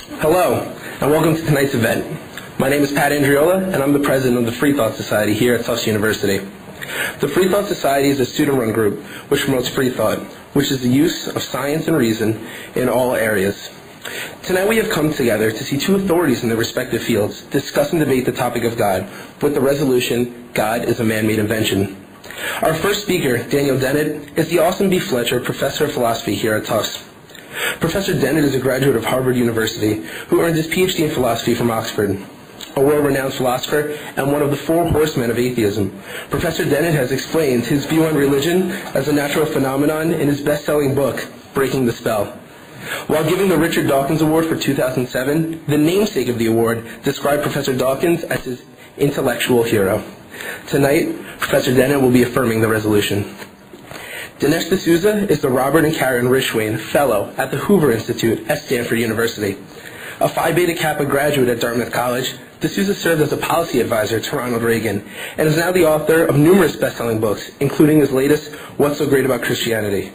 Hello, and welcome to tonight's event. My name is Pat Andriola, and I'm the president of the Free Thought Society here at Tufts University. The Free Thought Society is a student-run group which promotes free thought, which is the use of science and reason in all areas. Tonight we have come together to see two authorities in their respective fields discuss and debate the topic of God with the resolution, God is a man-made invention. Our first speaker, Daniel Dennet, is the Austin B. Fletcher Professor of Philosophy here at Tufts. Professor Dennet is a graduate of Harvard University who earned his PhD in philosophy from Oxford. A world-renowned philosopher and one of the four horsemen of atheism, Professor Dennet has explained his view on religion as a natural phenomenon in his best-selling book, Breaking the Spell. While giving the Richard Dawkins Award for 2007, the namesake of the award described Professor Dawkins as his intellectual hero. Tonight, Professor Dennet will be affirming the resolution. Dinesh D'Souza is the Robert and Karen Rishwain Fellow at the Hoover Institute at Stanford University. A Phi Beta Kappa graduate at Dartmouth College, D'Souza served as a policy advisor to Ronald Reagan and is now the author of numerous best-selling books, including his latest, What's So Great About Christianity?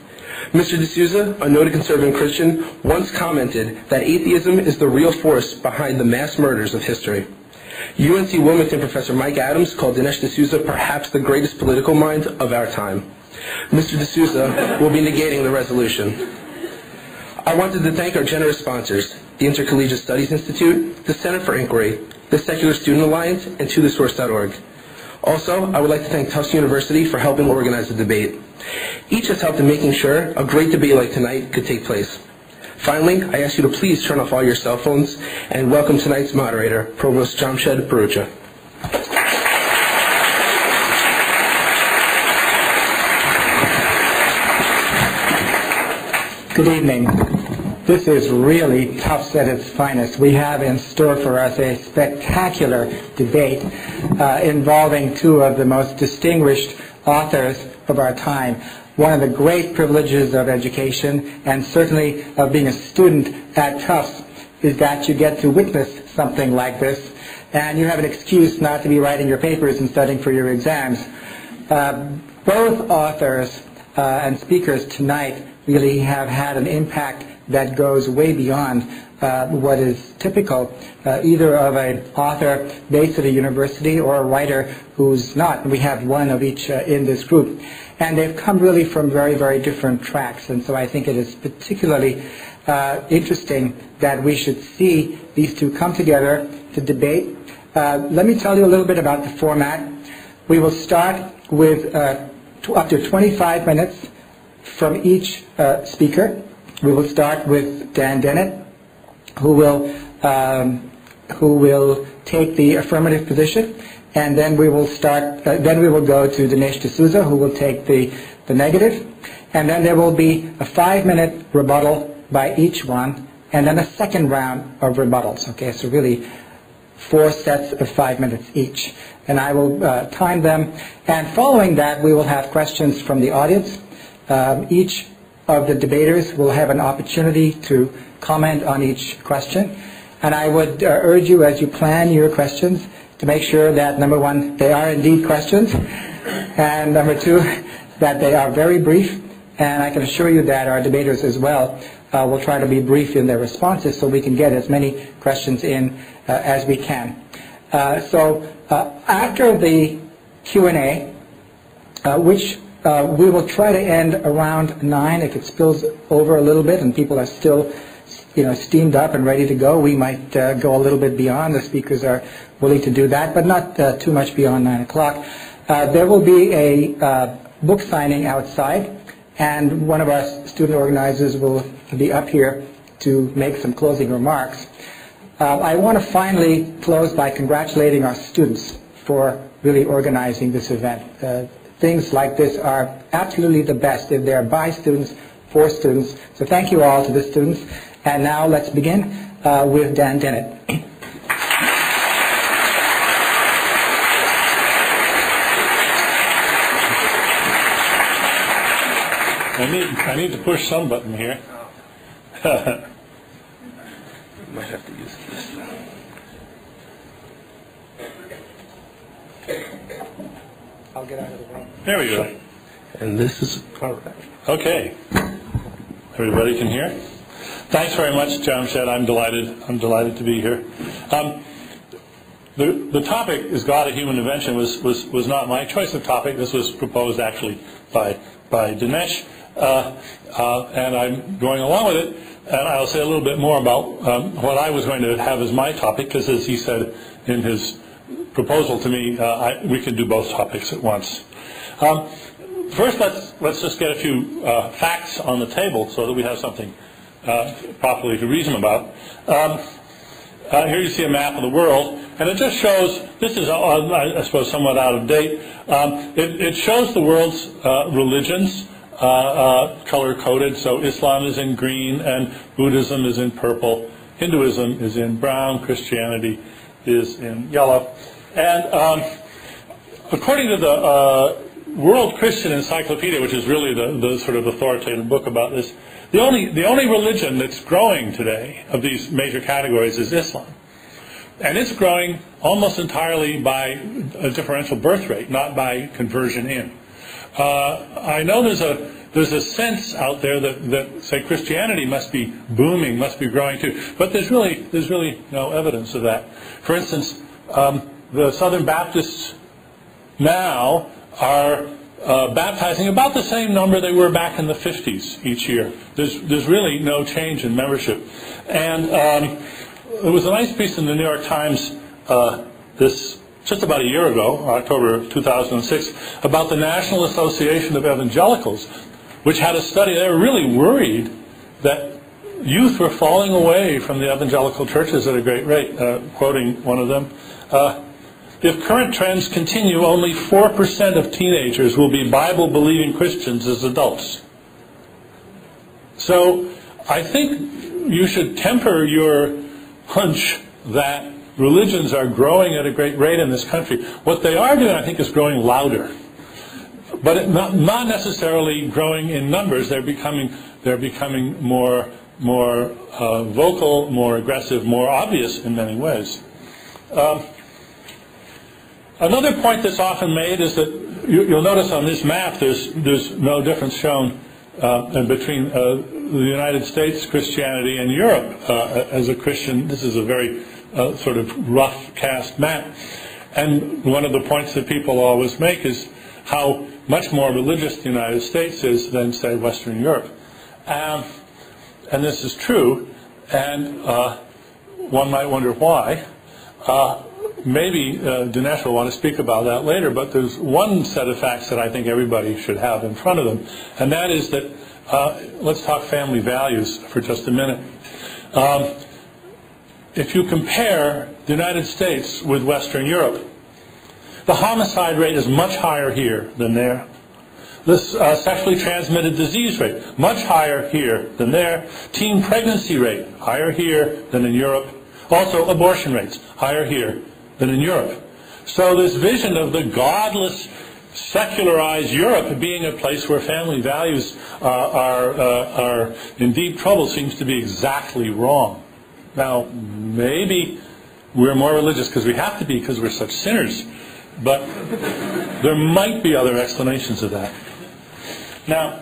Mr. D'Souza, a noted conservative Christian, once commented that atheism is the real force behind the mass murders of history. UNC Wilmington professor Mike Adams called Dinesh D'Souza perhaps the greatest political mind of our time. Mr. D'Souza will be negating the resolution. I wanted to thank our generous sponsors, the Intercollegiate Studies Institute, the Center for Inquiry, the Secular Student Alliance, and ToTheSource.org. Also, I would like to thank Tufts University for helping organize the debate. Each has helped in making sure a great debate like tonight could take place. Finally, I ask you to please turn off all your cell phones and welcome tonight's moderator, Provost Jamshed Barucha. Good evening. This is really Tufts at its finest. We have in store for us a spectacular debate involving two of the most distinguished authors of our time. One of the great privileges of education, and certainly of being a student at Tufts, is that you get to witness something like this, and you have an excuse not to be writing your papers and studying for your exams. Both authors and speakers tonight really have had an impact that goes way beyond what is typical either of an author based at a university or a writer who's not. We have one of each in this group. And they've come really from very, very different tracks. And so I think it is particularly interesting that we should see these two come together to debate. Let me tell you a little bit about the format. We will start with up to 25 minutes from each speaker. We will start with Dan Dennett, who will take the affirmative position, and then we will start. Then we will go to Dinesh D'Souza, who will take the negative, and then there will be a 5-minute rebuttal by each one, and then a second round of rebuttals. Okay, so really 4 sets of 5 minutes each, and I will time them. And following that, we will have questions from the audience. Each of the debaters will have an opportunity to comment on each question. And I would urge you, as you plan your questions, to make sure that, number one, they are indeed questions, and number two, that they are very brief. And I can assure you that our debaters as well will try to be brief in their responses so we can get as many questions in as we can. So after the Q&A, which we will try to end around 9. If it spills over a little bit and people are still, steamed up and ready to go, we might go a little bit beyond. The speakers are willing to do that, but not too much beyond 9 o'clock. There will be a book signing outside, and one of our student organizers will be up here to make some closing remarks. I want to finally close by congratulating our students for really organizing this event. Things like this are absolutely the best if they're by students, for students. So thank you all to the students. And now let's begin with Dan Dennett. I need to push some button here. Might have to use this. I'll get out of the way. There we go. And this is all right. Okay. Everybody can hear? Thanks very much, Jamshed. I'm delighted to be here. The topic is God a human invention was not my choice of topic. This was proposed actually by Dinesh, and I'm going along with it. And I'll say a little bit more about what I was going to have as my topic, because as he said in his proposal to me, we can do both topics at once. First, let's just get a few facts on the table so that we have something properly to reason about. Here you see a map of the world, and it just shows, this is, I suppose, somewhat out of date. It shows the world's religions color-coded, so Islam is in green, and Buddhism is in purple, Hinduism is in brown, Christianity is in yellow. And according to the World Christian Encyclopedia, which is really the sort of authoritative book about this, the only religion that's growing today of these major categories is Islam. And it's growing almost entirely by a differential birth rate, not by conversion in. I know there's a sense out there that say Christianity must be booming, must be growing too, but there's really no evidence of that. For instance, the Southern Baptists now are baptizing about the same number they were back in the 50s each year. There's really no change in membership. And there was a nice piece in the New York Times just about a year ago, October of 2006, about the National Association of Evangelicals, which had a study. They were really worried that youth were falling away from the evangelical churches at a great rate. Quoting one of them, if current trends continue, only 4% of teenagers will be Bible-believing Christians as adults. So I think you should temper your hunch that religions are growing at a great rate in this country. What they are doing, I think, is growing louder, but not necessarily growing in numbers. They're becoming more vocal, more aggressive, more obvious in many ways. Another point that's often made is that you'll notice on this map there's no difference shown between the United States Christianity and Europe as a Christian. This is a very sort of rough cast map. And one of the points that people always make is how much more religious the United States is than, say, Western Europe. And this is true, and one might wonder why. Maybe Dinesh will want to speak about that later, but there's one set of facts that I think everybody should have in front of them, and that is that, let's talk family values for just a minute. If you compare the United States with Western Europe, the homicide rate is much higher here than there. The sexually transmitted disease rate, much higher here than there. Teen pregnancy rate, higher here than in Europe. Also, abortion rates, higher here than in Europe. So this vision of the godless, secularized Europe being a place where family values are in deep trouble seems to be exactly wrong. Now, maybe we're more religious because we have to be, because we're such sinners, but there might be other explanations of that. Now,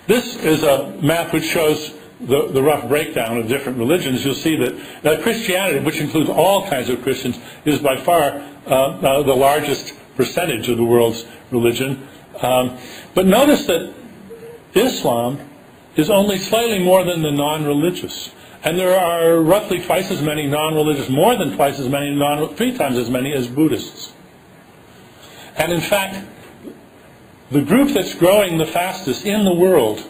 this is a map which shows the rough breakdown of different religions. You'll see that Christianity, which includes all kinds of Christians, is by far the largest percentage of the world's religion. But notice that Islam is only slightly more than the non-religious. And there are roughly twice as many non-religious, more than twice as many, 3 times as many as Buddhists. And in fact, the group that's growing the fastest in the world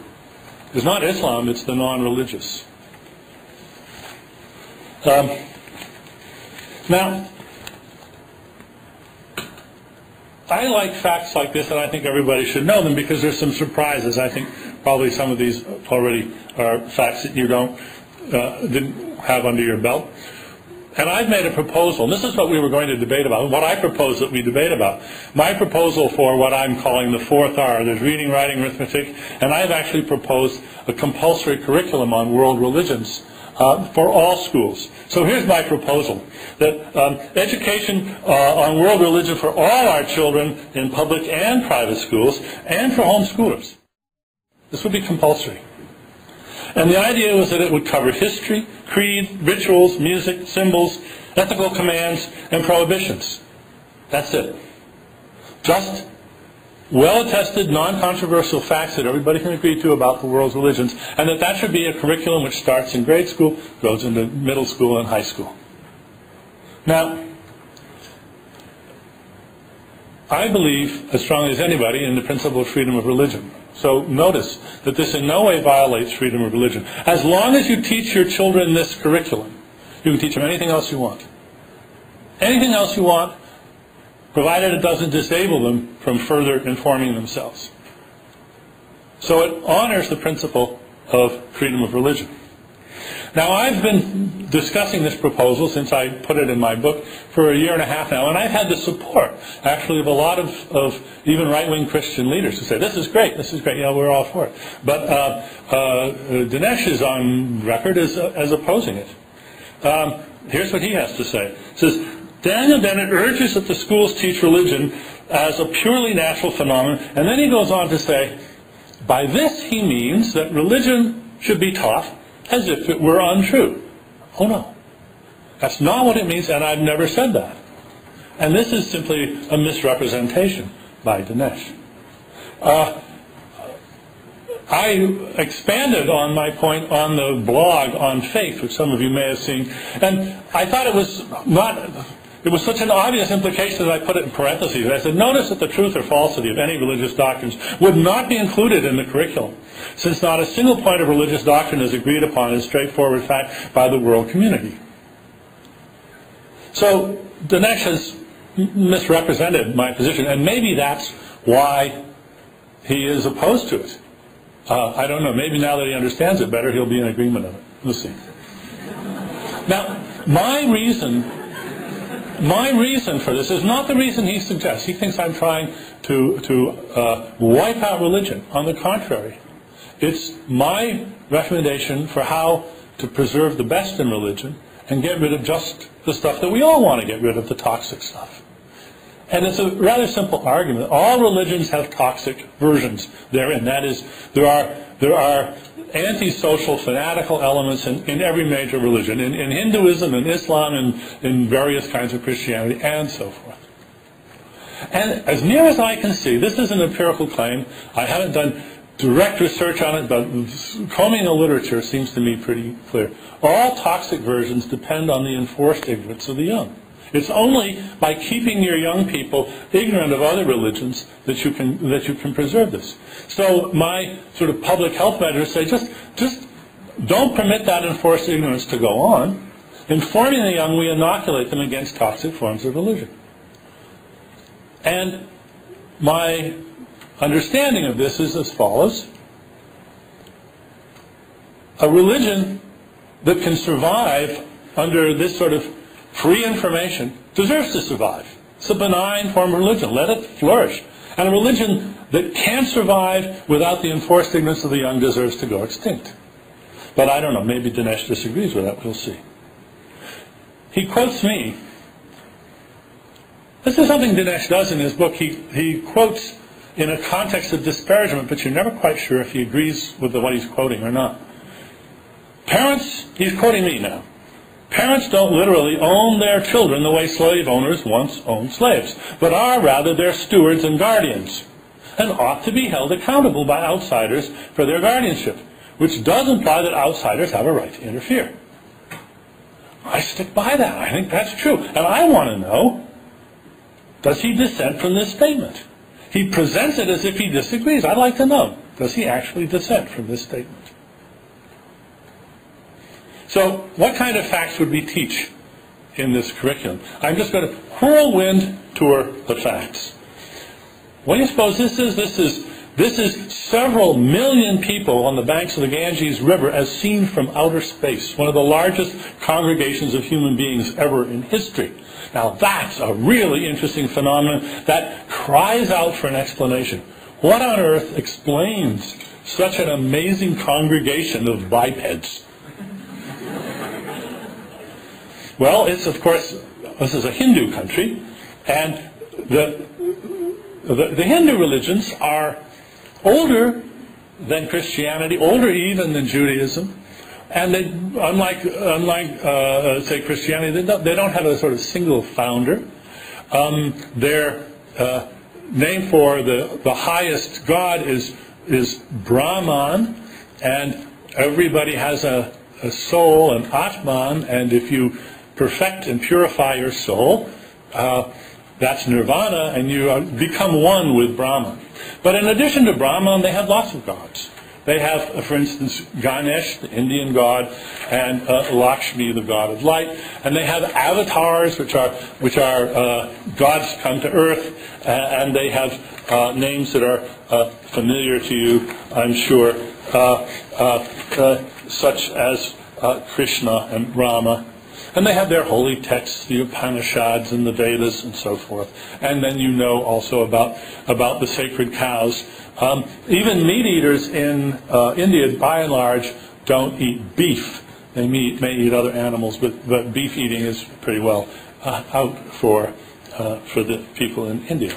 is not Islam, it's the non-religious. Now, I like facts like this, and I think everybody should know them because there's some surprises. I think probably some of these already are facts that you didn't have under your belt. And I've made a proposal, and this is what we were going to debate about, what I propose that we debate about. My proposal for what I'm calling the 4th R, there's reading, writing, arithmetic, and I've actually proposed a compulsory curriculum on world religions for all schools. So here's my proposal, that education on world religion for all our children in public and private schools, and for homeschoolers. This would be compulsory. And the idea was that it would cover history, creed, rituals, music, symbols, ethical commands, and prohibitions. That's it. Just well-attested, non-controversial facts that everybody can agree to about the world's religions, and that should be a curriculum which starts in grade school, goes into middle school and high school. Now, I believe as strongly as anybody in the principle of freedom of religion. So notice that this in no way violates freedom of religion. As long as you teach your children this curriculum, you can teach them anything else you want. Anything else you want, provided it doesn't disable them from further informing themselves. So it honors the principle of freedom of religion. Now, I've been discussing this proposal since I put it in my book for 1.5 years now, and I've had the support, actually, of a lot of even right-wing Christian leaders who say, this is great, yeah, we're all for it. But Dinesh is on record as opposing it. Here's what he has to say. He says, Daniel Dennett urges that the schools teach religion as a purely natural phenomenon, and then he goes on to say, by this he means that religion should be taught as if it were untrue. Oh no. That's not what it means, and I've never said that. And this is simply a misrepresentation by Dinesh. I expanded on my point on the blog on faith, which some of you may have seen, and I thought it was such an obvious implication that I put it in parentheses. I said, notice that the truth or falsity of any religious doctrines would not be included in the curriculum, since not a single point of religious doctrine is agreed upon as straightforward fact by the world community. So Dinesh has misrepresented my position, and maybe that's why he is opposed to it. I don't know. Maybe now that he understands it better, he'll be in agreement of it. We'll see. Now, my reason for this is not the reason he suggests. He thinks I'm trying to wipe out religion. On the contrary, it's my recommendation for how to preserve the best in religion and get rid of just the stuff that we all want to get rid of, the toxic stuff. And it's a rather simple argument. All religions have toxic versions therein. That is, there are anti-social, fanatical elements in every major religion, in Hinduism, in Islam, in various kinds of Christianity, and so forth. And as near as I can see, this is an empirical claim. I haven't done direct research on it, but combing the literature seems to me pretty clear. All toxic versions depend on the enforced ignorance of the young. It's only by keeping your young people ignorant of other religions that you can preserve this. So my sort of public health measures say just don't permit that enforced ignorance to go on. Informing the young, we inoculate them against toxic forms of religion. And my understanding of this is as follows. A religion that can survive under this sort of free information deserves to survive. It's a benign form of religion. Let it flourish. And a religion that can't survive without the enforced ignorance of the young deserves to go extinct. But I don't know. Maybe Dinesh disagrees with that. We'll see. He quotes me. This is something Dinesh does in his book. He quotes in a context of disparagement, but you're never quite sure if he agrees with what he's quoting or not. Parents, he's quoting me now. Parents don't literally own their children the way slave owners once owned slaves, but are rather their stewards and guardians, and ought to be held accountable by outsiders for their guardianship, which does imply that outsiders have a right to interfere. I stick by that. I think that's true. And I want to know, does he dissent from this statement? He presents it as if he disagrees. I'd like to know, does he actually dissent from this statement? So what kind of facts would we teach in this curriculum? I'm just going to whirlwind tour the facts. What do you suppose this is? This is several million people on the banks of the Ganges River as seen from outer space, one of the largest congregations of human beings ever in history. Now that's a really interesting phenomenon that cries out for an explanation. What on earth explains such an amazing congregation of bipeds? Well, it's, of course, this is a Hindu country, and the Hindu religions are older than Christianity, older even than Judaism. And they, unlike say Christianity, they don't have a sort of single founder. Their name for the highest god is Brahman, and everybody has a soul, an Atman, and if you perfect and purify your soul, that's nirvana, and you become one with Brahman. But in addition to Brahman, they have lots of gods. They have, for instance, Ganesh, the Indian god, and Lakshmi, the god of light, and they have avatars, which are gods come to earth, and they have names that are familiar to you, I'm sure, such as Krishna and Rama. And they have their holy texts, the Upanishads and the Vedas and so forth. And then you know also about the sacred cows. Even meat eaters in India, by and large, don't eat beef. They may eat other animals, but beef eating is pretty well out for the people in India.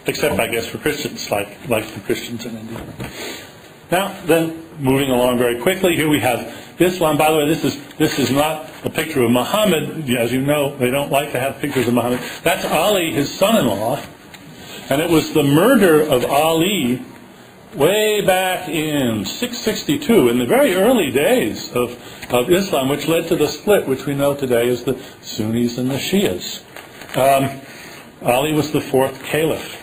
Except, I guess, for Christians, like the Christians in India. Now, then, moving along very quickly, here we have Islam. By the way, this is not a picture of Muhammad. As you know, they don't like to have pictures of Muhammad. That's Ali, his son-in-law. And it was the murder of Ali way back in 662, in the very early days of Islam, which led to the split, which we know today as the Sunnis and the Shias. Ali was the fourth caliph.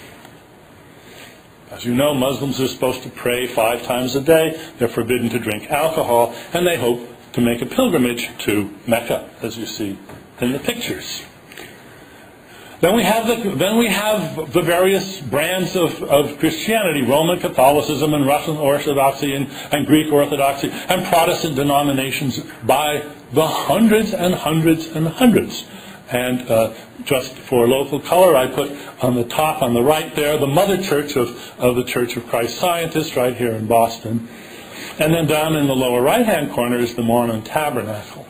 As you know, Muslims are supposed to pray 5 times a day. They're forbidden to drink alcohol, and they hope to make a pilgrimage to Mecca, as you see in the pictures. Then we have the various brands of Christianity: Roman Catholicism and Russian Orthodoxy and Greek Orthodoxy and Protestant denominations by the hundreds and hundreds and hundreds. And just for local color, I put on the top, on the right there, the mother church of the Church of Christ Scientists right here in Boston. And then down in the lower right-hand corner is the Mormon Tabernacle.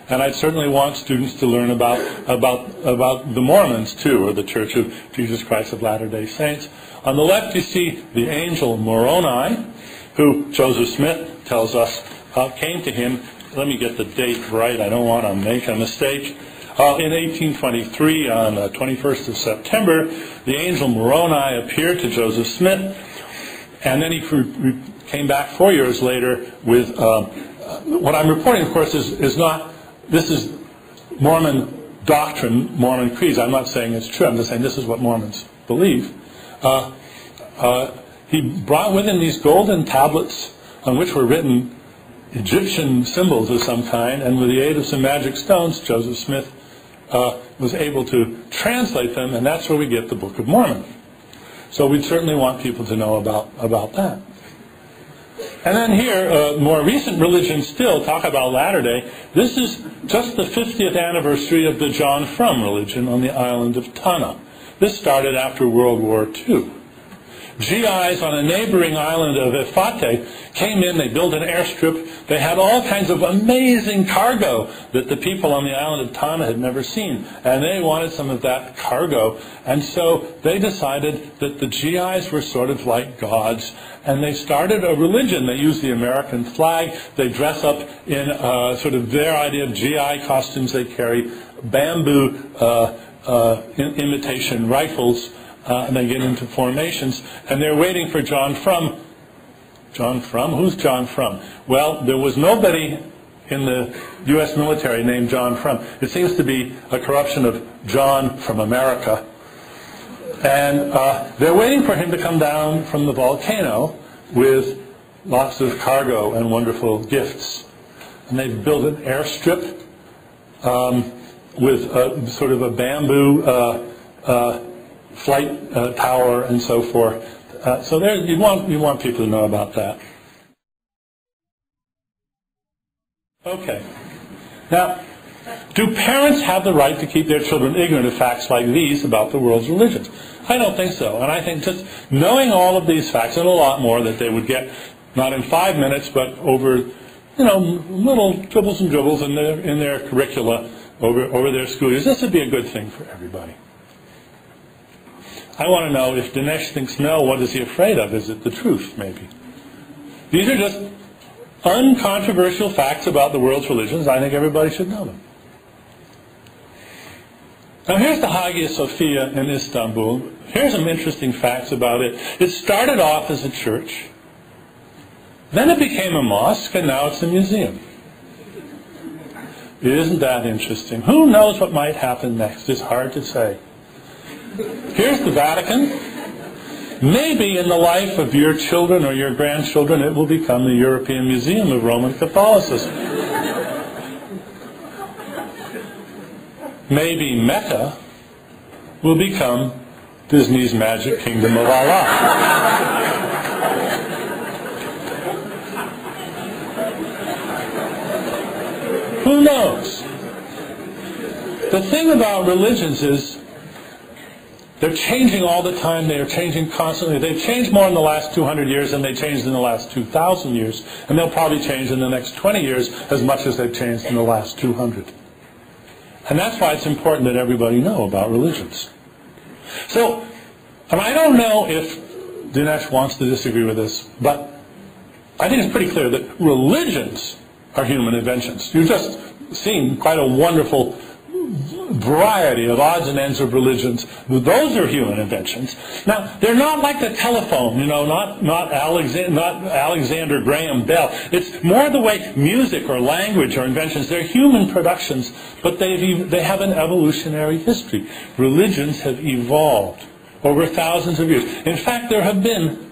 And I certainly want students to learn about the Mormons, too, or the Church of Jesus Christ of Latter-day Saints. On the left, you see the angel Moroni, who Joseph Smith tells us came to him. Let me get the date right. I don't want to make a mistake. In 1823, on the 21st of September, the angel Moroni appeared to Joseph Smith, and then he came back 4 years later with what I'm reporting, of course, is not, this is Mormon doctrine, Mormon creeds. I'm not saying it's true. I'm just saying this is what Mormons believe. He brought with him these golden tablets on which were written Egyptian symbols of some kind, and with the aid of some magic stones, Joseph Smith was able to translate them, and that's where we get the Book of Mormon. So we'd certainly want people to know about that. And then here, more recent religions still talk about Latter-day. This is just the 50th anniversary of the John Frum religion on the island of Tanna. This started after World War II. GIs on a neighboring island of Efate came in, they built an airstrip, they had all kinds of amazing cargo that the people on the island of Tanna had never seen, and they wanted some of that cargo, and so they decided that the GIs were sort of like gods, and they started a religion. They used the American flag, they dress up in sort of their idea of GI costumes, they carry bamboo imitation rifles, and they get into formations, and they're waiting for John Frum. John Frum? Who's John Frum? Well, there was nobody in the U.S. military named John Frum. It seems to be a corruption of John from America. And they're waiting for him to come down from the volcano with lots of cargo and wonderful gifts. And they've built an airstrip with sort of a bamboo flight tower and so forth. So there, you want people to know about that. Okay. Now, do parents have the right to keep their children ignorant of facts like these about the world's religions? I don't think so. And I think just knowing all of these facts and a lot more that they would get, not in 5 minutes, but over, little dribbles and dribbles in their curricula over their school years, this would be a good thing for everybody. I want to know, if Dinesh thinks no, what is he afraid of? Is it the truth, maybe? These are just uncontroversial facts about the world's religions. I think everybody should know them. Now here's the Hagia Sophia in Istanbul. Here's some interesting facts about it. It started off as a church. Then it became a mosque, and now it's a museum. Isn't that interesting? Who knows what might happen next? It's hard to say. Here's the Vatican. Maybe in the life of your children or your grandchildren it will become the European Museum of Roman Catholicism. Maybe Mecca will become Disney's Magic Kingdom of Allah. Who knows? The thing about religions is they're changing all the time. They are changing constantly. They've changed more in the last 200 years than they changed in the last 2,000 years. And they'll probably change in the next 20 years as much as they've changed in the last 200. And that's why it's important that everybody know about religions. So, and I don't know if Dinesh wants to disagree with this, but I think it's pretty clear that religions are human inventions. You've just seen quite a wonderful variety of odds and ends of religions. Those are human inventions. Now, they're not like the telephone, you know, not Alexander Graham Bell. It's more the way music or language are inventions. They're human productions, but they have an evolutionary history. Religions have evolved over thousands of years. In fact, there have been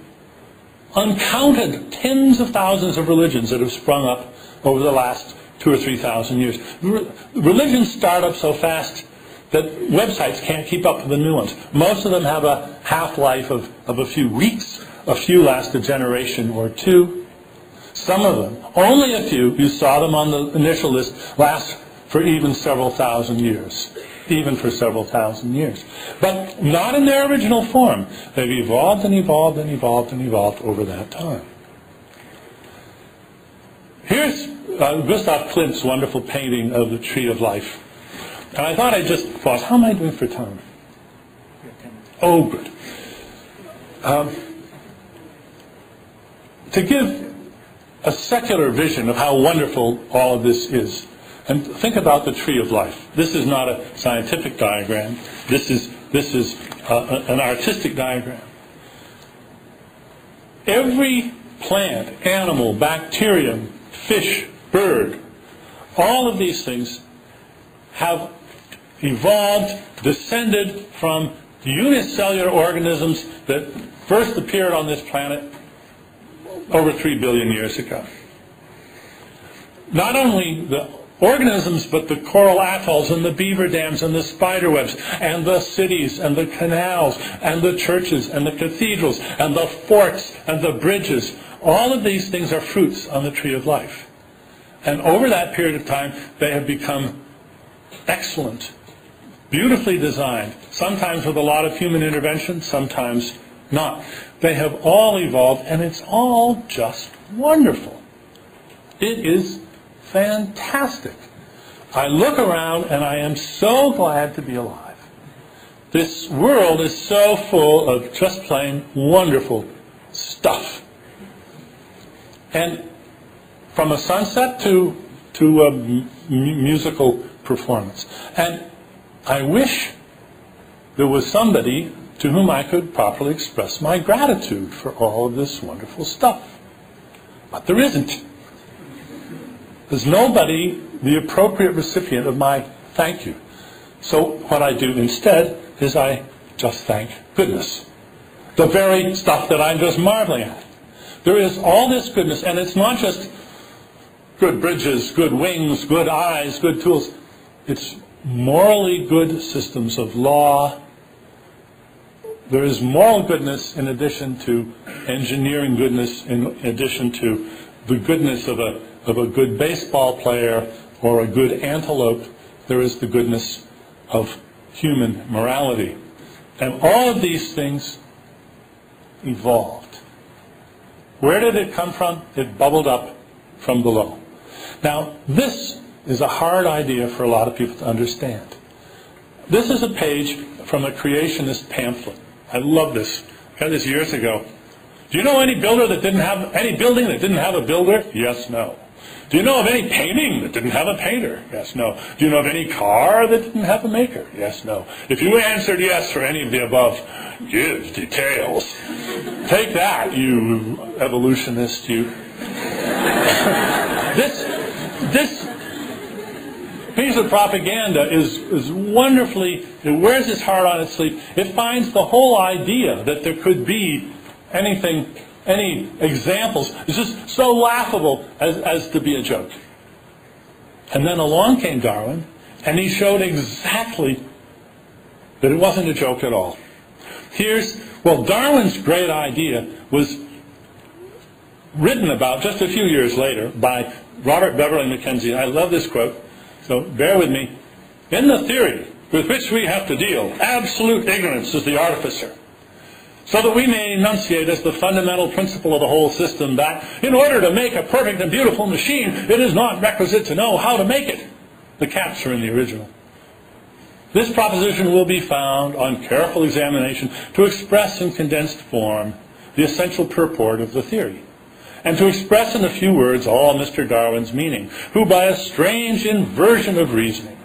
uncounted tens of thousands of religions that have sprung up over the last 2,000 or 3,000 years. Religions start up so fast that websites can't keep up with the new ones. Most of them have a half-life of a few weeks. A few last a generation or two. Some of them, only a few, you saw them on the initial list, last for even several thousand years. Even for several thousand years. But not in their original form. They've evolved and evolved and evolved and evolved over that time. Here's Gustav Klimt's wonderful painting of the Tree of Life. And I thought I'd just pause. How am I doing for time? Oh, good. To give a secular vision of how wonderful all of this is, and think about the Tree of Life. This is not a scientific diagram. This is an artistic diagram. Every plant, animal, bacterium, fish, bird, all of these things have evolved, descended from unicellular organisms that first appeared on this planet over 3 billion years ago. Not only the organisms, but the coral atolls and the beaver dams and the spider webs and the cities and the canals and the churches and the cathedrals and the forts and the bridges. All of these things are fruits on the Tree of Life. And over that period of time, they have become excellent, beautifully designed, sometimes with a lot of human intervention, sometimes not. They have all evolved, and it's all just wonderful. It is fantastic. I look around, and I am so glad to be alive. This world is so full of just plain wonderful stuff. And from a sunset to a musical performance. And I wish there was somebody to whom I could properly express my gratitude for all of this wonderful stuff. But there isn't. There's nobody the appropriate recipient of my thank you. So what I do instead is I just thank goodness. The very stuff that I'm just marveling at. There is all this goodness, and it's not just good bridges, good wings, good eyes, good tools. It's morally good systems of law. There is moral goodness in addition to engineering goodness, in addition to the goodness of a good baseball player or a good antelope. There is the goodness of human morality. And all of these things evolved. Where did it come from? It bubbled up from below. Now, this is a hard idea for a lot of people to understand. This is a page from a creationist pamphlet. I love this. I got this years ago. Do you know any builder that didn't have any building that didn't have a builder? Yes, no. Do you know of any painting that didn't have a painter? Yes, no. Do you know of any car that didn't have a maker? Yes, no. If you answered yes for any of the above, give details. Take that, you evolutionist, you. This piece of propaganda is wonderfully, it wears its heart on its sleeve. It finds the whole idea that there could be anything, any examples, is just so laughable as to be a joke. And then along came Darwin, and he showed exactly that it wasn't a joke at all. Darwin's great idea was written about just a few years later by Robert Beverly Mackenzie. I love this quote, so bear with me. In the theory with which we have to deal, absolute ignorance is the artificer, so that we may enunciate as the fundamental principle of the whole system that in order to make a perfect and beautiful machine, it is not requisite to know how to make it. The caps are in the original. This proposition will be found on careful examination to express in condensed form the essential purport of the theory, and to express in a few words all Mr. Darwin's meaning, who by a strange inversion of reasoning,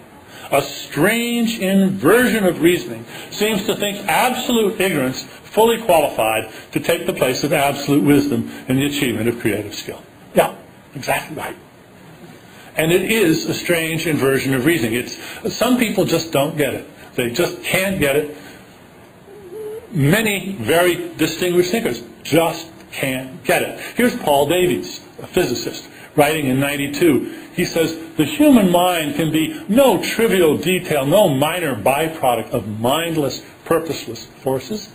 seems to think absolute ignorance fully qualified to take the place of absolute wisdom in the achievement of creative skill. Yeah, exactly right. And it is a strange inversion of reasoning. Some people just don't get it. They just can't get it. Many very distinguished thinkers just can't get it. Here's Paul Davies, a physicist, writing in '92. He says, the human mind can be no trivial detail, no minor byproduct of mindless, purposeless forces.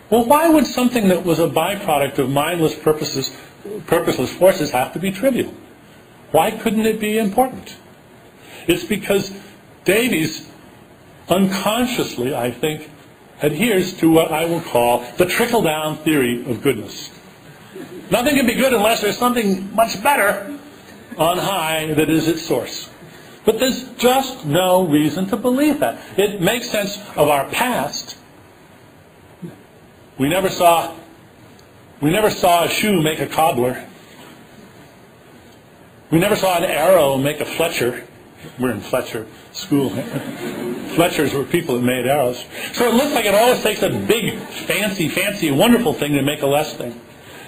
Well, why would something that was a byproduct of mindless, purposeless forces have to be trivial? Why couldn't it be important? It's because Davies unconsciously, I think, adheres to what I will call the trickle-down theory of goodness. Nothing can be good unless there's something much better on high that is its source. But there's just no reason to believe that. It makes sense of our past. We never saw a shoe make a cobbler. We never saw an arrow make a Fletcher. We're in Fletcher school. Fletchers were people that made arrows. So it looks like it always takes a big, fancy, wonderful thing to make a less thing.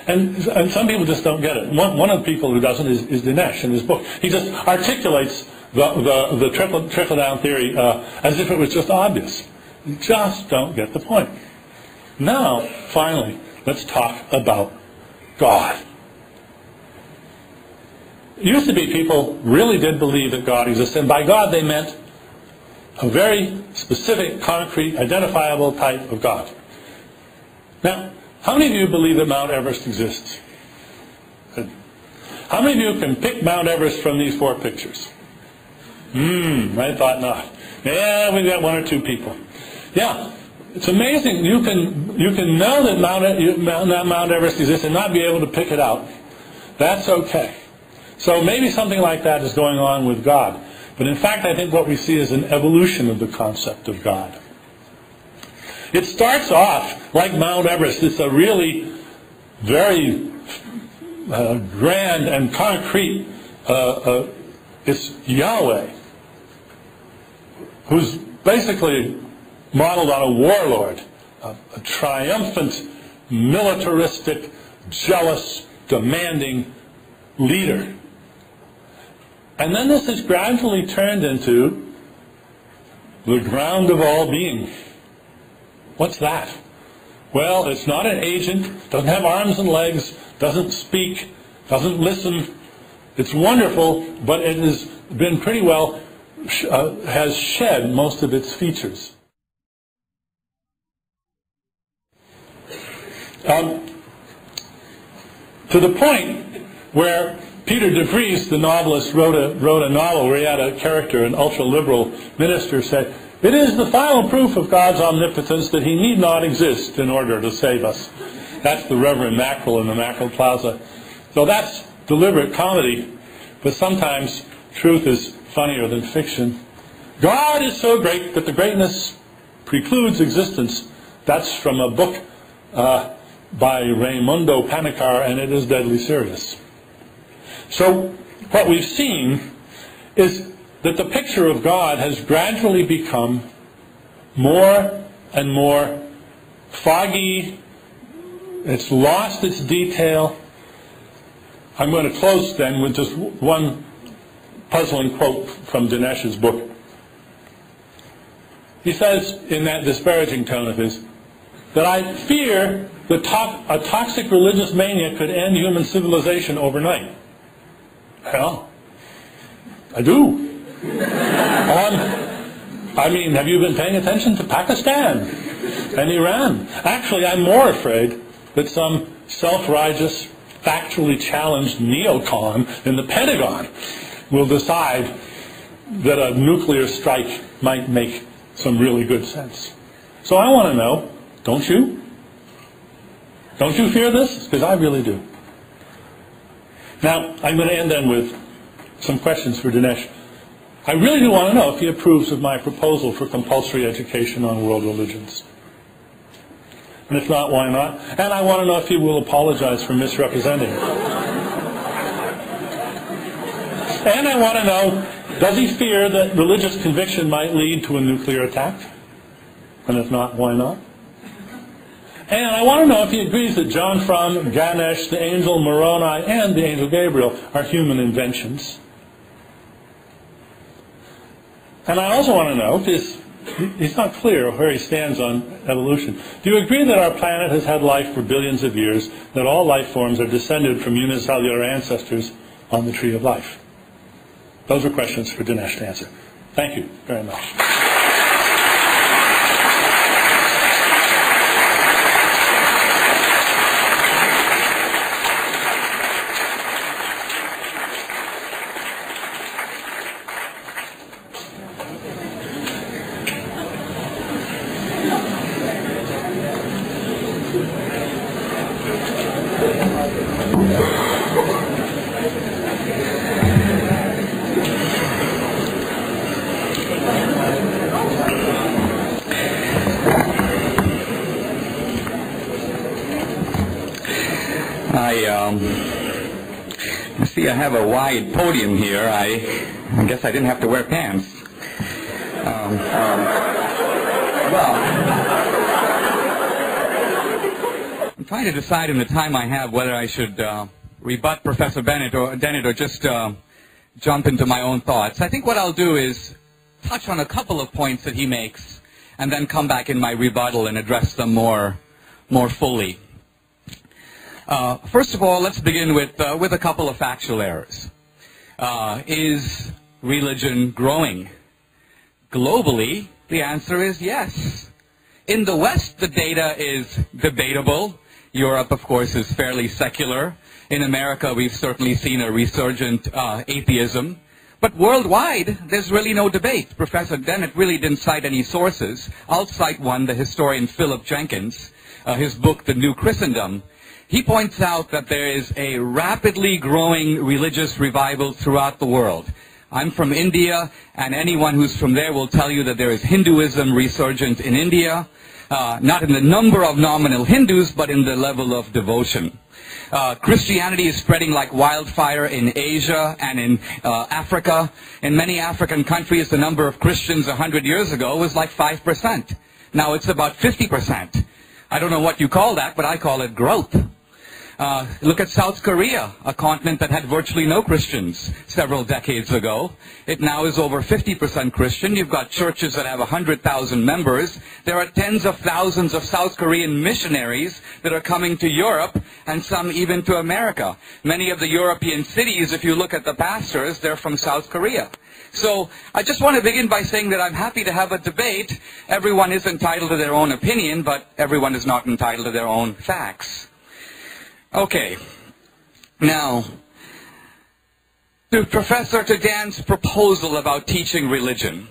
And some people just don't get it. One of the people who doesn't is Dinesh in his book. He just articulates the trickle-down theory as if it was just obvious. You just don't get the point. Now, finally, let's talk about God. It used to be people really did believe that God exists, and by God they meant a very specific, concrete, identifiable type of God. Now, how many of you believe that Mount Everest exists? Good. How many of you can pick Mount Everest from these four pictures? I thought not. Yeah, we've got one or two people. Yeah, it's amazing. You can know that Mount Everest exists and not be able to pick it out. That's okay. So maybe something like that is going on with God. But in fact, I think what we see is an evolution of the concept of God. It starts off like Mount Everest. It's a really very grand and concrete, it's Yahweh, who's basically modeled on a warlord, a triumphant, militaristic, jealous, demanding leader. And then this is gradually turned into the ground of all being. What's that? Well, it's not an agent, doesn't have arms and legs, doesn't speak, doesn't listen. It's wonderful, but it has been pretty well, has shed most of its features. To the point where Peter de Vries, the novelist, wrote a novel where he had a character, an ultra-liberal minister, said, "It is the final proof of God's omnipotence that he need not exist in order to save us." That's the Reverend Mackerel in the Mackerel Plaza. So that's deliberate comedy, but sometimes truth is funnier than fiction. God is so great that the greatness precludes existence. That's from a book by Raimundo Panikkar, and it is deadly serious. So what we've seen is that the picture of God has gradually become more and more foggy. It's lost its detail. I'm going to close then with just one puzzling quote from Dinesh's book. He says, in that disparaging tone of his, that I fear that a toxic religious mania could end human civilization overnight. Well, I do. I mean, have you been paying attention to Pakistan and Iran? Actually, I'm more afraid that some self-righteous, factually challenged neocon in the Pentagon will decide that a nuclear strike might make some really good sense. So I want to know, don't you? Don't you fear this? Because I really do. Now, I'm going to end then with some questions for Dinesh. I really do want to know if he approves of my proposal for compulsory education on world religions. And if not, why not? And I want to know if he will apologize for misrepresenting it. And I want to know, does he fear that religious conviction might lead to a nuclear attack? And if not, why not? And I want to know if he agrees that John Frum, Ganesh, the angel Moroni, and the angel Gabriel are human inventions. And I also want to know, because he's not clear where he stands on evolution. Do you agree that our planet has had life for billions of years, that all life forms are descended from unicellular ancestors on the tree of life? Those are questions for Dinesh to answer. Thank you very much. See, I have a wide podium here. I guess I didn't have to wear pants. Well, I'm trying to decide in the time I have whether I should rebut Professor Dennet or just jump into my own thoughts. I think what I'll do is touch on a couple of points that he makes and then come back in my rebuttal and address them more fully. First of all, let's begin with a couple of factual errors. Is religion growing? Globally, the answer is yes. In the West, the data is debatable. Europe, of course, is fairly secular. In America, we've certainly seen a resurgent atheism. But worldwide, there's really no debate. Professor Dennet really didn't cite any sources. I'll cite one, the historian Philip Jenkins, his book, The New Christendom. He points out that there is a rapidly growing religious revival throughout the world. I'm from India, and anyone who's from there will tell you that there is Hinduism resurgent in India, not in the number of nominal Hindus, but in the level of devotion. Christianity is spreading like wildfire in Asia and in Africa. In many African countries, the number of Christians 100 years ago was like 5%. Now it's about 50%. I don't know what you call that, but I call it growth. Look at South Korea, a continent that had virtually no Christians several decades ago. It now is over 50% Christian. You've got churches that have 100,000 members. There are tens of thousands of South Korean missionaries that are coming to Europe, and some even to America. Many of the European cities, if you look at the pastors, they're from South Korea. So I just want to begin by saying that I'm happy to have a debate. Everyone is entitled to their own opinion, but everyone is not entitled to their own facts. Okay, now, to Dan's proposal about teaching religion.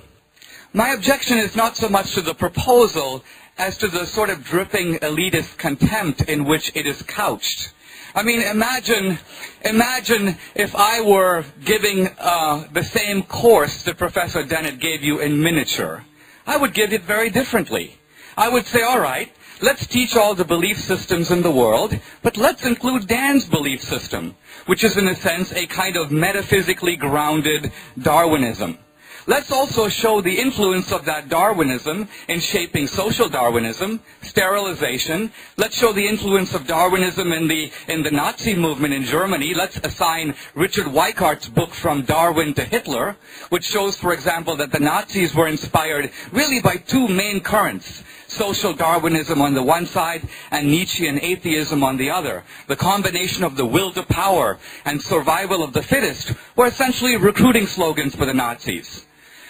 My objection is not so much to the proposal as to the sort of dripping elitist contempt in which it is couched. I mean, imagine if I were giving the same course that Professor Dennet gave you in miniature. I would give it very differently. I would say, all right, let's teach all the belief systems in the world, but let's include Dan's belief system, which is in a sense a kind of metaphysically grounded Darwinism. Let's also show the influence of that Darwinism in shaping social Darwinism, sterilization. Let's show the influence of Darwinism in the Nazi movement in Germany. Let's assign Richard Weikart's book From Darwin to Hitler, which shows, for example, that the Nazis were inspired really by two main currents: social Darwinism on the one side and Nietzschean atheism on the other. The combination of the will to power and survival of the fittest were essentially recruiting slogans for the Nazis.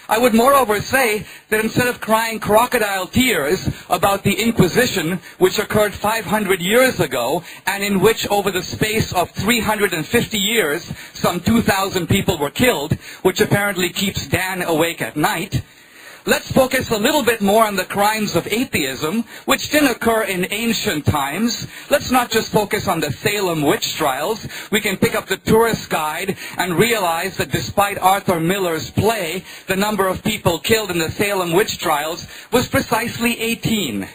I would moreover say that instead of crying crocodile tears about the Inquisition, which occurred 500 years ago, and in which over the space of 350 years, some 2,000 people were killed, which apparently keeps Dan awake at night, let's focus a little bit more on the crimes of atheism, which didn't occur in ancient times. Let's not just focus on the Salem witch trials. We can pick up the tourist guide and realize that despite Arthur Miller's play, the number of people killed in the Salem witch trials was precisely 18.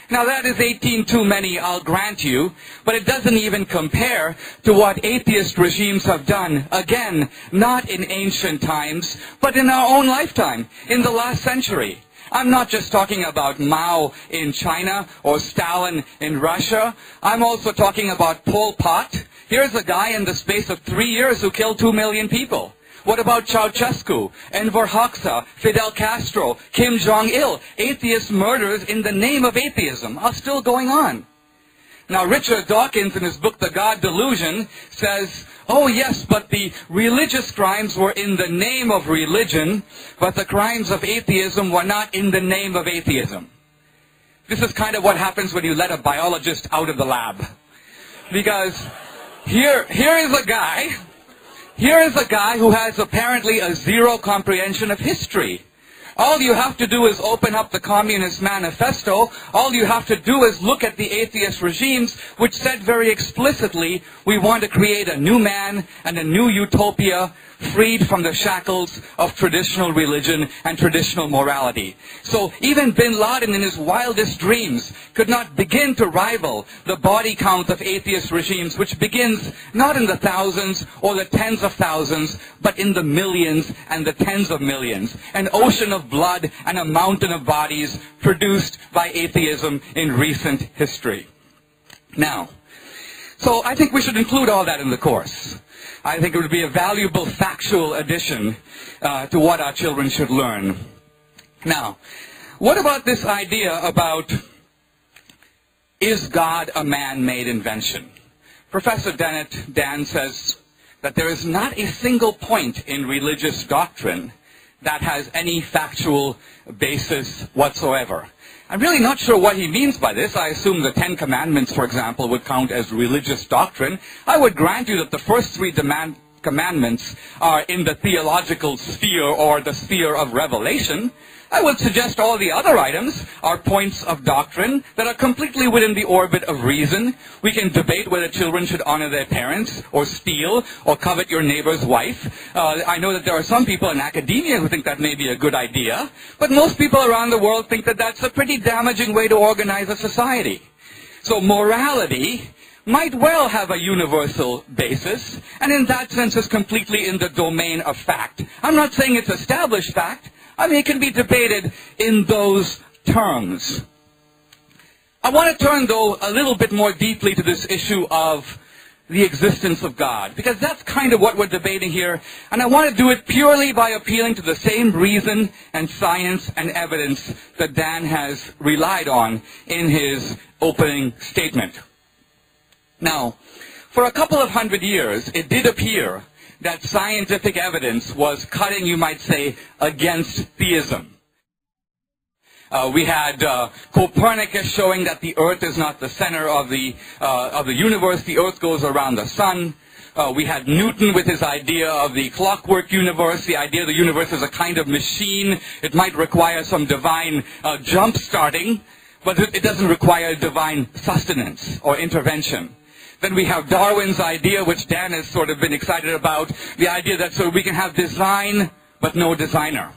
Now that is 18 too many, I'll grant you, but it doesn't even compare to what atheist regimes have done, again, not in ancient times, but in our own lifetime, in the last century. I'm not just talking about Mao in China or Stalin in Russia. I'm also talking about Pol Pot. Here's a guy in the space of 3 years who killed 2 million people. What about Ceausescu, Enver Hoxha, Fidel Castro, Kim Jong-il? Atheist murders in the name of atheism are still going on. Now, Richard Dawkins, in his book, The God Delusion, says, oh yes, but the religious crimes were in the name of religion, but the crimes of atheism were not in the name of atheism. This is kind of what happens when you let a biologist out of the lab. Because here is a guy who has apparently a zero comprehension of history. All you have to do is open up the Communist Manifesto. All you have to do is look at the atheist regimes, which said very explicitly, we want to create a new man and a new utopia, freed from the shackles of traditional religion and traditional morality. So even bin Laden in his wildest dreams could not begin to rival the body count of atheist regimes, which begins not in the thousands or the tens of thousands, but in the millions and the tens of millions. An ocean of blood and a mountain of bodies produced by atheism in recent history. Now, so I think we should include all that in the course. I think it would be a valuable factual addition to what our children should learn. Now, what about this idea about, is God a man-made invention? Professor Dennet, Dan, says that there is not a single point in religious doctrine that has any factual basis whatsoever. I'm really not sure what he means by this. I assume the Ten Commandments, for example, would count as religious doctrine. I would grant you that the first three commandments are in the theological sphere or the sphere of revelation. I would suggest all the other items are points of doctrine that are completely within the orbit of reason. We can debate whether children should honor their parents, or steal, or covet your neighbor's wife. I know that there are some people in academia who think that may be a good idea, but most people around the world think that that's a pretty damaging way to organize a society. So morality might well have a universal basis, and in that sense is completely in the domain of fact. I'm not saying it's established fact. I mean, it can be debated in those terms. I want to turn, though, a little bit more deeply to this issue of the existence of God, because that's kind of what we're debating here, and I want to do it purely by appealing to the same reason and science and evidence that Dan has relied on in his opening statement. Now, for a couple of hundred years, it did appear that scientific evidence was cutting, you might say, against theism. We had Copernicus showing that the Earth is not the center of the universe. The Earth goes around the sun. We had Newton with his idea of the clockwork universe, the idea the universe is a kind of machine. It might require some divine jump starting, but it doesn't require divine sustenance or intervention. Then we have Darwin's idea, which Dan has sort of been excited about, the idea that so we can have design, but no designer.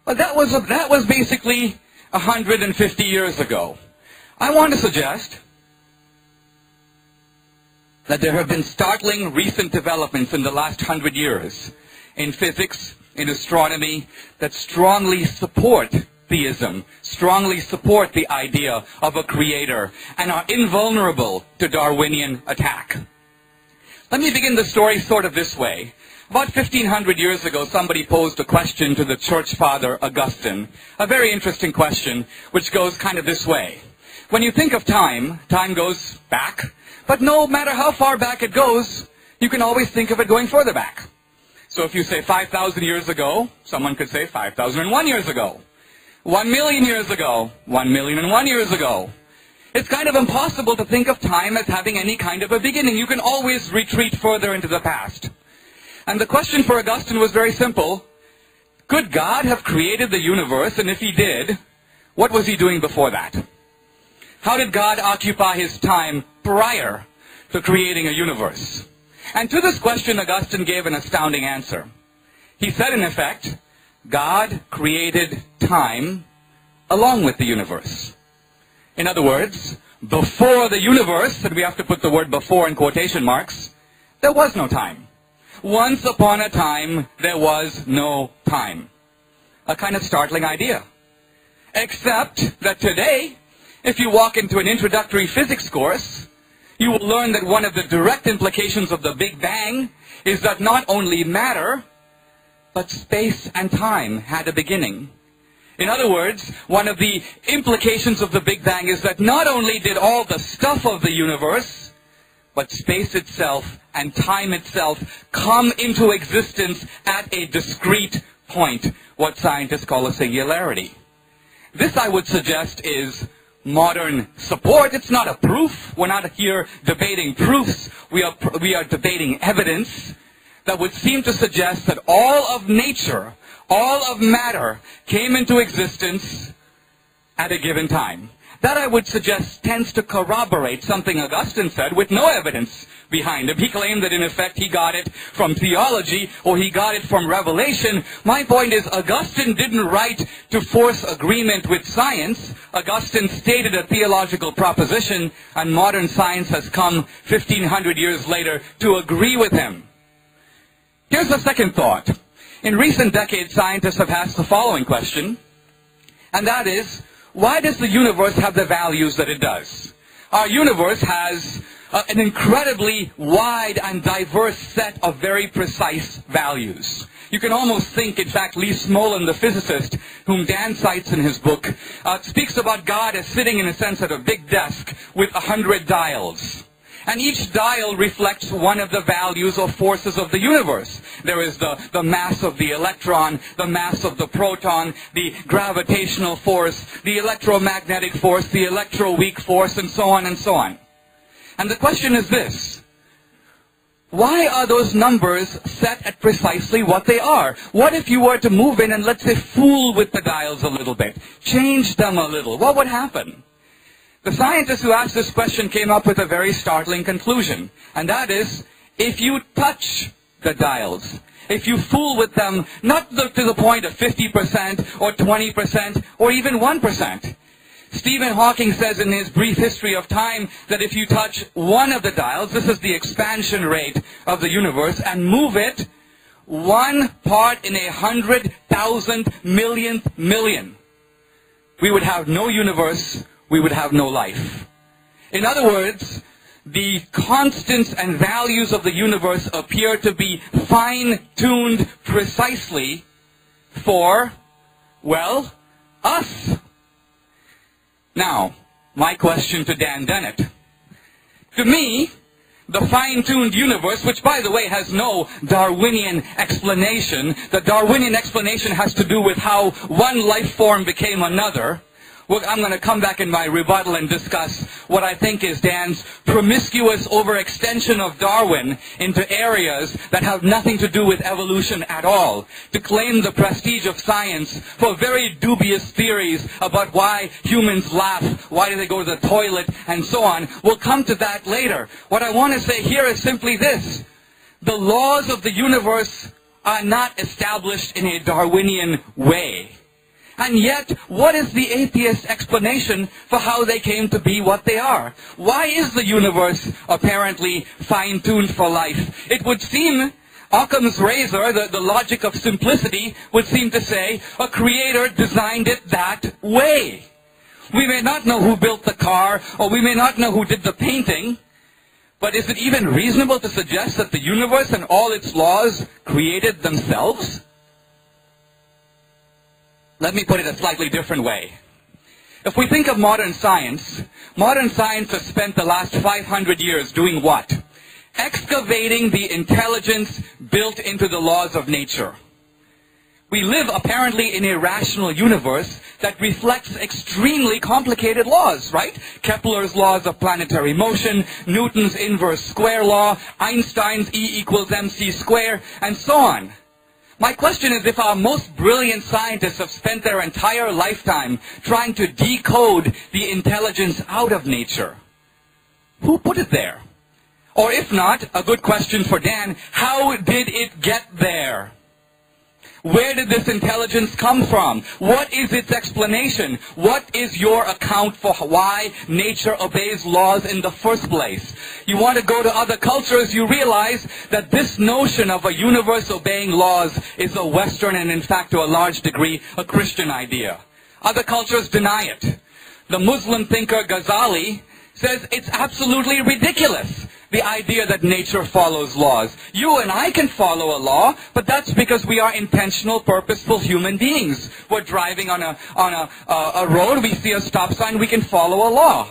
But that was basically 150 years ago. I want to suggest that there have been startling recent developments in the last 100 years in physics, in astronomy, that strongly support theism, strongly support the idea of a creator, and are invulnerable to Darwinian attack. Let me begin the story sort of this way. About 1,500 years ago, somebody posed a question to the church father Augustine, a very interesting question, which goes kind of this way. When you think of time, time goes back, but no matter how far back it goes, you can always think of it going further back. So if you say 5,000 years ago, someone could say 5,001 years ago. 1 million years ago, 1,000,001 years ago. It's kind of impossible to think of time as having any kind of a beginning. You can always retreat further into the past. And the question for Augustine was very simple. Could God have created the universe? And if he did, what was he doing before that? How did God occupy his time prior to creating a universe? And to this question, Augustine gave an astounding answer. He said, in effect, God created time along with the universe. In other words, before the universe, and we have to put the word before in quotation marks, there was no time. Once upon a time, there was no time. A kind of startling idea. Except that today, if you walk into an introductory physics course, you will learn that one of the direct implications of the Big Bang is that not only matter, but space and time had a beginning. In other words, one of the implications of the Big Bang is that not only did all the stuff of the universe, but space itself and time itself come into existence at a discrete point, what scientists call a singularity. This, I would suggest, is modern support. It's not a proof. We're not here debating proofs. We are debating evidence that would seem to suggest that all of nature, all of matter, came into existence at a given time. That, I would suggest, tends to corroborate something Augustine said with no evidence behind him. He claimed that, in effect, he got it from theology or he got it from revelation. My point is, Augustine didn't write to force agreement with science. Augustine stated a theological proposition, and modern science has come 1,500 years later to agree with him. Here's the second thought. In recent decades, scientists have asked the following question, and that is, why does the universe have the values that it does? Our universe has an incredibly wide and diverse set of very precise values. You can almost think, in fact, Lee Smolin, the physicist, whom Dan cites in his book, speaks about God as sitting, in a sense, at a big desk with 100 dials. And each dial reflects one of the values or forces of the universe. There is the mass of the electron, the mass of the proton, the gravitational force, the electromagnetic force, the electroweak force, and so on and so on. And the question is this. Why are those numbers set at precisely what they are? What if you were to move in and, let's say, fool with the dials a little bit? Change them a little. What would happen? The scientists who asked this question came up with a very startling conclusion. And that is, if you touch the dials, if you fool with them, not to the point of 50% or 20% or even 1%. Stephen Hawking says in his Brief History of Time that if you touch one of the dials, this is the expansion rate of the universe, and move it 1 part in 100,000 millionth million, we would have no universe, we would have no life. In other words, the constants and values of the universe appear to be fine-tuned precisely for, well, us. Now, my question to Dan Dennett. To me, the fine-tuned universe, which, by the way, has no Darwinian explanation, the Darwinian explanation has to do with how one life form became another. Well, I'm going to come back in my rebuttal and discuss what I think is Dan's promiscuous overextension of Darwin into areas that have nothing to do with evolution at all, to claim the prestige of science for very dubious theories about why humans laugh, why do they go to the toilet, and so on. We'll come to that later. What I want to say here is simply this. The laws of the universe are not established in a Darwinian way. And yet, what is the atheist explanation for how they came to be what they are? Why is the universe apparently fine-tuned for life? It would seem, Occam's razor, the logic of simplicity, would seem to say, a creator designed it that way. We may not know who built the car, or we may not know who did the painting, but is it even reasonable to suggest that the universe and all its laws created themselves? Let me put it a slightly different way. If we think of modern science has spent the last 500 years doing what? Excavating the intelligence built into the laws of nature. We live apparently in a rational universe that reflects extremely complicated laws, right? Kepler's laws of planetary motion, Newton's inverse square law, Einstein's E equals mc squared, and so on. My question is, if our most brilliant scientists have spent their entire lifetime trying to decode the intelligence out of nature, who put it there? Or if not, a good question for Dan, how did it get there? Where did this intelligence come from? What is its explanation? What is your account for why nature obeys laws in the first place? You want to go to other cultures, you realize that this notion of a universe obeying laws is a Western and in fact to a large degree a Christian idea. Other cultures deny it. The Muslim thinker Ghazali says it's absolutely ridiculous, the idea that nature follows laws. You and I can follow a law, but that's because we are intentional, purposeful human beings. We're driving on a road, we see a stop sign, we can follow a law.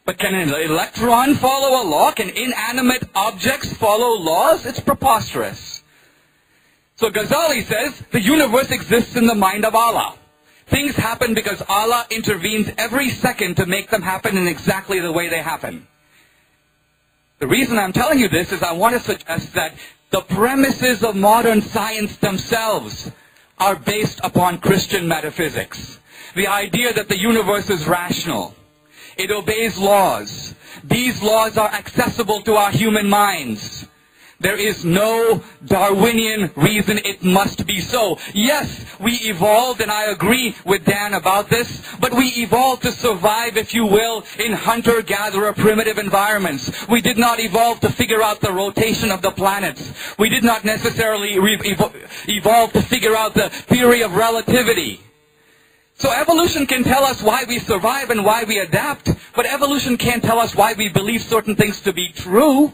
But can an electron follow a law? Can inanimate objects follow laws? It's preposterous. So Ghazali says the universe exists in the mind of Allah. Things happen because Allah intervenes every second to make them happen in exactly the way they happen. The reason I'm telling you this is I want to suggest that the premises of modern science themselves are based upon Christian metaphysics. The idea that the universe is rational. It obeys laws. These laws are accessible to our human minds. There is no Darwinian reason it must be so. Yes, we evolved, and I agree with Dan about this, but we evolved to survive, if you will, in hunter-gatherer primitive environments. We did not evolve to figure out the rotation of the planets. We did not necessarily evolve to figure out the theory of relativity. So evolution can tell us why we survive and why we adapt, but evolution can't tell us why we believe certain things to be true.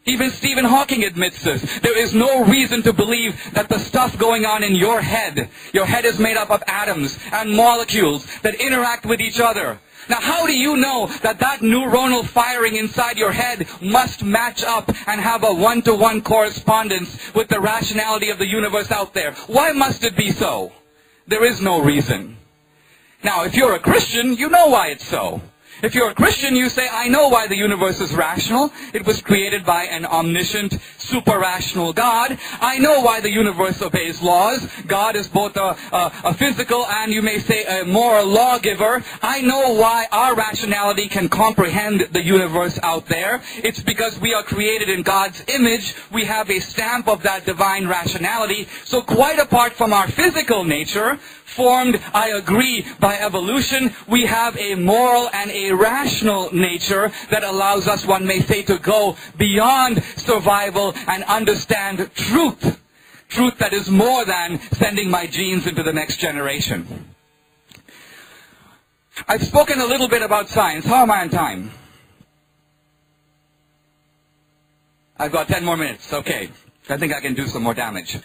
Even Stephen Hawking admits this. There is no reason to believe that the stuff going on in your head is made up of atoms and molecules that interact with each other. Now, how do you know that that neuronal firing inside your head must match up and have a one-to-one correspondence with the rationality of the universe out there? Why must it be so? There is no reason. Now, if you're a Christian, you know why it's so. If you're a Christian, you say, I know why the universe is rational. It was created by an omniscient, super-rational God. I know why the universe obeys laws. God is both a physical and, you may say, a moral lawgiver. I know why our rationality can comprehend the universe out there. It's because we are created in God's image. We have a stamp of that divine rationality. So quite apart from our physical nature, formed, I agree, by evolution, we have a moral and a rational nature that allows us, one may say, to go beyond survival and understand truth. Truth that is more than sending my genes into the next generation. I've spoken a little bit about science. How am I on time? I've got 10 more minutes. Okay. I think I can do some more damage.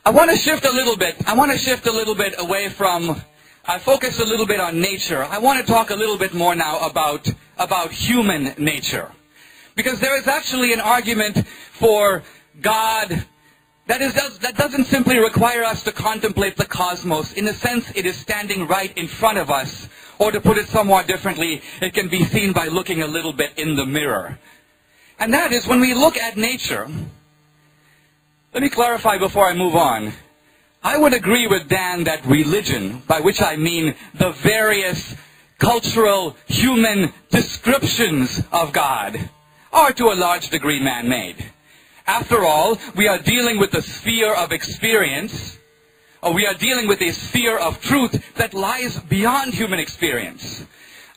I want to shift a little bit. I want to shift a little bit away from, I focused a little bit on nature. I want to talk a little bit more now about human nature. Because there is actually an argument for God that doesn't simply require us to contemplate the cosmos. In a sense, it is standing right in front of us. Or to put it somewhat differently, it can be seen by looking a little bit in the mirror. And that is when we look at nature. Let me clarify before I move on. I would agree with Dan that religion, by which I mean the various cultural human descriptions of God, are to a large degree man-made. After all, we are dealing with the sphere of experience, or we are dealing with a sphere of truth that lies beyond human experience.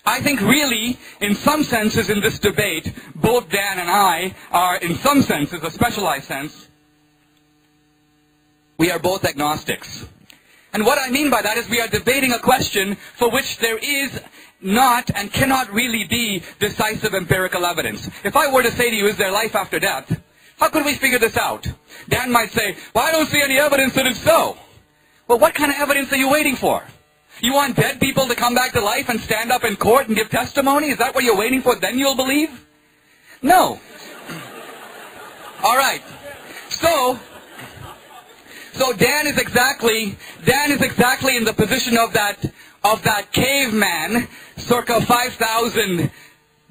I think really, in some senses in this debate, both Dan and I are, in some senses, a specialized sense, we are both agnostics. And what I mean by that is we are debating a question for which there is not and cannot really be decisive empirical evidence. If I were to say to you, is there life after death? How could we figure this out? Dan might say, well, I don't see any evidence that it's so. Well, what kind of evidence are you waiting for? You want dead people to come back to life and stand up in court and give testimony? Is that what you're waiting for? Then you'll believe? No. All right. So Dan is exactly in the position of that caveman circa 5,000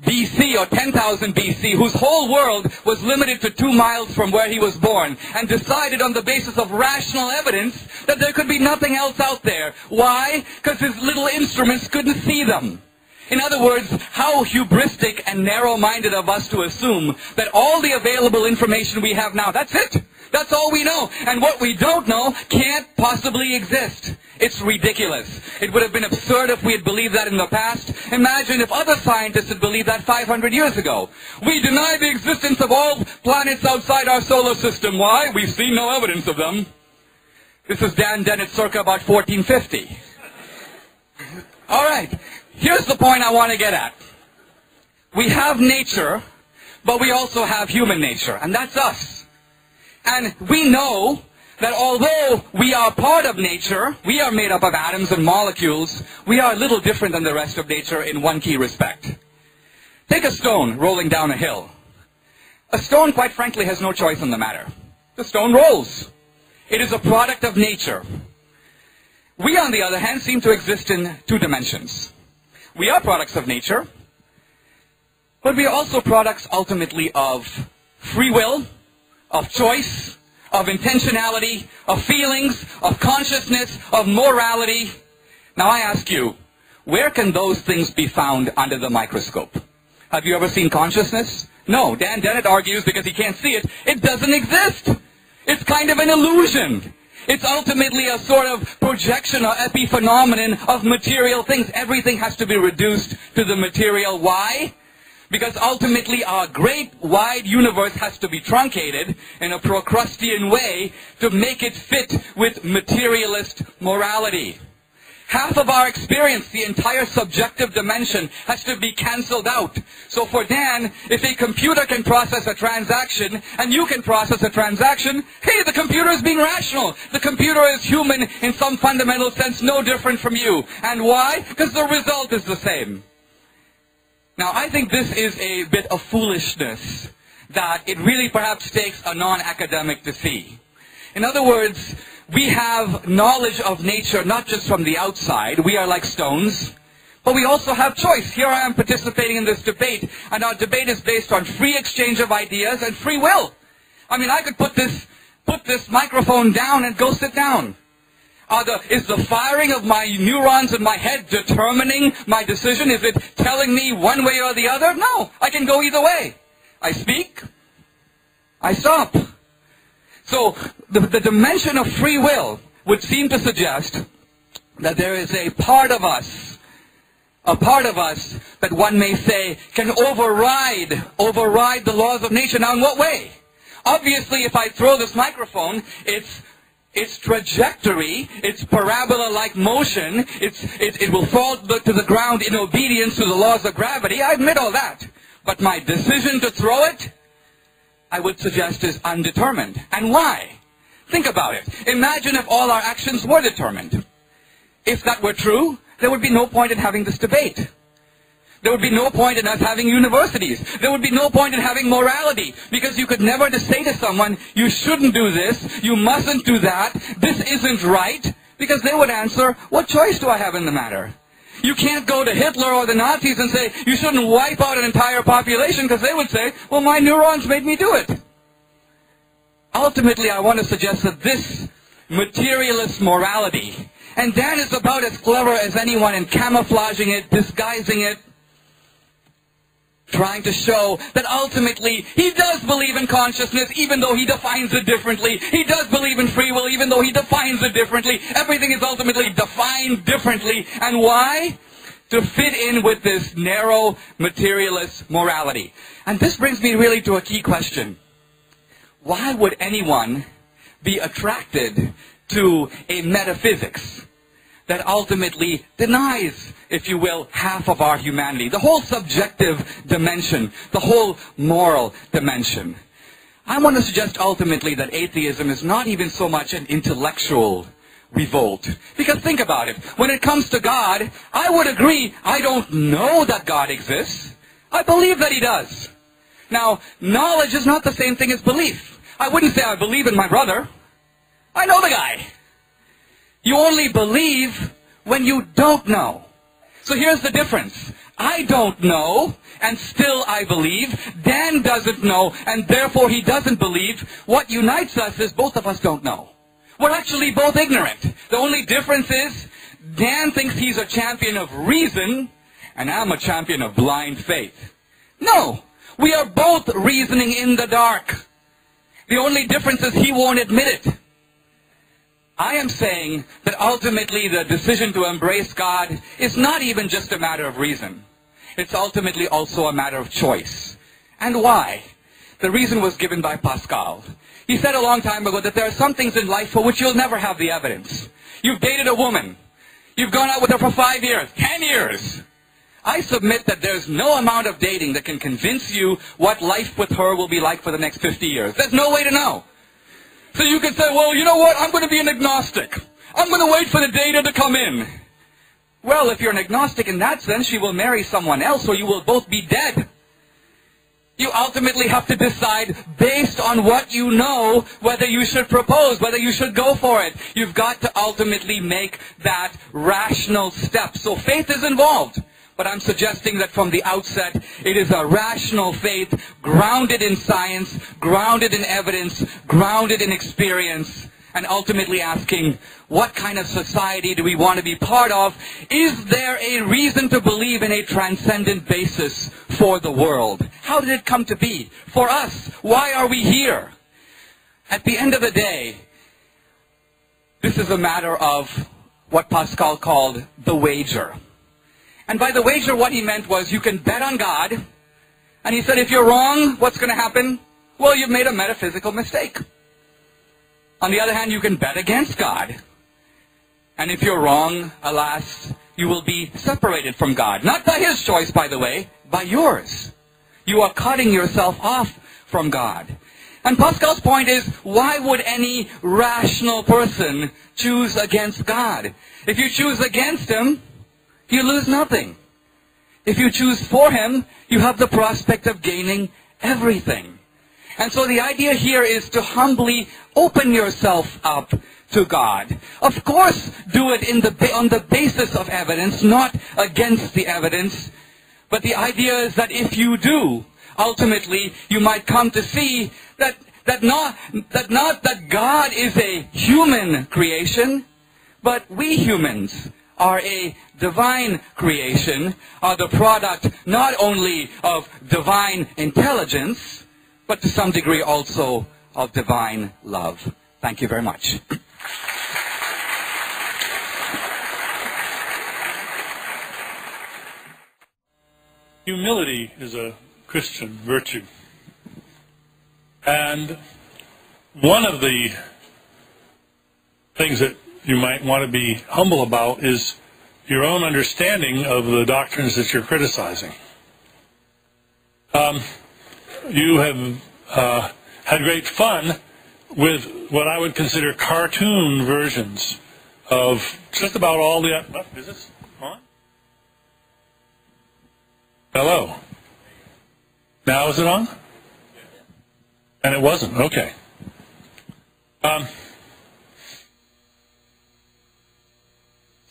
BC or 10,000 BC, whose whole world was limited to 2 miles from where he was born, and decided on the basis of rational evidence that there could be nothing else out there. Why? Because his little instruments couldn't see them. In other words, how hubristic and narrow-minded of us to assume that all the available information we have now, that's it. That's all we know. And what we don't know can't possibly exist. It's ridiculous. It would have been absurd if we had believed that in the past. Imagine if other scientists had believed that 500 years ago. We deny the existence of all planets outside our solar system. Why? We've seen no evidence of them. This is Dan Dennett circa about 1450. All right. Here's the point I want to get at. We have nature, but we also have human nature, and that's us. And we know that although we are part of nature, we are made up of atoms and molecules, we are a little different than the rest of nature in one key respect. Take a stone rolling down a hill. A stone, quite frankly, has no choice in the matter. The stone rolls. It is a product of nature. We, on the other hand, seem to exist in 2 dimensions. We are products of nature, but we are also products ultimately of free will, of choice, of intentionality, of feelings, of consciousness, of morality. Now I ask you, where can those things be found under the microscope? Have you ever seen consciousness? No. Dan Dennett argues, because he can't see it, it doesn't exist. It's kind of an illusion. It's ultimately a sort of projection or epiphenomenon of material things. Everything has to be reduced to the material. Why? Because ultimately our great wide universe has to be truncated in a Procrustean way to make it fit with materialist morality. Half of our experience, the entire subjective dimension, has to be cancelled out. So for Dan, if a computer can process a transaction, and you can process a transaction, hey, the computer is being rational. The computer is human in some fundamental sense, no different from you. And why? Because the result is the same. Now, I think this is a bit of foolishness that it really perhaps takes a non-academic to see. In other words, we have knowledge of nature not just from the outside. We are like stones. But we also have choice. Here I am participating in this debate, and our debate is based on free exchange of ideas and free will. I mean, I could put this microphone down and go sit down. Is the firing of my neurons in my head determining my decision? Is it telling me one way or the other? No, I can go either way. I speak, I stop. So the dimension of free will would seem to suggest that there is a part of us that one may say can override the laws of nature. Now, in what way? Obviously, if I throw this microphone, its trajectory, its parabola-like motion, it will fall to the ground in obedience to the laws of gravity. I admit all that. But my decision to throw it, I would suggest, is undetermined. And why? Think about it. Imagine if all our actions were determined. If that were true, there would be no point in having this debate. There would be no point in us having universities. There would be no point in having morality, because you could never just say to someone, you shouldn't do this, you mustn't do that, this isn't right, because they would answer, what choice do I have in the matter? You can't go to Hitler or the Nazis and say, you shouldn't wipe out an entire population, because they would say, well, my neurons made me do it. Ultimately, I want to suggest that this materialist morality, and Dan is about as clever as anyone in camouflaging it, disguising it, trying to show that ultimately he does believe in consciousness even though he defines it differently. He does believe in free will even though he defines it differently. Everything is ultimately defined differently. And why? To fit in with this narrow materialist morality. And this brings me really to a key question. Why would anyone be attracted to a metaphysics that ultimately denies, if you will, half of our humanity, the whole subjective dimension, the whole moral dimension? I want to suggest ultimately that atheism is not even so much an intellectual revolt. Because think about it. When it comes to God, I would agree, I don't know that God exists. I believe that He does. Now, knowledge is not the same thing as belief. I wouldn't say I believe in my brother. I know the guy. You only believe when you don't know. So here's the difference. I don't know, and still I believe. Dan doesn't know, and therefore he doesn't believe. What unites us is both of us don't know. We're actually both ignorant. The only difference is Dan thinks he's a champion of reason, and I'm a champion of blind faith. No, we are both reasoning in the dark. The only difference is he won't admit it. I am saying that ultimately the decision to embrace God is not even just a matter of reason. It's ultimately also a matter of choice. And why? The reason was given by Pascal. He said a long time ago that there are some things in life for which you'll never have the evidence. You've dated a woman. You've gone out with her for 5 years, 10 years. I submit that there's no amount of dating that can convince you what life with her will be like for the next 50 years. There's no way to know. So you can say, well, you know what, I'm going to be an agnostic. I'm going to wait for the data to come in. Well, if you're an agnostic in that sense, she will marry someone else or you will both be dead. You ultimately have to decide based on what you know whether you should propose, whether you should go for it. You've got to ultimately make that rational step. So faith is involved. But I'm suggesting that from the outset, it is a rational faith grounded in science, grounded in evidence, grounded in experience, and ultimately asking, what kind of society do we want to be part of? Is there a reason to believe in a transcendent basis for the world? How did it come to be? For us, why are we here? At the end of the day, this is a matter of what Pascal called the wager. And by the wager, what he meant was you can bet on God. And he said, if you're wrong, what's going to happen? Well, you've made a metaphysical mistake. On the other hand, you can bet against God. And if you're wrong, alas, you will be separated from God. Not by His choice, by the way, by yours. You are cutting yourself off from God. And Pascal's point is, why would any rational person choose against God? If you choose against Him, you lose nothing. If you choose for Him, you have the prospect of gaining everything. And so the idea here is to humbly open yourself up to God. Of course, do it on the basis of evidence, not against the evidence. But the idea is that if you do, ultimately, you might come to see that not that God is a human creation, but we humans are a divine creation, are the product not only of divine intelligence, but to some degree also of divine love. Thank you very much. Humility is a Christian virtue. And one of the things that you might want to be humble about is your own understanding of the doctrines that you're criticizing. You have had great fun with what I would consider cartoon versions of just about all the... Is this on? Hello. Now is it on? And it wasn't. Okay.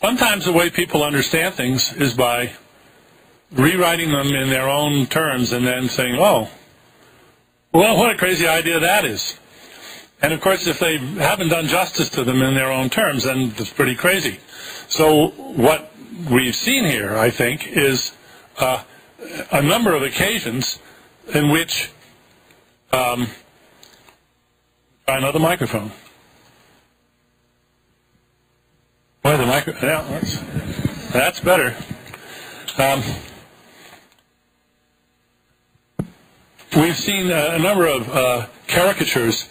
Sometimes the way people understand things is by rewriting them in their own terms and then saying, oh, well, what a crazy idea that is. And of course, if they haven't done justice to them in their own terms, then it's pretty crazy. So what we've seen here, I think, is a number of occasions in which try another microphone. Well, the yeah, that's better. We've seen a number of caricatures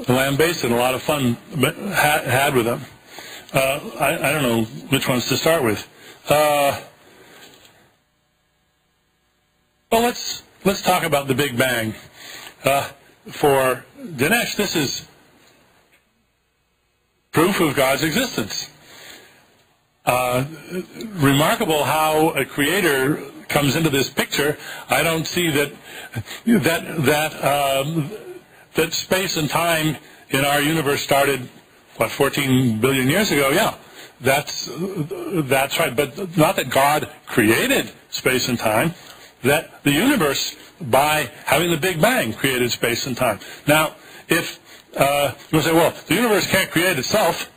lambasted, a lot of fun had with them. I don't know which ones to start with. Well, let's talk about the Big Bang. For Dennet, this is proof of God's existence. Remarkable how a creator comes into this picture. I don't see that space and time in our universe started, what, 14 billion years ago? Yeah, that's right. But not that God created space and time. That the universe, by having the Big Bang, created space and time. Now, if you'll say, well, the universe can't create itself.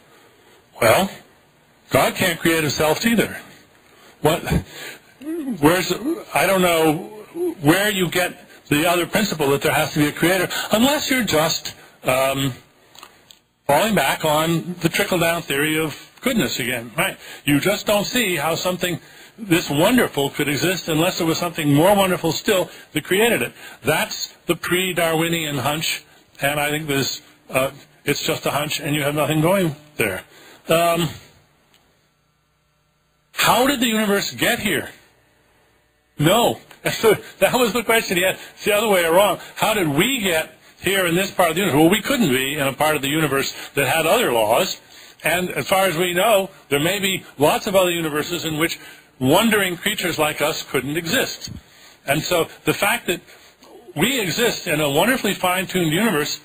Well, God can't create himself either. I don't know where you get the other principle that there has to be a creator, unless you're just falling back on the trickle-down theory of goodness again, right? You just don't see how something this wonderful could exist unless there was something more wonderful still that created it. That's the pre-Darwinian hunch, and I think it's just a hunch, and you have nothing going there. How did the universe get here? No. That was the question he had. It's the other way around. How did we get here in this part of the universe? Well, we couldn't be in a part of the universe that had other laws. And as far as we know, there may be lots of other universes in which wandering creatures like us couldn't exist. And so the fact that we exist in a wonderfully fine-tuned universe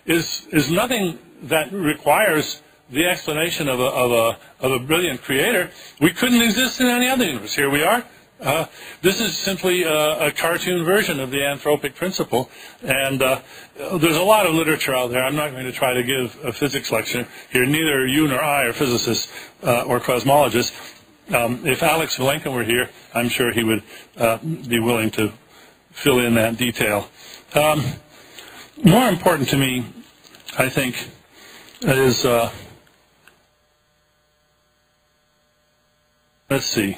is nothing that requires the explanation of a brilliant creator. We couldn't exist in any other universe. Here we are. This is simply a cartoon version of the anthropic principle, and there's a lot of literature out there. I'm not going to try to give a physics lecture here. Neither you nor I are physicists or cosmologists. If Alex Valenka were here, I'm sure he would be willing to fill in that detail. More important to me, I think, is let's see,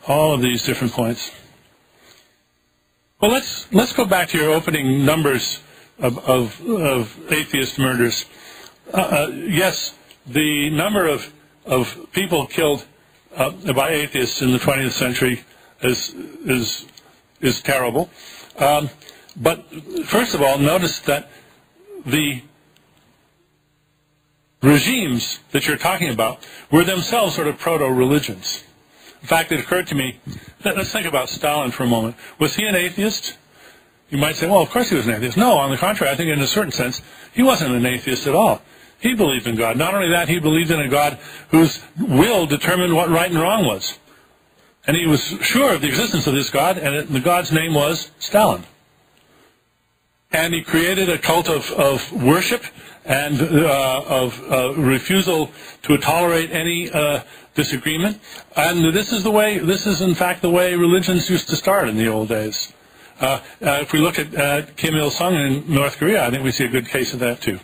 all of these different points. Well, let's go back to your opening numbers of atheist murders. Yes, the number of people killed by atheists in the 20th century is terrible. But first of all, notice that the regimes that you're talking about were themselves sort of proto-religions. In fact, it occurred to me, let's think about Stalin for a moment. Was he an atheist? You might say, well, of course he was an atheist. No, on the contrary, I think in a certain sense, he wasn't an atheist at all. He believed in God. Not only that, he believed in a God whose will determined what right and wrong was. And he was sure of the existence of this God, and the God's name was Stalin. And he created a cult of worship and of refusal to tolerate any disagreement. And this is in fact the way religions used to start in the old days. If we look at Kim Il-sung in North Korea, I think we see a good case of that too.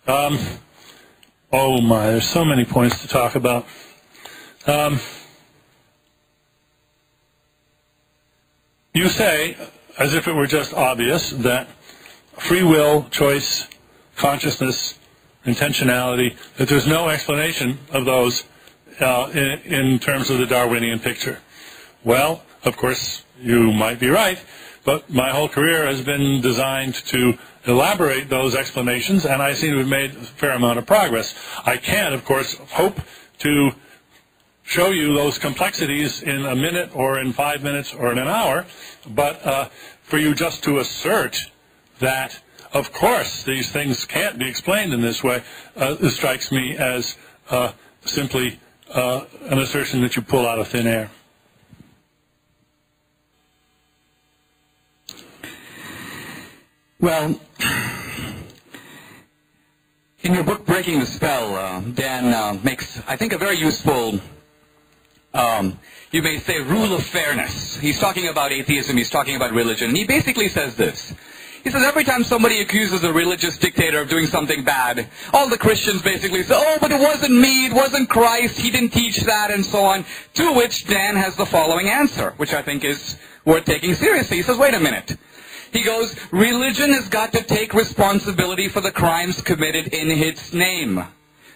Oh my, there's so many points to talk about. You say, as if it were just obvious, that free will, choice, consciousness, intentionality, that there's no explanation of those in terms of the Darwinian picture. Well, of course, you might be right, but my whole career has been designed to elaborate those explanations, and I seem to have made a fair amount of progress. I can, of course, hope to show you those complexities in a minute or in 5 minutes or in an hour, but for you just to assert that, of course, these things can't be explained in this way, this strikes me as simply an assertion that you pull out of thin air. Well, in your book, Breaking the Spell, Dan makes, I think, a very useful you may say, rule of fairness. He's talking about atheism, he's talking about religion. And he basically says this. He says every time somebody accuses a religious dictator of doing something bad, all the Christians basically say, oh, but it wasn't me, it wasn't Christ, he didn't teach that, and so on. To which Dan has the following answer, which I think is worth taking seriously. He says, wait a minute. He goes, religion has got to take responsibility for the crimes committed in its name.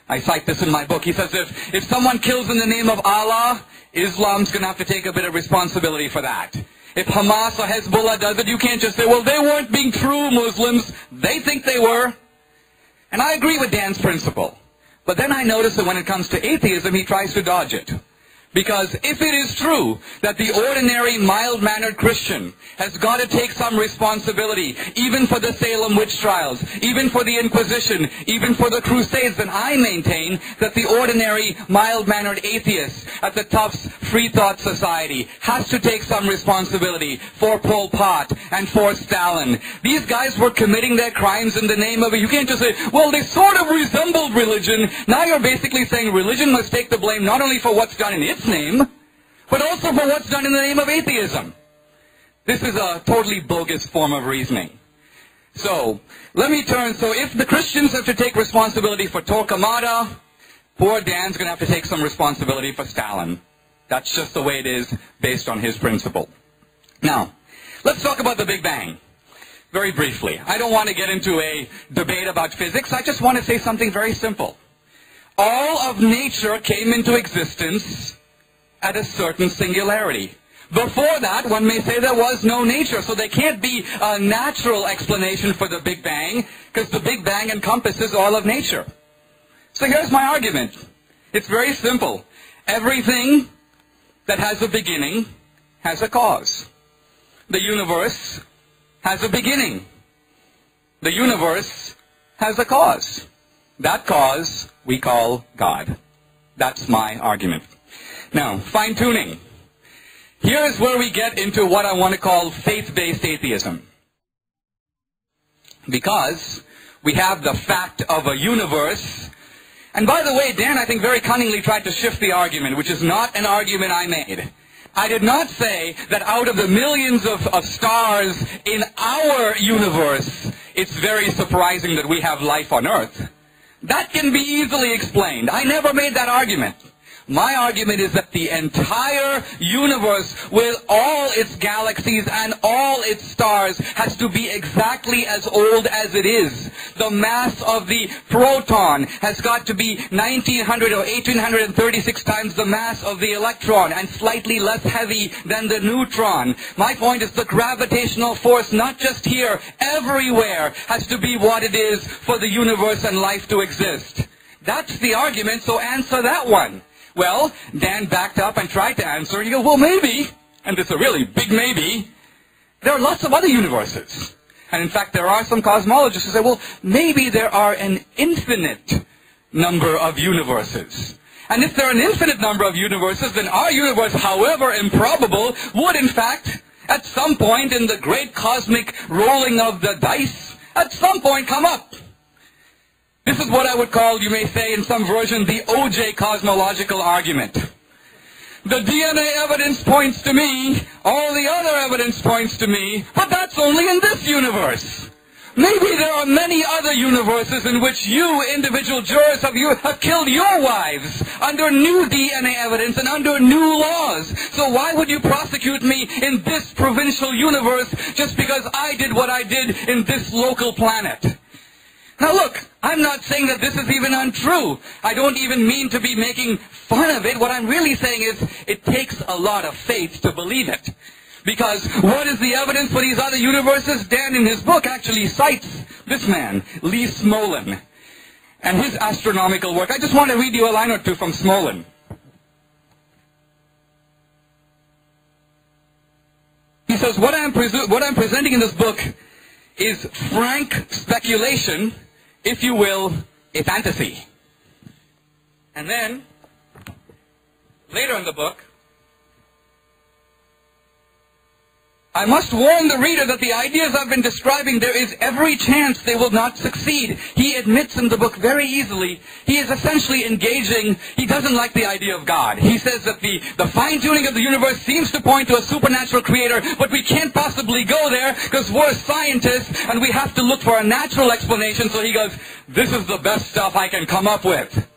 I cite this in my book. He says if someone kills in the name of Allah, Islam's going to have to take a bit of responsibility for that. If Hamas or Hezbollah does it, you can't just say, well, they weren't being true Muslims. They think they were. And I agree with Dan's principle. But then I notice that when it comes to atheism, he tries to dodge it. Because if it is true that the ordinary, mild-mannered Christian has got to take some responsibility, even for the Salem witch trials, even for the Inquisition, even for the Crusades, then I maintain that the ordinary, mild-mannered atheist at the Tufts Free Thought Society has to take some responsibility for Pol Pot and for Stalin. These guys were committing their crimes in the name of it. You can't just say, well, they sort of resembled religion. Now you're basically saying religion must take the blame not only for what's done in its name, but also for what's done in the name of atheism. This is a totally bogus form of reasoning. So, let me turn. So if the Christians have to take responsibility for Torquemada, poor Dan's going to have to take some responsibility for Stalin. That's just the way it is based on his principle. Now, let's talk about the Big Bang. Very briefly. I don't want to get into a debate about physics. I just want to say something very simple. All of nature came into existence at a certain singularity. Before that, one may say there was no nature, so there can't be a natural explanation for the Big Bang, because the Big Bang encompasses all of nature. So here's my argument. It's very simple. Everything that has a beginning has a cause. The universe has a beginning. The universe has a cause. That cause we call God. That's my argument. Now, fine-tuning. Here's where we get into what I want to call faith-based atheism. Because we have the fact of a universe. And by the way, Dan, I think very cunningly tried to shift the argument, which is not an argument I made. I did not say that out of the millions of stars in our universe, it's very surprising that we have life on Earth. That can be easily explained. I never made that argument. My argument is that the entire universe, with all its galaxies and all its stars, has to be exactly as old as it is. The mass of the proton has got to be 1900 or 1836 times the mass of the electron, and slightly less heavy than the neutron. My point is the gravitational force, not just here, everywhere, has to be what it is for the universe and life to exist. That's the argument, so answer that one. Well, Dan backed up and tried to answer. You go, well, maybe, and it's a really big maybe, there are lots of other universes. And in fact, there are some cosmologists who say, well, maybe there are an infinite number of universes. And if there are an infinite number of universes, then our universe, however improbable, would in fact, at some point in the great cosmic rolling of the dice, at some point come up. This is what I would call, you may say in some version, the OJ cosmological argument. The DNA evidence points to me, all the other evidence points to me, but that's only in this universe. Maybe there are many other universes in which you, individual jurors, have killed your wives under new DNA evidence and under new laws. So why would you prosecute me in this provincial universe just because I did what I did in this local planet? Now look, I'm not saying that this is even untrue. I don't even mean to be making fun of it. What I'm really saying is it takes a lot of faith to believe it. Because what is the evidence for these other universes? Dan in his book actually cites this man, Lee Smolin, and his astronomical work. I just want to read you a line or two from Smolin. He says, what I'm presenting in this book is frank speculation, if you will, a fantasy. And then, later in the book, I must warn the reader that the ideas I've been describing, there is every chance they will not succeed. He admits in the book very easily, he is essentially engaging, he doesn't like the idea of God. He says that the fine-tuning of the universe seems to point to a supernatural creator, but we can't possibly go there because we're scientists and we have to look for a natural explanation. So he goes, this is the best stuff I can come up with.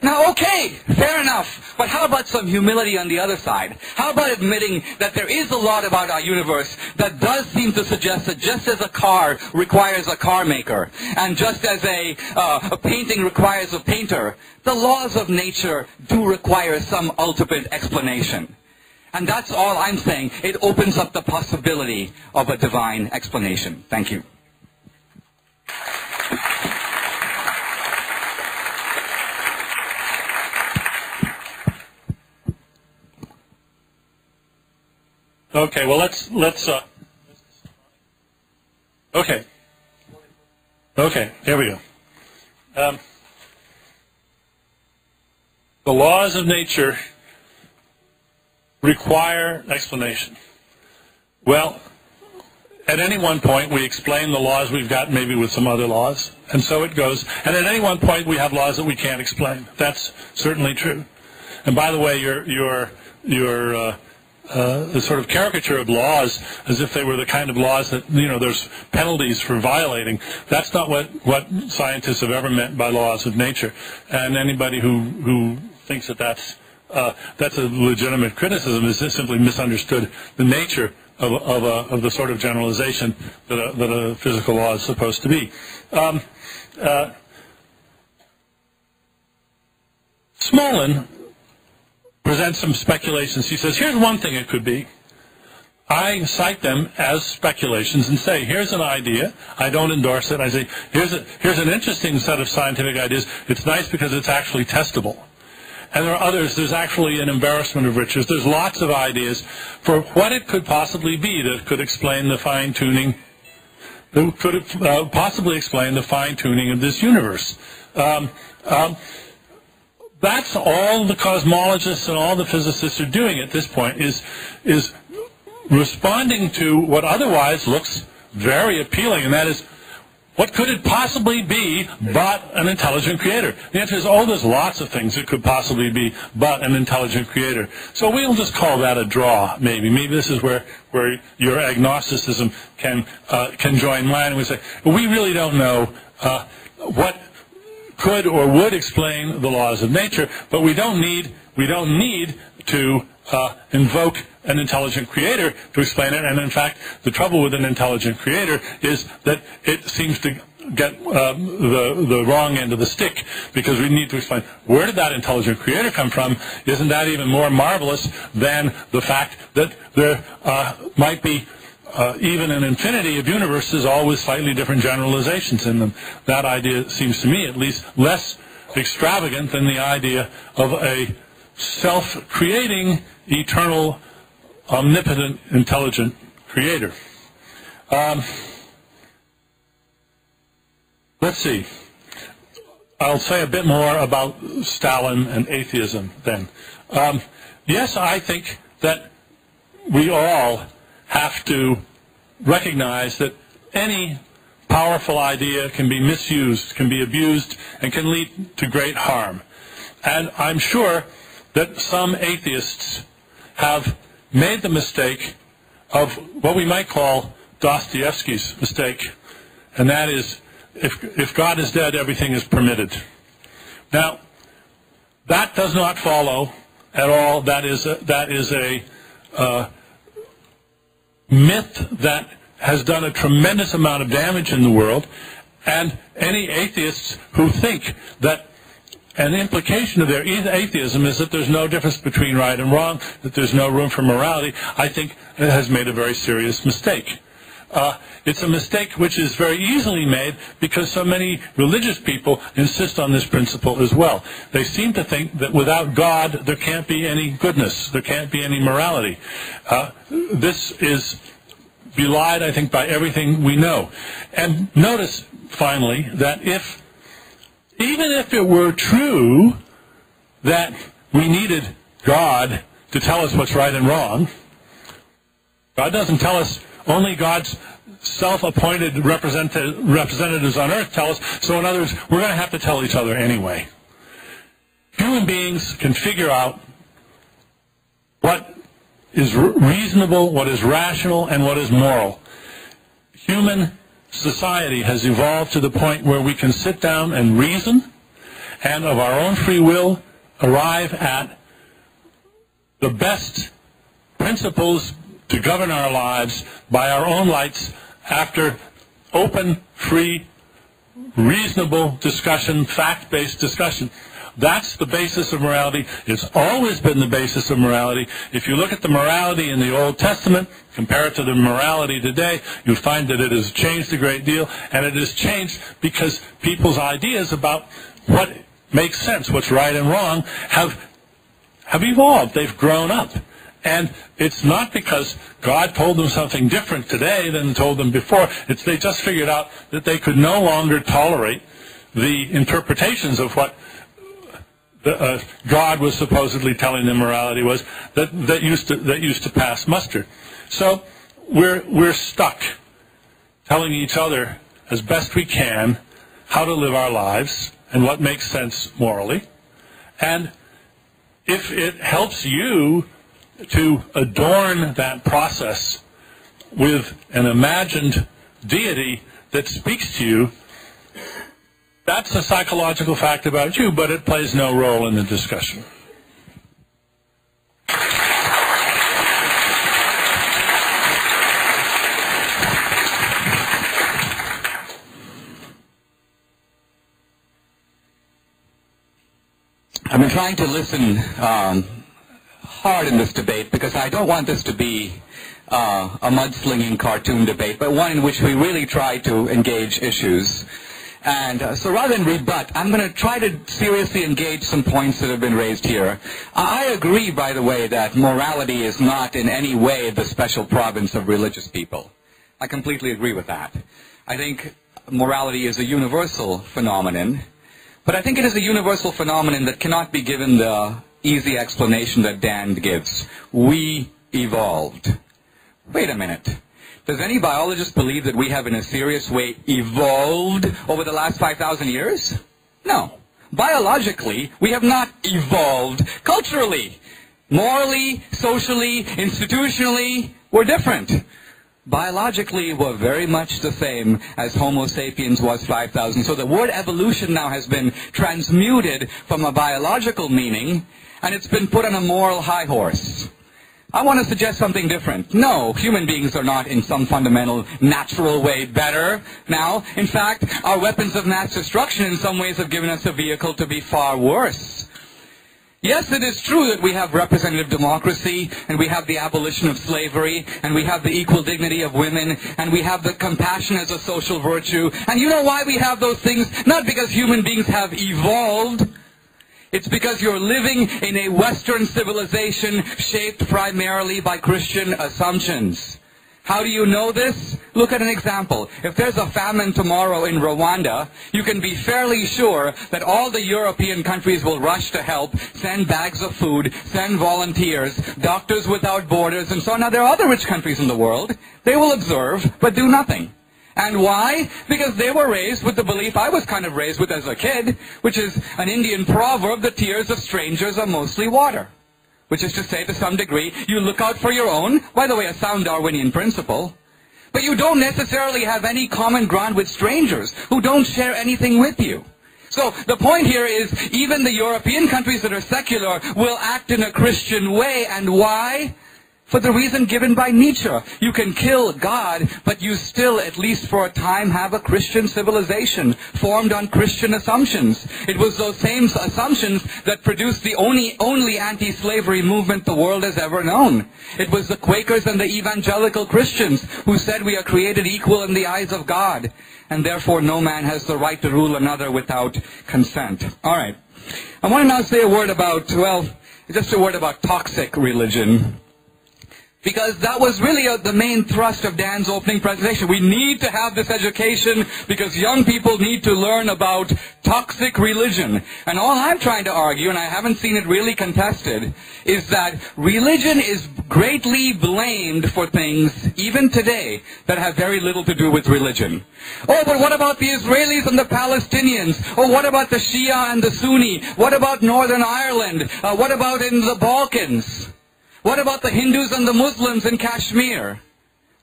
Now, okay, fair enough, but how about some humility on the other side? How about admitting that there is a lot about our universe that does seem to suggest that just as a car requires a car maker, and just as a painting requires a painter, the laws of nature do require some ultimate explanation. And that's all I'm saying. It opens up the possibility of a divine explanation. Thank you. Okay, well, let's okay, here we go. The laws of nature require explanation. Well, at any one point we explain the laws we've got maybe with some other laws, and so it goes. And at any one point we have laws that we can't explain. That's certainly true. And by the way, the sort of caricature of laws as if they were the kind of laws that, there's penalties for violating. That's not what scientists have ever meant by laws of nature. And anybody who thinks that that's a legitimate criticism has simply misunderstood the nature of the sort of generalization that a physical law is supposed to be. Smolin presents some speculations. He says, here's one thing it could be. I cite them as speculations and say, here's an idea. I don't endorse it. I say, here's an interesting set of scientific ideas. It's nice because it's actually testable. And there are others. There's actually an embarrassment of riches. There's lots of ideas for what it could possibly be that could explain the fine-tuning, that could possibly explain the fine-tuning of this universe. That's all the cosmologists and all the physicists are doing at this point, is responding to what otherwise looks very appealing, and that is, what could it possibly be but an intelligent creator? The answer is, there's lots of things it could possibly be but an intelligent creator. So we'll just call that a draw, maybe. Maybe this is where your agnosticism can join mine, and we say, well, we really don't know what could or would explain the laws of nature, but we don't need to invoke an intelligent creator to explain it. And in fact, the trouble with an intelligent creator is that it seems to get the wrong end of the stick, because we need to explain, where did that intelligent creator come from? Isn't that even more marvelous than the fact that there might be even an infinity of universes, all with slightly different generalizations in them? That idea seems to me at least less extravagant than the idea of a self-creating, eternal, omnipotent, intelligent creator. Let's see. I'll say a bit more about Stalin and atheism then. Yes, I think that we all have to recognize that any powerful idea can be misused, can be abused, and can lead to great harm. And I'm sure that some atheists have made the mistake of what we might call Dostoevsky's mistake, and that is, if God is dead, everything is permitted. Now, that does not follow at all. That is a myth that has done a tremendous amount of damage in the world, and any atheists who think that an implication of their atheism is that there's no difference between right and wrong, that there's no room for morality, I think it has made a very serious mistake. It's a mistake which is very easily made because so many religious people insist on this principle as well. They seem to think that without God there can't be any goodness, there can't be any morality. This is belied, I think, by everything we know. And notice, finally, that even if it were true that we needed God to tell us what's right and wrong, God doesn't tell us, only God's self-appointed representatives on earth tell us. So in other words, we're going to have to tell each other anyway. Human beings can figure out what is reasonable, what is rational, and what is moral. Human society has evolved to the point where we can sit down and reason, and of our own free will arrive at the best principles to govern our lives by our own lights after open, free, reasonable discussion, fact-based discussion. That's the basis of morality. It's always been the basis of morality. If you look at the morality in the Old Testament, compare it to the morality today, you'll find that it has changed a great deal, and it has changed because people's ideas about what makes sense, what's right and wrong, have evolved. They've grown up. And it's not because God told them something different today than told them before. It's they just figured out that they could no longer tolerate the interpretations of what God was supposedly telling them morality was, that used to pass muster. So we're stuck telling each other as best we can how to live our lives and what makes sense morally. And if it helps you to adorn that process with an imagined deity that speaks to you, that's a psychological fact about you, but it plays no role in the discussion. I've been trying to listen hard in this debate because I don't want this to be a mudslinging cartoon debate, but one in which we really try to engage issues. And so rather than rebut, I'm going to try to seriously engage some points that have been raised here. I agree, by the way, that morality is not in any way the special province of religious people. I completely agree with that. I think morality is a universal phenomenon, but I think it is a universal phenomenon that cannot be given the easy explanation that Dan gives. We evolved. Wait a minute. Does any biologist believe that we have in a serious way evolved over the last 5,000 years? No. Biologically, we have not evolved. Culturally, morally, socially, institutionally, we're different. Biologically, we're very much the same as Homo sapiens was 5,000. So the word evolution now has been transmuted from a biological meaning, and it's been put on a moral high horse. I want to suggest something different. No, human beings are not in some fundamental, natural way better now. In fact, our weapons of mass destruction in some ways have given us a vehicle to be far worse. Yes, it is true that we have representative democracy, and we have the abolition of slavery, and we have the equal dignity of women, and we have the compassion as a social virtue. And you know why we have those things? Not because human beings have evolved. It's because you're living in a Western civilization shaped primarily by Christian assumptions. How do you know this? Look at an example. If there's a famine tomorrow in Rwanda, you can be fairly sure that all the European countries will rush to help, send bags of food, send volunteers, Doctors Without Borders, and so on. Now, there are other rich countries in the world. They will observe, but do nothing. And why? Because they were raised with the belief I was kind of raised with as a kid, which is an Indian proverb, the tears of strangers are mostly water. Which is to say, to some degree, you look out for your own, by the way, a sound Darwinian principle, but you don't necessarily have any common ground with strangers who don't share anything with you. So the point here is, even the European countries that are secular will act in a Christian way. And why? For the reason given by Nietzsche. You can kill God, but you still, at least for a time, have a Christian civilization formed on Christian assumptions. It was those same assumptions that produced the only anti-slavery movement the world has ever known. It was the Quakers and the evangelical Christians who said we are created equal in the eyes of God, and therefore no man has the right to rule another without consent. All right. I want to now say a word about, well, just a word about toxic religion. Because that was really the main thrust of Dan's opening presentation. We need to have this education because young people need to learn about toxic religion. And all I'm trying to argue, and I haven't seen it really contested, is that religion is greatly blamed for things, even today, that have very little to do with religion. Oh, but what about the Israelis and the Palestinians? Oh, what about the Shia and the Sunni? What about Northern Ireland? What about in the Balkans? What about the Hindus and the Muslims in Kashmir?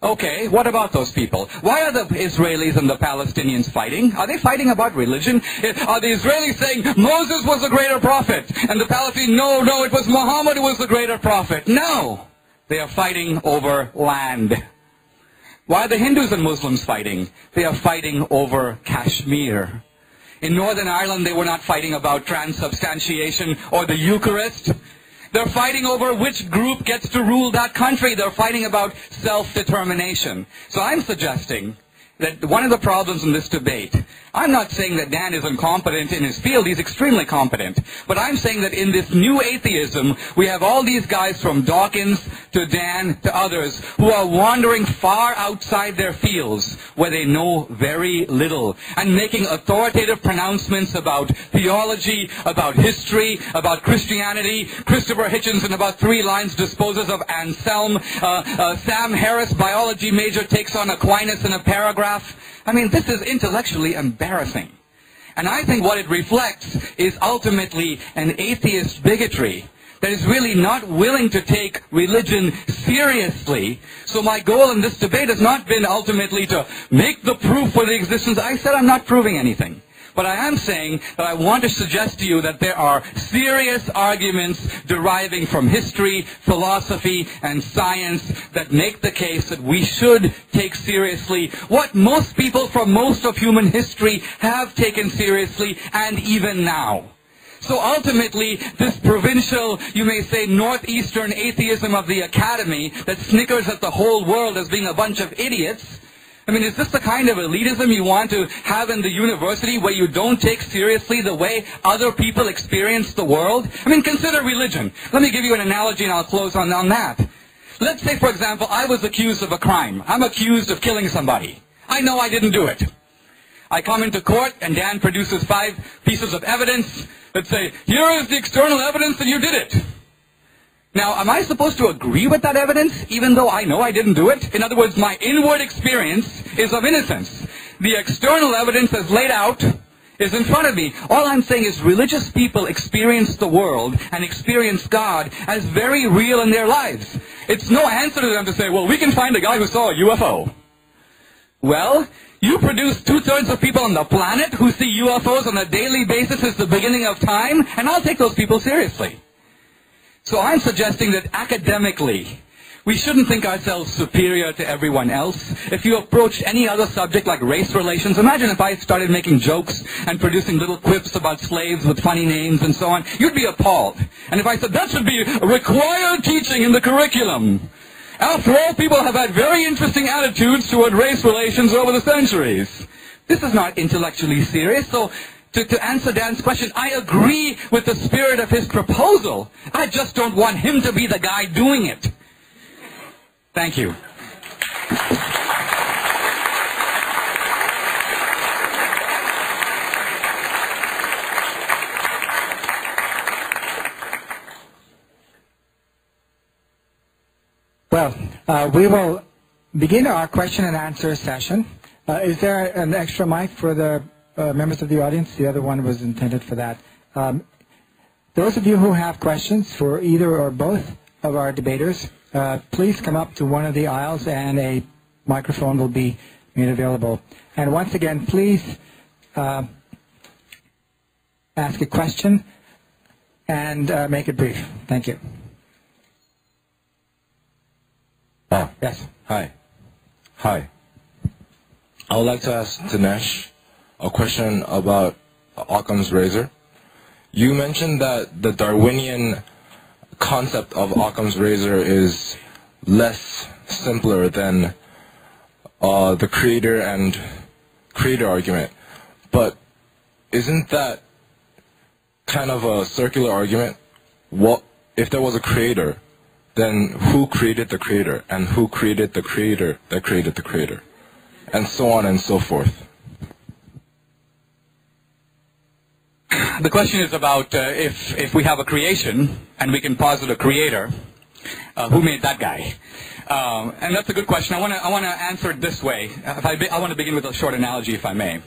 Okay, what about those people? Why are the Israelis and the Palestinians fighting? Are they fighting about religion? Are the Israelis saying Moses was the greater prophet? And the Palestinians, no, it was Muhammad who was the greater prophet. No, they are fighting over land. Why are the Hindus and Muslims fighting? They are fighting over Kashmir. In Northern Ireland, they were not fighting about transubstantiation or the Eucharist. They're fighting over which group gets to rule that country. They're fighting about self-determination. So I'm suggesting that one of the problems in this debate, I'm not saying that Dan is incompetent in his field, he's extremely competent. But I'm saying that in this new atheism, we have all these guys from Dawkins to Dan to others who are wandering far outside their fields where they know very little and making authoritative pronouncements about theology, about history, about Christianity. Christopher Hitchens in about 3 lines disposes of Anselm. Sam Harris, biology major, takes on Aquinas in a paragraph. I mean, this is intellectually embarrassing. And I think what it reflects is ultimately an atheist bigotry that is really not willing to take religion seriously. So my goal in this debate has not been ultimately to make the proof for the existence. I said I'm not proving anything. But I am saying that I want to suggest to you that there are serious arguments deriving from history, philosophy, and science that make the case that we should take seriously what most people from most of human history have taken seriously, and even now. So ultimately, this provincial, you may say, northeastern atheism of the academy that snickers at the whole world as being a bunch of idiots, I mean, is this the kind of elitism you want to have in the university where you don't take seriously the way other people experience the world? I mean, consider religion. Let me give you an analogy and I'll close on that. Let's say, for example, I was accused of a crime. I'm accused of killing somebody. I know I didn't do it. I come into court and Dan produces 5 pieces of evidence that say, here is the external evidence that you did it. Now, am I supposed to agree with that evidence, even though I know I didn't do it? In other words, my inward experience is of innocence. The external evidence as laid out is in front of me. All I'm saying is religious people experience the world and experience God as very real in their lives. It's no answer to them to say, well, we can find a guy who saw a UFO. Well, you produce 2/3 of people on the planet who see UFOs on a daily basis as the beginning of time, and I'll take those people seriously. So I'm suggesting that academically, we shouldn't think ourselves superior to everyone else. If you approach any other subject like race relations, imagine if I started making jokes and producing little quips about slaves with funny names and so on. You'd be appalled. And if I said that should be required teaching in the curriculum. After all, people have had very interesting attitudes toward race relations over the centuries. This is not intellectually serious, so to answer Dan's question, I agree with the spirit of his proposal. I just don't want him to be the guy doing it. Thank you. Well, we will begin our question and answer session. Is there an extra mic for the members of the audience? The other one was intended for that. Those of you who have questions for either or both of our debaters, please come up to one of the aisles and a microphone will be made available. And once again, please ask a question and make it brief. Thank you. Yes. Hi. I would like to ask Dinesh a question about Occam's razor. You mentioned that the Darwinian concept of Occam's razor is less simpler than the creator and creator argument. But isn't that kind of a circular argument? What if there was a creator, then who created the creator? And who created the creator that created the creator? And so on and so forth. The question is about if we have a creation and we can posit a creator, who made that guy? And that's a good question. I want to answer it this way. I want to begin with a short analogy, if I may.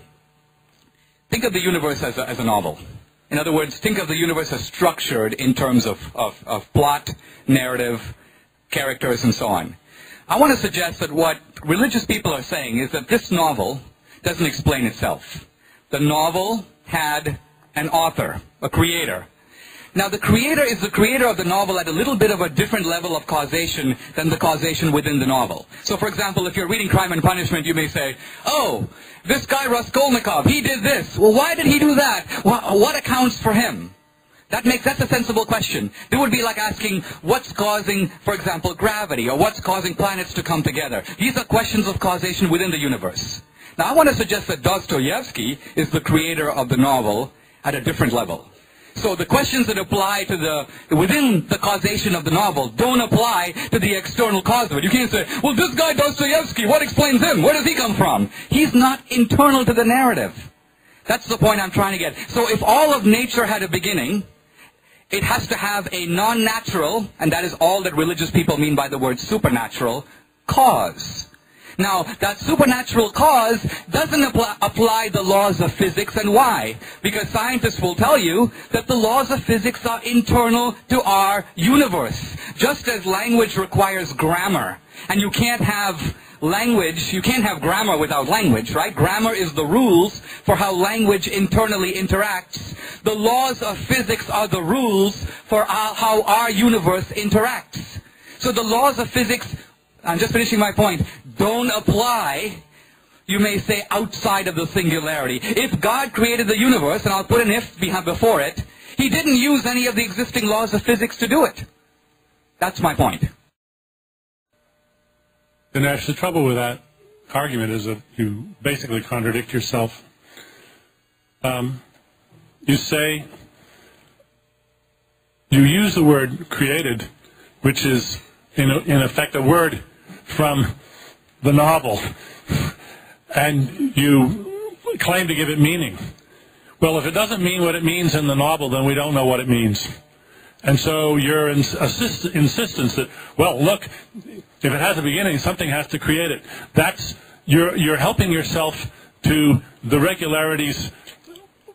Think of the universe as a novel. In other words, think of the universe as structured in terms of plot, narrative, characters, and so on. I want to suggest that what religious people are saying is that this novel doesn't explain itself. The novel had an author, a creator. Now, the creator is the creator of the novel at a little bit of a different level of causation than the causation within the novel. So, for example, if you're reading Crime and Punishment, you may say, oh, this guy Raskolnikov, he did this. Well, why did he do that? What accounts for him? That's a sensible question. It would be like asking, what's causing, for example, gravity, or what's causing planets to come together? These are questions of causation within the universe. Now, I want to suggest that Dostoevsky is the creator of the novel at a different level. So the questions that apply to within the causation of the novel don't apply to the external cause of it. You can't say, well, this guy Dostoevsky, what explains him? Where does he come from? He's not internal to the narrative. That's the point I'm trying to get. So if all of nature had a beginning, it has to have a non-natural, and that is all that religious people mean by the word supernatural, cause. Now, that supernatural cause doesn't apply the laws of physics, and why? Because scientists will tell you that the laws of physics are internal to our universe. Just as language requires grammar, and you can't have language, you can't have grammar without language, right? Grammar is the rules for how language internally interacts. The laws of physics are the rules for how our universe interacts. So the laws of physics, I'm just finishing my point, don't apply, you may say, outside of the singularity. If God created the universe, and I'll put an if before it, He didn't use any of the existing laws of physics to do it. That's my point. Dinesh, the trouble with that argument is that you basically contradict yourself. You say, you use the word created, which is in effect a word from the novel, and you claim to give it meaning. Well, if it doesn't mean what it means in the novel, then we don't know what it means. And so your insistence that, well, look, if it has a beginning, something has to create it. You're helping yourself to the regularities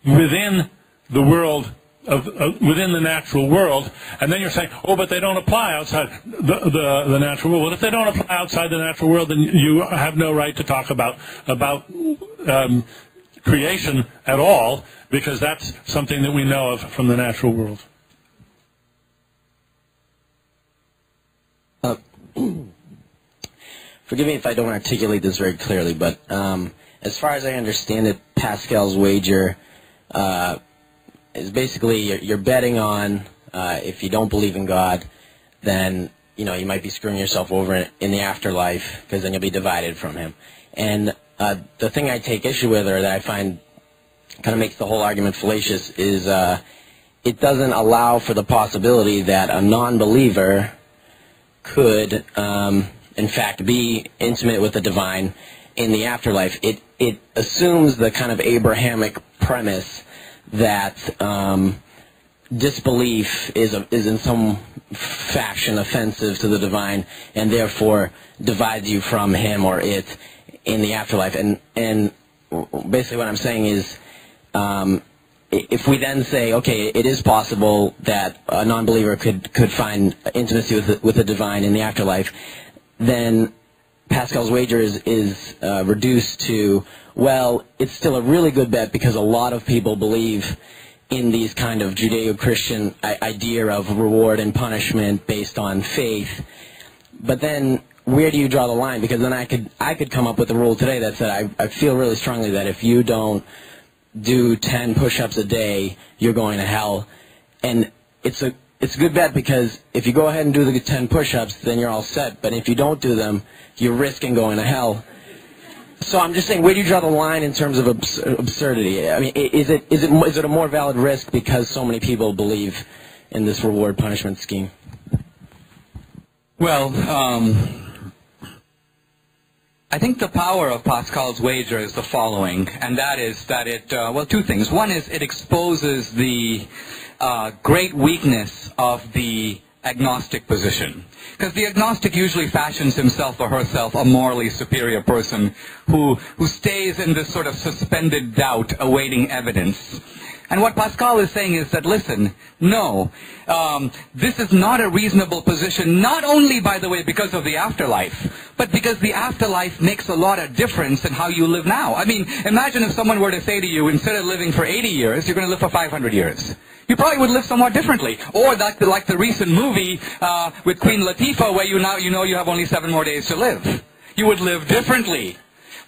within the world, within the natural world, and then you're saying, oh, but they don't apply outside the natural world. Well, if they don't apply outside the natural world, then you have no right to talk about creation at all, because that's something that we know of from the natural world. Forgive me if I don't articulate this very clearly, but as far as I understand it, Pascal's wager is basically you're betting on if you don't believe in God, then you might be screwing yourself over in the afterlife, because then you'll be divided from Him. And the thing I take issue with, or that I find kind of makes the whole argument fallacious, is it doesn't allow for the possibility that a non-believer could, in fact, be intimate with the divine in the afterlife. It assumes the kind of Abrahamic premise that disbelief is in some fashion offensive to the divine, and therefore divides you from him or it in the afterlife. And basically what I'm saying is, if we then say, okay, it is possible that a non-believer could find intimacy with the divine in the afterlife, then Pascal's wager is reduced to, well, it's still a really good bet because a lot of people believe in these kind of Judeo-Christian idea of reward and punishment based on faith. But then where do you draw the line? Because then I could come up with a rule today that said I feel really strongly that if you don't do 10 push-ups a day, you're going to hell. And it's a good bet, because if you go ahead and do the 10 push-ups, then you're all set. But if you don't do them, you're risking going to hell. So I'm just saying, where do you draw the line in terms of absurdity? I mean, is it a more valid risk because so many people believe in this reward-punishment scheme? Well, I think the power of Pascal's wager is the following, and that is that it, well, two things. One is it exposes the great weakness of the agnostic position. Because the agnostic usually fashions himself or herself a morally superior person who stays in this sort of suspended doubt awaiting evidence. And what Pascal is saying is that, listen, no, this is not a reasonable position, not only, by the way, because of the afterlife, but because the afterlife makes a lot of difference in how you live now. I mean, imagine if someone were to say to you, instead of living for 80 years, you're going to live for 500 years. You probably would live somewhat differently. Or like the recent movie with Queen Latifah, where you know you have only 7 more days to live. You would live differently.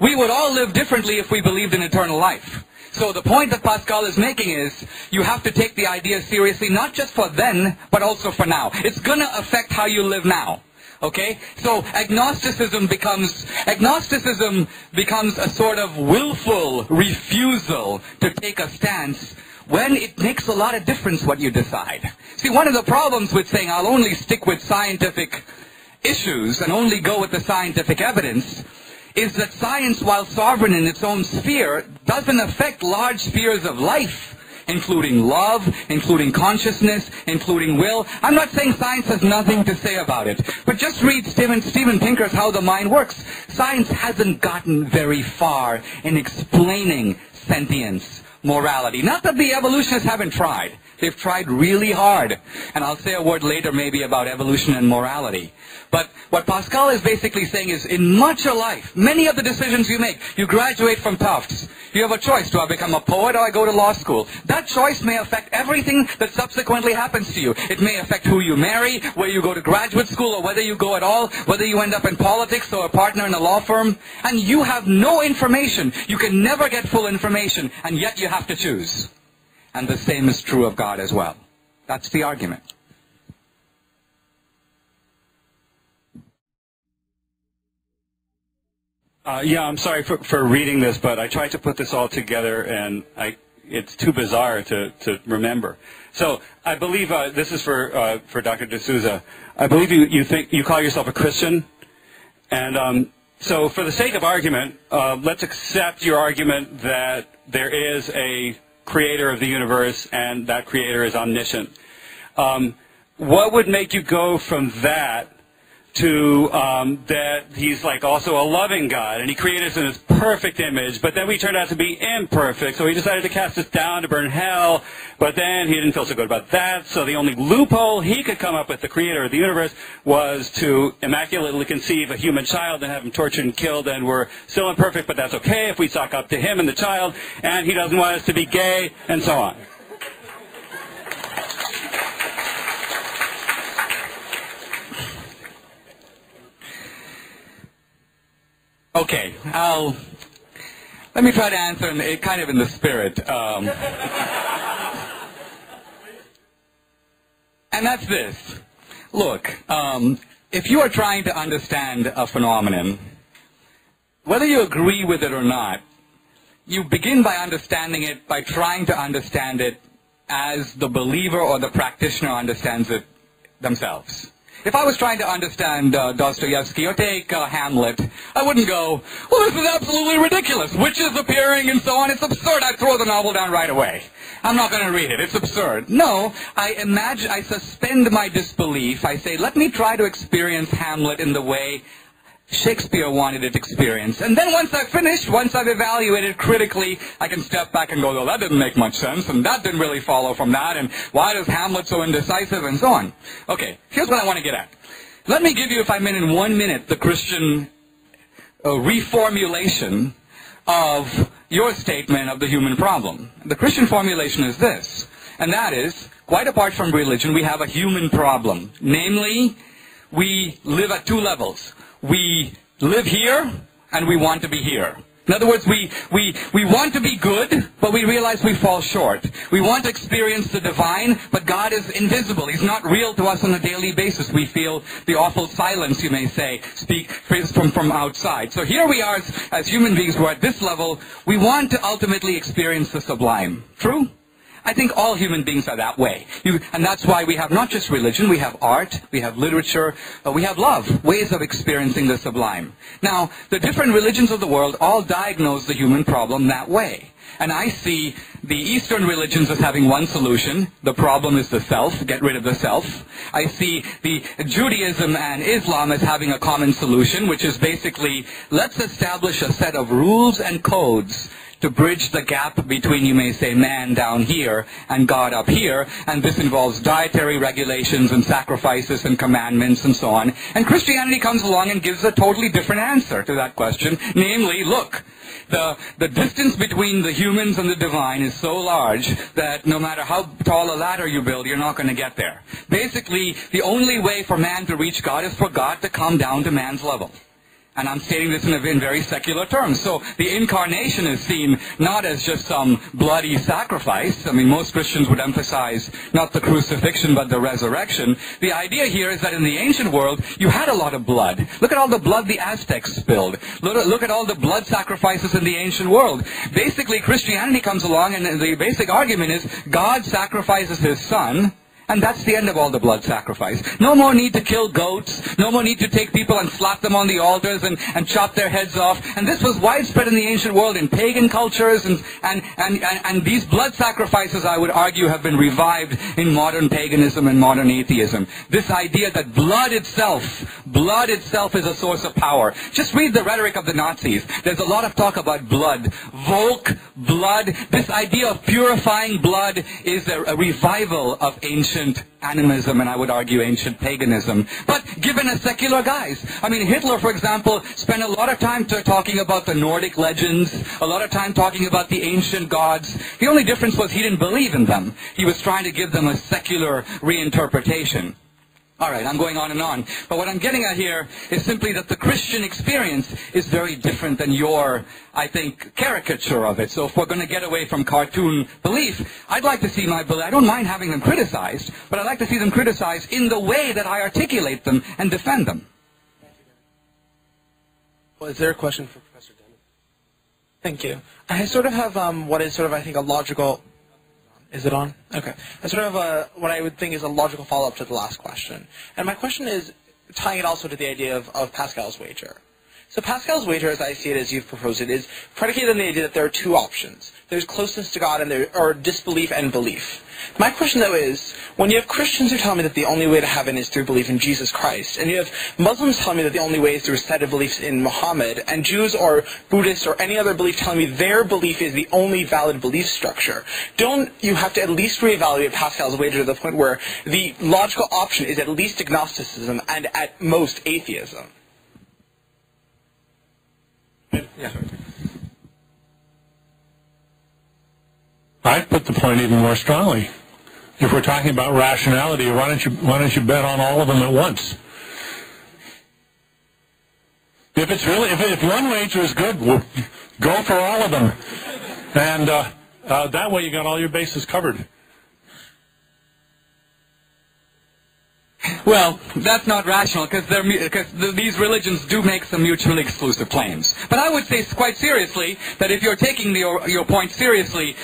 We would all live differently if we believed in eternal life. So the point that Pascal is making is you have to take the idea seriously, not just for then, but also for now. It's going to affect how you live now. Okay? So agnosticism becomes a sort of willful refusal to take a stance when it makes a lot of difference what you decide. See, one of the problems with saying I'll only stick with scientific issues and only go with the scientific evidence is that science, while sovereign in its own sphere, doesn't affect large spheres of life, including love, including consciousness, including will. I'm not saying science has nothing to say about it, but just read Steven Pinker's How the Mind Works. Science hasn't gotten very far in explaining sentience, morality. Not that the evolutionists haven't tried. They've tried really hard. And I'll say a word later maybe about evolution and morality. But what Pascal is basically saying is, in much of life, many of the decisions you make, you graduate from Tufts. You have a choice. Do I become a poet or I go to law school? That choice may affect everything that subsequently happens to you. It may affect who you marry, where you go to graduate school, or whether you go at all, whether you end up in politics or a partner in a law firm. And you have no information. You can never get full information, and yet you have to choose. And the same is true of God as well. That's the argument. Yeah, I'm sorry for reading this, but I tried to put this all together, and it's too bizarre to remember. So I believe this is for Dr. D'Souza. I believe you call yourself a Christian, and so for the sake of argument, let's accept your argument that there is a creator of the universe, and that creator is omniscient. What would make you go from that to that he's like also a loving God, and he created us in his perfect image, but then we turned out to be imperfect, so he decided to cast us down to burn hell, but then he didn't feel so good about that, so the only loophole he could come up with, the creator of the universe, was to immaculately conceive a human child and have him tortured and killed, and we're still imperfect, but that's okay if we suck up to him and the child, and he doesn't want us to be gay, and so on. Okay, let me try to answer kind of in the spirit. And that's this. Look, if you are trying to understand a phenomenon, whether you agree with it or not, you begin by understanding it by trying to understand it as the believer or the practitioner understands it themselves. If I was trying to understand Dostoevsky or take Hamlet, I wouldn't go, well, this is absolutely ridiculous. Witches appearing and so on. It's absurd. I'd throw the novel down right away. I'm not going to read it. It's absurd. No, I suspend my disbelief. I say, let me try to experience Hamlet in the way Shakespeare wanted it experienced. And then once I've finished, once I've evaluated critically, I can step back and go, well, that didn't make much sense, and that didn't really follow from that, and why is Hamlet so indecisive, and so on. Okay, here's what I want to get at. Let me give you, if I'm in 1 minute, the Christian reformulation of your statement of the human problem. The Christian formulation is this, and that is, quite apart from religion, we have a human problem. Namely, we live at 2 levels. We live here, and we want to be here. In other words, we want to be good, but we realize we fall short. We want to experience the divine, but God is invisible. He's not real to us on a daily basis. We feel the awful silence, you may say, speak from outside. So here we are as human beings who are at this level. We want to ultimately experience the sublime. True? I think all human beings are that way. And that's why we have not just religion, we have art, we have literature, we have love, ways of experiencing the sublime. Now, the different religions of the world all diagnose the human problem that way. And I see the Eastern religions as having one solution. The problem is the self. Get rid of the self. I see the Judaism and Islam as having a common solution, which is basically, let's establish a set of rules and codes to bridge the gap between, you may say, man down here and God up here. And this involves dietary regulations and sacrifices and commandments and so on. And Christianity comes along and gives a totally different answer to that question. Namely, look, the distance between the humans and the divine is so large that no matter how tall a ladder you build, you're not going to get there. Basically, the only way for man to reach God is for God to come down to man's level. And I'm stating this in very secular terms. So the incarnation is seen not as just some bloody sacrifice. I mean, most Christians would emphasize not the crucifixion but the resurrection. The idea here is that in the ancient world, you had a lot of blood. Look at all the blood the Aztecs spilled. Look at all the blood sacrifices in the ancient world. Basically, Christianity comes along and the basic argument is God sacrifices His Son. And that's the end of all the blood sacrifice. No more need to kill goats. No more need to take people and slap them on the altars and chop their heads off. And this was widespread in the ancient world in pagan cultures. And these blood sacrifices, I would argue, have been revived in modern paganism and modern atheism. This idea that blood itself is a source of power. Just read the rhetoric of the Nazis. There's a lot of talk about blood. Volk, blood. This idea of purifying blood is a revival of ancient animism, and I would argue ancient paganism, but given a secular guise. I mean, Hitler, for example, spent a lot of time talking about the Nordic legends, a lot of time talking about the ancient gods. The only difference was he didn't believe in them. He was trying to give them a secular reinterpretation. All right, I'm going on and on. But what I'm getting at here is simply that the Christian experience is very different than your, I think, caricature of it. So if we're going to get away from cartoon belief, I'd like to see my belief. I don't mind having them criticized, but I'd like to see them criticized in the way that I articulate them and defend them. Well, is there a question for Professor Dennet? Thank you. I sort of have what is sort of, I think, a logical... Is it on? Okay. I sort of have what I would think is a logical follow-up to the last question. And my question is tying it also to the idea of Pascal's wager. So Pascal's wager, as I see it, as you've proposed it, is predicated on the idea that there are two options. There's closeness to God and there are disbelief and belief. My question, though, is, when you have Christians who tell me that the only way to heaven is through belief in Jesus Christ, and you have Muslims telling me that the only way is through a set of beliefs in Muhammad, and Jews or Buddhists or any other belief telling me their belief is the only valid belief structure, don't you have to at least reevaluate Pascal's wager to the point where the logical option is at least agnosticism and at most atheism? Yeah. I'd put the point even more strongly. If we're talking about rationality, why don't you bet on all of them at once? If it's really, if one wager is good, we'll go for all of them, and that way you got all your bases covered. Well, that's not rational because these religions do make some mutually exclusive claims. But I would say quite seriously that if you're taking your point seriously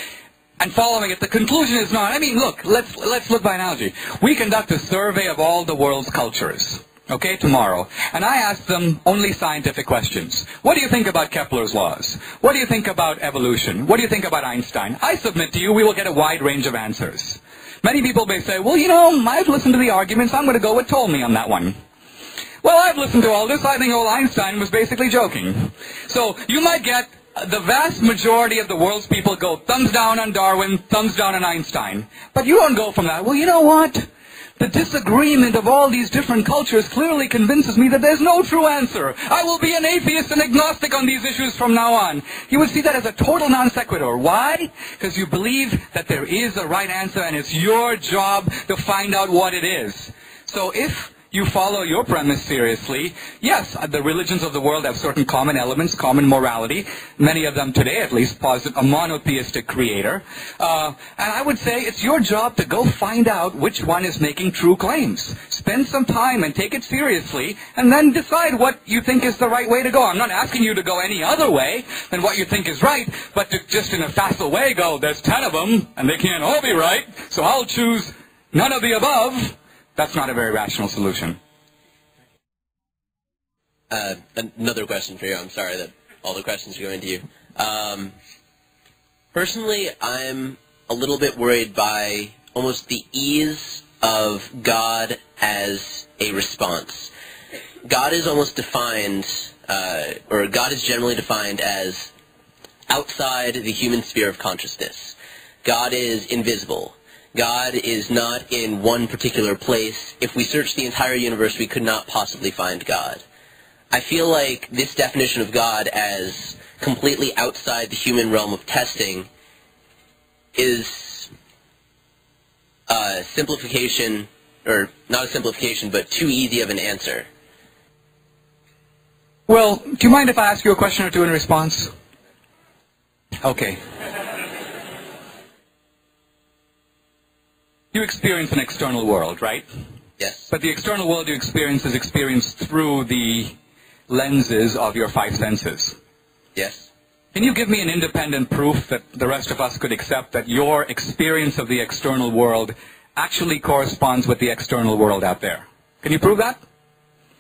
and following it, the conclusion is not. I mean, look, let's look by analogy. We conduct a survey of all the world's cultures, okay, tomorrow, and I ask them only scientific questions. What do you think about Kepler's laws? What do you think about evolution? What do you think about Einstein? I submit to you, we will get a wide range of answers. Many people may say, well, you know, I've listened to the arguments, I'm going to go with Ptolemy on that one. Well, I've listened to all this, I think old Einstein was basically joking. So you might get the vast majority of the world's people go thumbs down on Darwin, thumbs down on Einstein. But you don't go from that, well, you know what? The disagreement of all these different cultures clearly convinces me that there's no true answer. I will be an atheist and agnostic on these issues from now on. You would see that as a total non sequitur. Why? Because you believe that there is a right answer and it's your job to find out what it is. So if you follow your premise seriously, yes, the religions of the world have certain common elements, common morality. Many of them today, at least, posit a monotheistic creator. And I would say it's your job to go find out which one is making true claims. Spend some time and take it seriously, and then decide what you think is the right way to go. I'm not asking you to go any other way than what you think is right, but to just in a facile way go, there's 10 of them, and they can't all be right, so I'll choose none of the above. That's not a very rational solution. Another question for you. I'm sorry that all the questions are going to you. Personally, I'm a little bit worried by almost the ease of God as a response. God is almost defined, or God is generally defined as outside the human sphere of consciousness. God is invisible. God is not in one particular place. If we searched the entire universe, we could not possibly find God. I feel like this definition of God as completely outside the human realm of testing is a simplification, or not a simplification, but too easy of an answer. Well, do you mind if I ask you a question or two in response? Okay. You experience an external world, right? Yes. But the external world you experience is experienced through the lenses of your 5 senses. Yes. Can you give me an independent proof that the rest of us could accept that your experience of the external world actually corresponds with the external world out there? Can you prove that?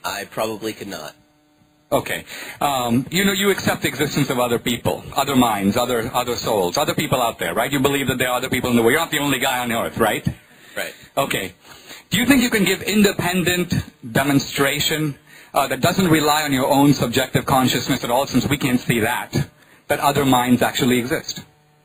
I probably could not. Okay. You accept the existence of other people, other minds, other souls, other people out there, right? You believe that there are other people in the world. You're not the only guy on earth, right? Right. Okay. Do you think you can give independent demonstration that doesn't rely on your own subjective consciousness at all, since we can't see that other minds actually exist?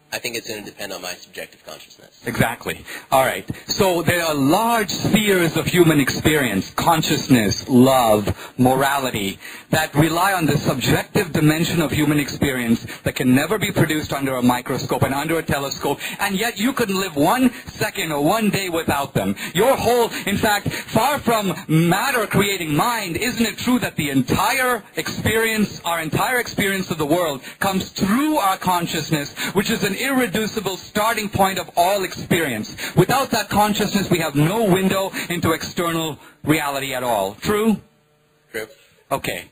I think it's going to depend on my subjective consciousness. Exactly. All right. So there are large spheres of human experience, consciousness, love, morality, that rely on the subjective dimension of human experience that can never be produced under a microscope and under a telescope, and yet you could live 1 second or 1 day without them. Your whole, in fact, far from matter creating mind, isn't it true that the entire experience, our entire experience of the world, comes through our consciousness, which is an irreducible starting point of all experience. Without that consciousness, we have no window into external reality at all. True? True. Okay.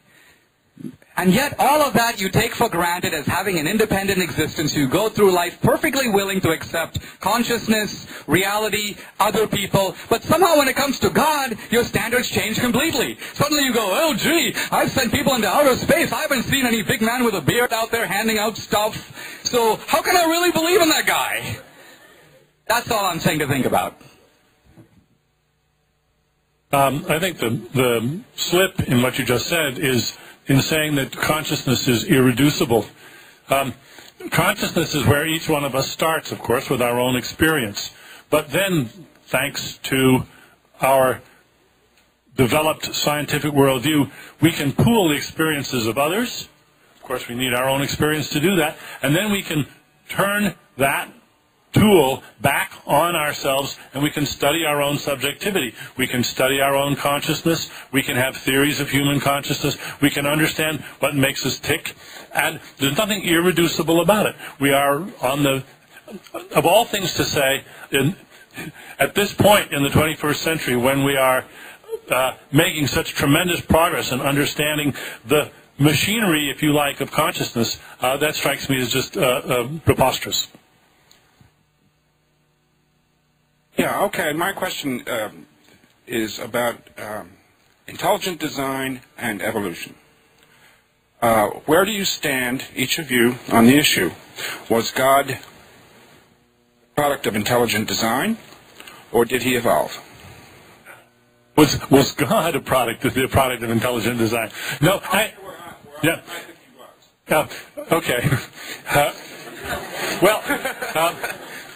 And yet all of that you take for granted as having an independent existence. You go through life perfectly willing to accept consciousness, reality, other people. But somehow when it comes to God, your standards change completely. Suddenly you go, oh gee, I've sent people into outer space. I haven't seen any big man with a beard out there handing out stuff. So how can I really believe in that guy? That's all I'm saying to think about. I think the slip in what you just said is in saying that consciousness is irreducible. Consciousness is where each one of us starts, of course, with our own experience. But then, thanks to our developed scientific worldview, we can pool the experiences of others. Of course, we need our own experience to do that. And then we can turn that tool back on ourselves, and we can study our own subjectivity. We can study our own consciousness. We can have theories of human consciousness. We can understand what makes us tick. And there's nothing irreducible about it. We are on the, of all things to say, at this point in the 21st century, when we are making such tremendous progress in understanding the machinery, if you like, of consciousness, that strikes me as just preposterous. Yeah, okay. My question is about intelligent design and evolution. Where do you stand, each of you, on the issue? Was God a product of intelligent design, or did he evolve? Was God a product of intelligent design? No, yeah. Okay. Well,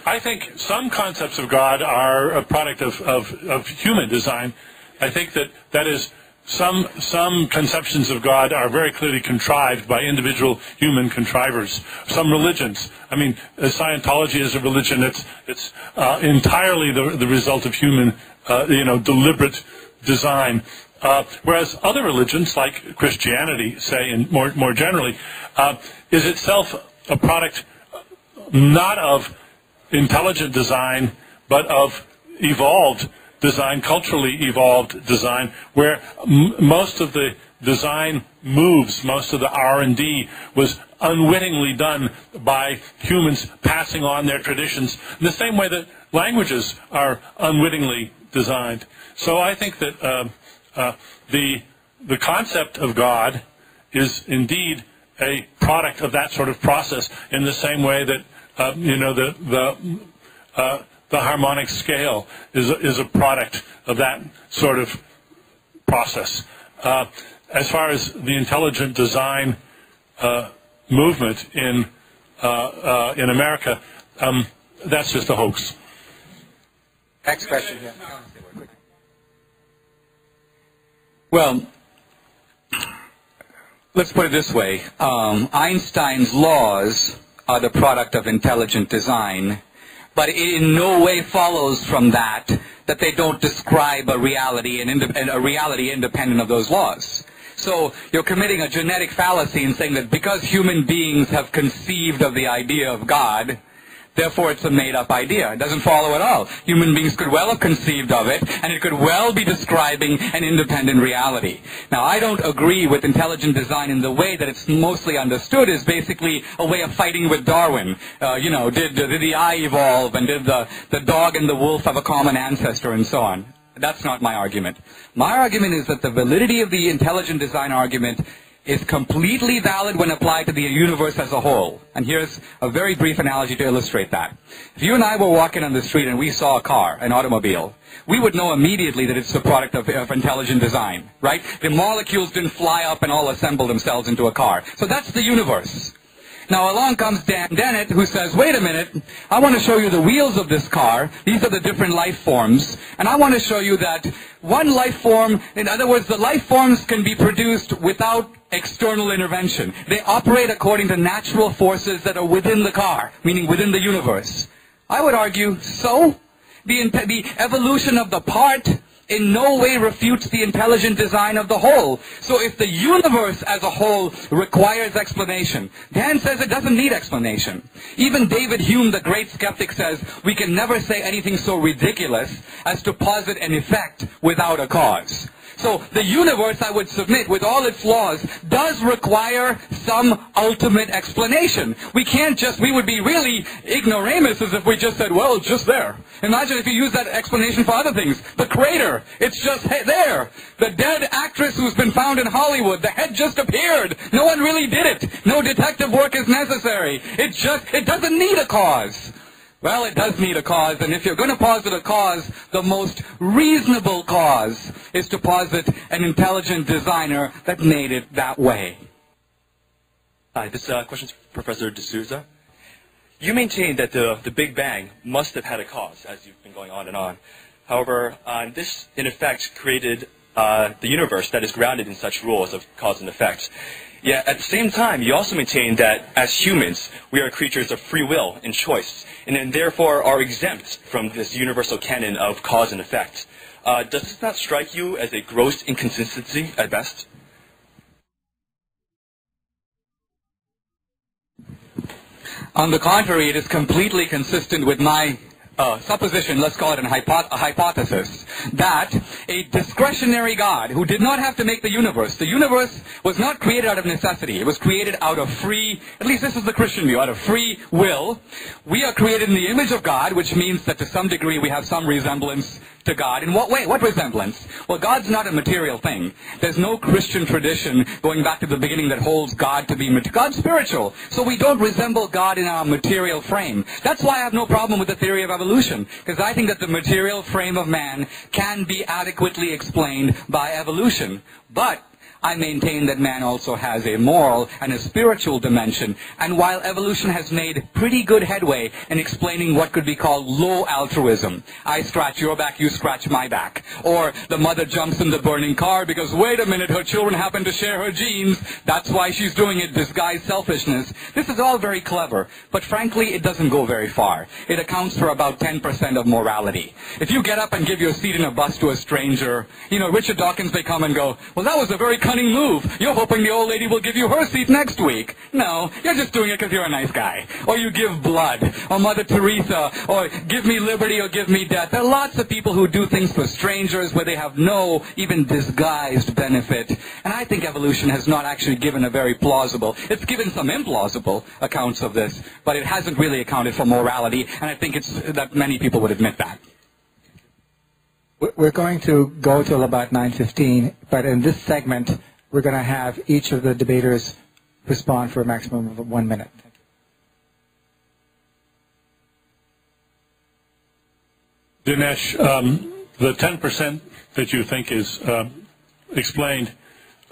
I think some concepts of God are a product of human design. I think that is some conceptions of God are very clearly contrived by individual human contrivers. Some religions, I mean, Scientology is a religion. It's entirely the result of human, deliberate design. Whereas other religions, like Christianity, say, and more generally, is itself a product not of intelligent design, but of evolved design, culturally evolved design, where most of the design moves, most of the R&D was unwittingly done by humans passing on their traditions in the same way that languages are unwittingly designed. So I think that the concept of God is indeed a product of that sort of process, in the same way that the harmonic scale is a product of that sort of process. As far as the intelligent design movement in America, that's just a hoax. Next question. Yeah. Well, let's put it this way. Einstein's laws are the product of intelligent design, but it in no way follows from that they don't describe a reality and a reality independent of those laws. So you're committing a genetic fallacy in saying that because human beings have conceived of the idea of God, therefore it's a made-up idea. It doesn't follow at all. Human beings could well have conceived of it, and it could well be describing an independent reality. Now, I don't agree with intelligent design in the way that it's mostly understood as basically a way of fighting with Darwin. Did the eye evolve, and did the dog and the wolf have a common ancestor, and so on. That's not my argument. My argument is that the validity of the intelligent design argument is completely valid when applied to the universe as a whole. And here's a very brief analogy to illustrate that. If you and I were walking on the street and we saw a car, an automobile, we would know immediately that it's the product of intelligent design, right? The molecules didn't fly up and all assemble themselves into a car. So that's the universe. Now along comes Dan Dennett, who says, wait a minute, I want to show you the wheels of this car. These are the different life forms. And I want to show you that one life form, in other words, the life forms can be produced without external intervention. They operate according to natural forces that are within the car, meaning within the universe. I would argue, so? The evolution of the part in no way refutes the intelligent design of the whole. So if the universe as a whole requires explanation, Dan says it doesn't need explanation. Even David Hume, the great skeptic, says we can never say anything so ridiculous as to posit an effect without a cause. So the universe, I would submit, with all its laws, does require some ultimate explanation. We would be really ignoramuses if we just said, well, it's just there. Imagine if you use that explanation for other things. The crater, it's just there. The dead actress who's been found in Hollywood, the head just appeared. No one really did it. No detective work is necessary. It doesn't need a cause. Well, it does need a cause, and if you're going to posit a cause, the most reasonable cause is to posit an intelligent designer that made it that way. Hi, this question is for Professor D'Souza. You maintain that the Big Bang must have had a cause, as you've been going on and on. However, this, in effect, created the universe that is grounded in such rules of cause and effect. Yet, at the same time, you also maintain that, as humans, we are creatures of free will and choice, and then therefore are exempt from this universal canon of cause and effect. Does this not strike you as a gross inconsistency at best? On the contrary, it is completely consistent with my supposition, let's call it a hypothesis, that a discretionary God who did not have to make the universe was not created out of necessity. It was created out of free, at least this is the Christian view, out of free will. We are created in the image of God, which means that to some degree we have some resemblance to God. In what way? What resemblance? Well, God's not a material thing. There's no Christian tradition going back to the beginning that holds God to be material. God's spiritual. So we don't resemble God in our material frame. That's why I have no problem with the theory of evolution, because I think that the material frame of man can be adequately explained by evolution. But I maintain that man also has a moral and a spiritual dimension. And while evolution has made pretty good headway in explaining what could be called low altruism, I scratch your back, you scratch my back, or the mother jumps in the burning car because, wait a minute, her children happen to share her genes, that's why she's doing it, disguised selfishness. This is all very clever, but frankly, it doesn't go very far. It accounts for about 10% of morality. If you get up and give your seat in a bus to a stranger, Richard Dawkins may come and go, well, that was a very cunning move. You're hoping the old lady will give you her seat next week. No, you're just doing it because you're a nice guy. Or you give blood, or Mother Teresa, or give me liberty or give me death. There are lots of people who do things for strangers where they have no even disguised benefit. And I think evolution has not actually given a very plausible, it's given some implausible accounts of this, but it hasn't really accounted for morality, and I think that many people would admit that. We're going to go till about 9:15, but in this segment, we're going to have each of the debaters respond for a maximum of 1 minute. Dinesh, the 10% that you think is explained,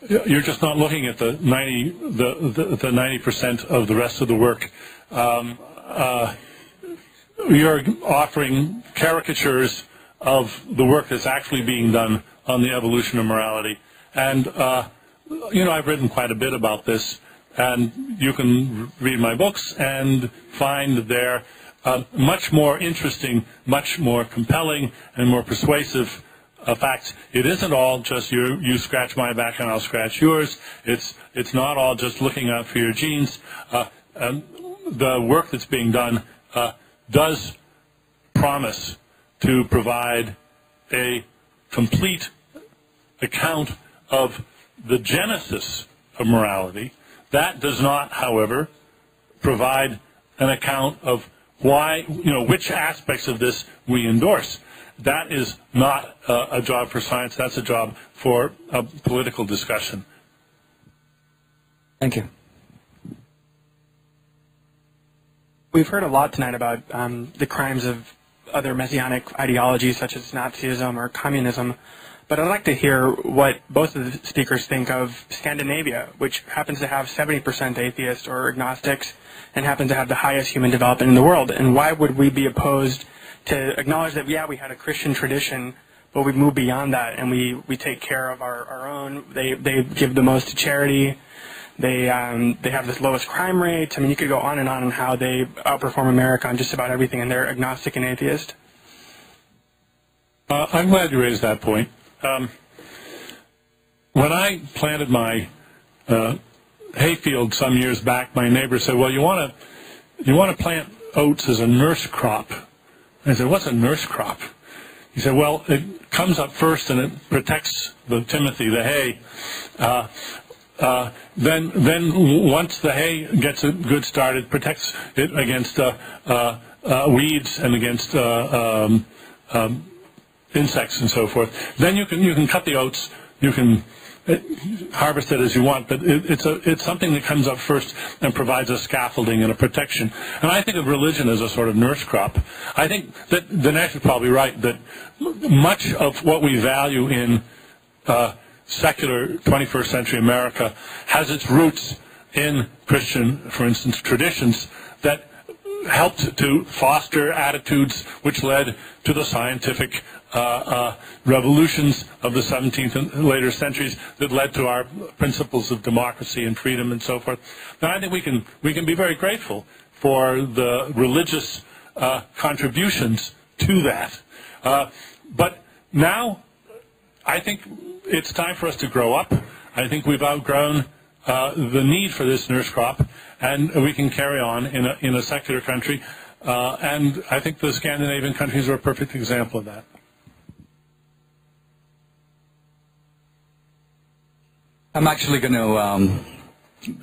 you're just not looking at the 90% of the rest of the work. You're offering caricatures of the work that's actually being done on the evolution of morality. And, I've written quite a bit about this, and you can read my books and find there much more interesting, much more compelling, and more persuasive facts. It isn't all just you scratch my back and I'll scratch yours. It's not all just looking out for your genes. The work that's being done does promise to provide a complete account of the genesis of morality. That does not, however, provide an account of why, which aspects of this we endorse. That is not a job for science. That's a job for a political discussion. Thank you. We've heard a lot tonight about the crimes of other messianic ideologies such as Nazism or communism, but I'd like to hear what both of the speakers think of Scandinavia, which happens to have 70% atheists or agnostics and happens to have the highest human development in the world. And why would we be opposed to acknowledge that, yeah, we had a Christian tradition, but we move beyond that and we take care of our own. They give the most to charity. They have the lowest crime rates. I mean, you could go on how they outperform America on just about everything, and they're agnostic and atheist. I'm glad you raised that point. When I planted my hayfield some years back, my neighbor said, "Well, you want to plant oats as a nurse crop." I said, "What's a nurse crop?" He said, "Well, it comes up first and it protects the timothy, the hay." Then once the hay gets a good start, it protects it against weeds and against insects and so forth. Then you can cut the oats, you can harvest it as you want, but it's something that comes up first and provides a scaffolding and a protection. And I think of religion as a sort of nurse crop. I think that Dinesh is probably right that much of what we value in secular 21st century America has its roots in Christian, for instance, traditions that helped to foster attitudes which led to the scientific revolutions of the 17th and later centuries that led to our principles of democracy and freedom and so forth. And I think we can be very grateful for the religious contributions to that. But now I think it's time for us to grow up. I think we've outgrown the need for this nurse crop, and we can carry on in a secular country. And I think the Scandinavian countries are a perfect example of that. I'm actually going to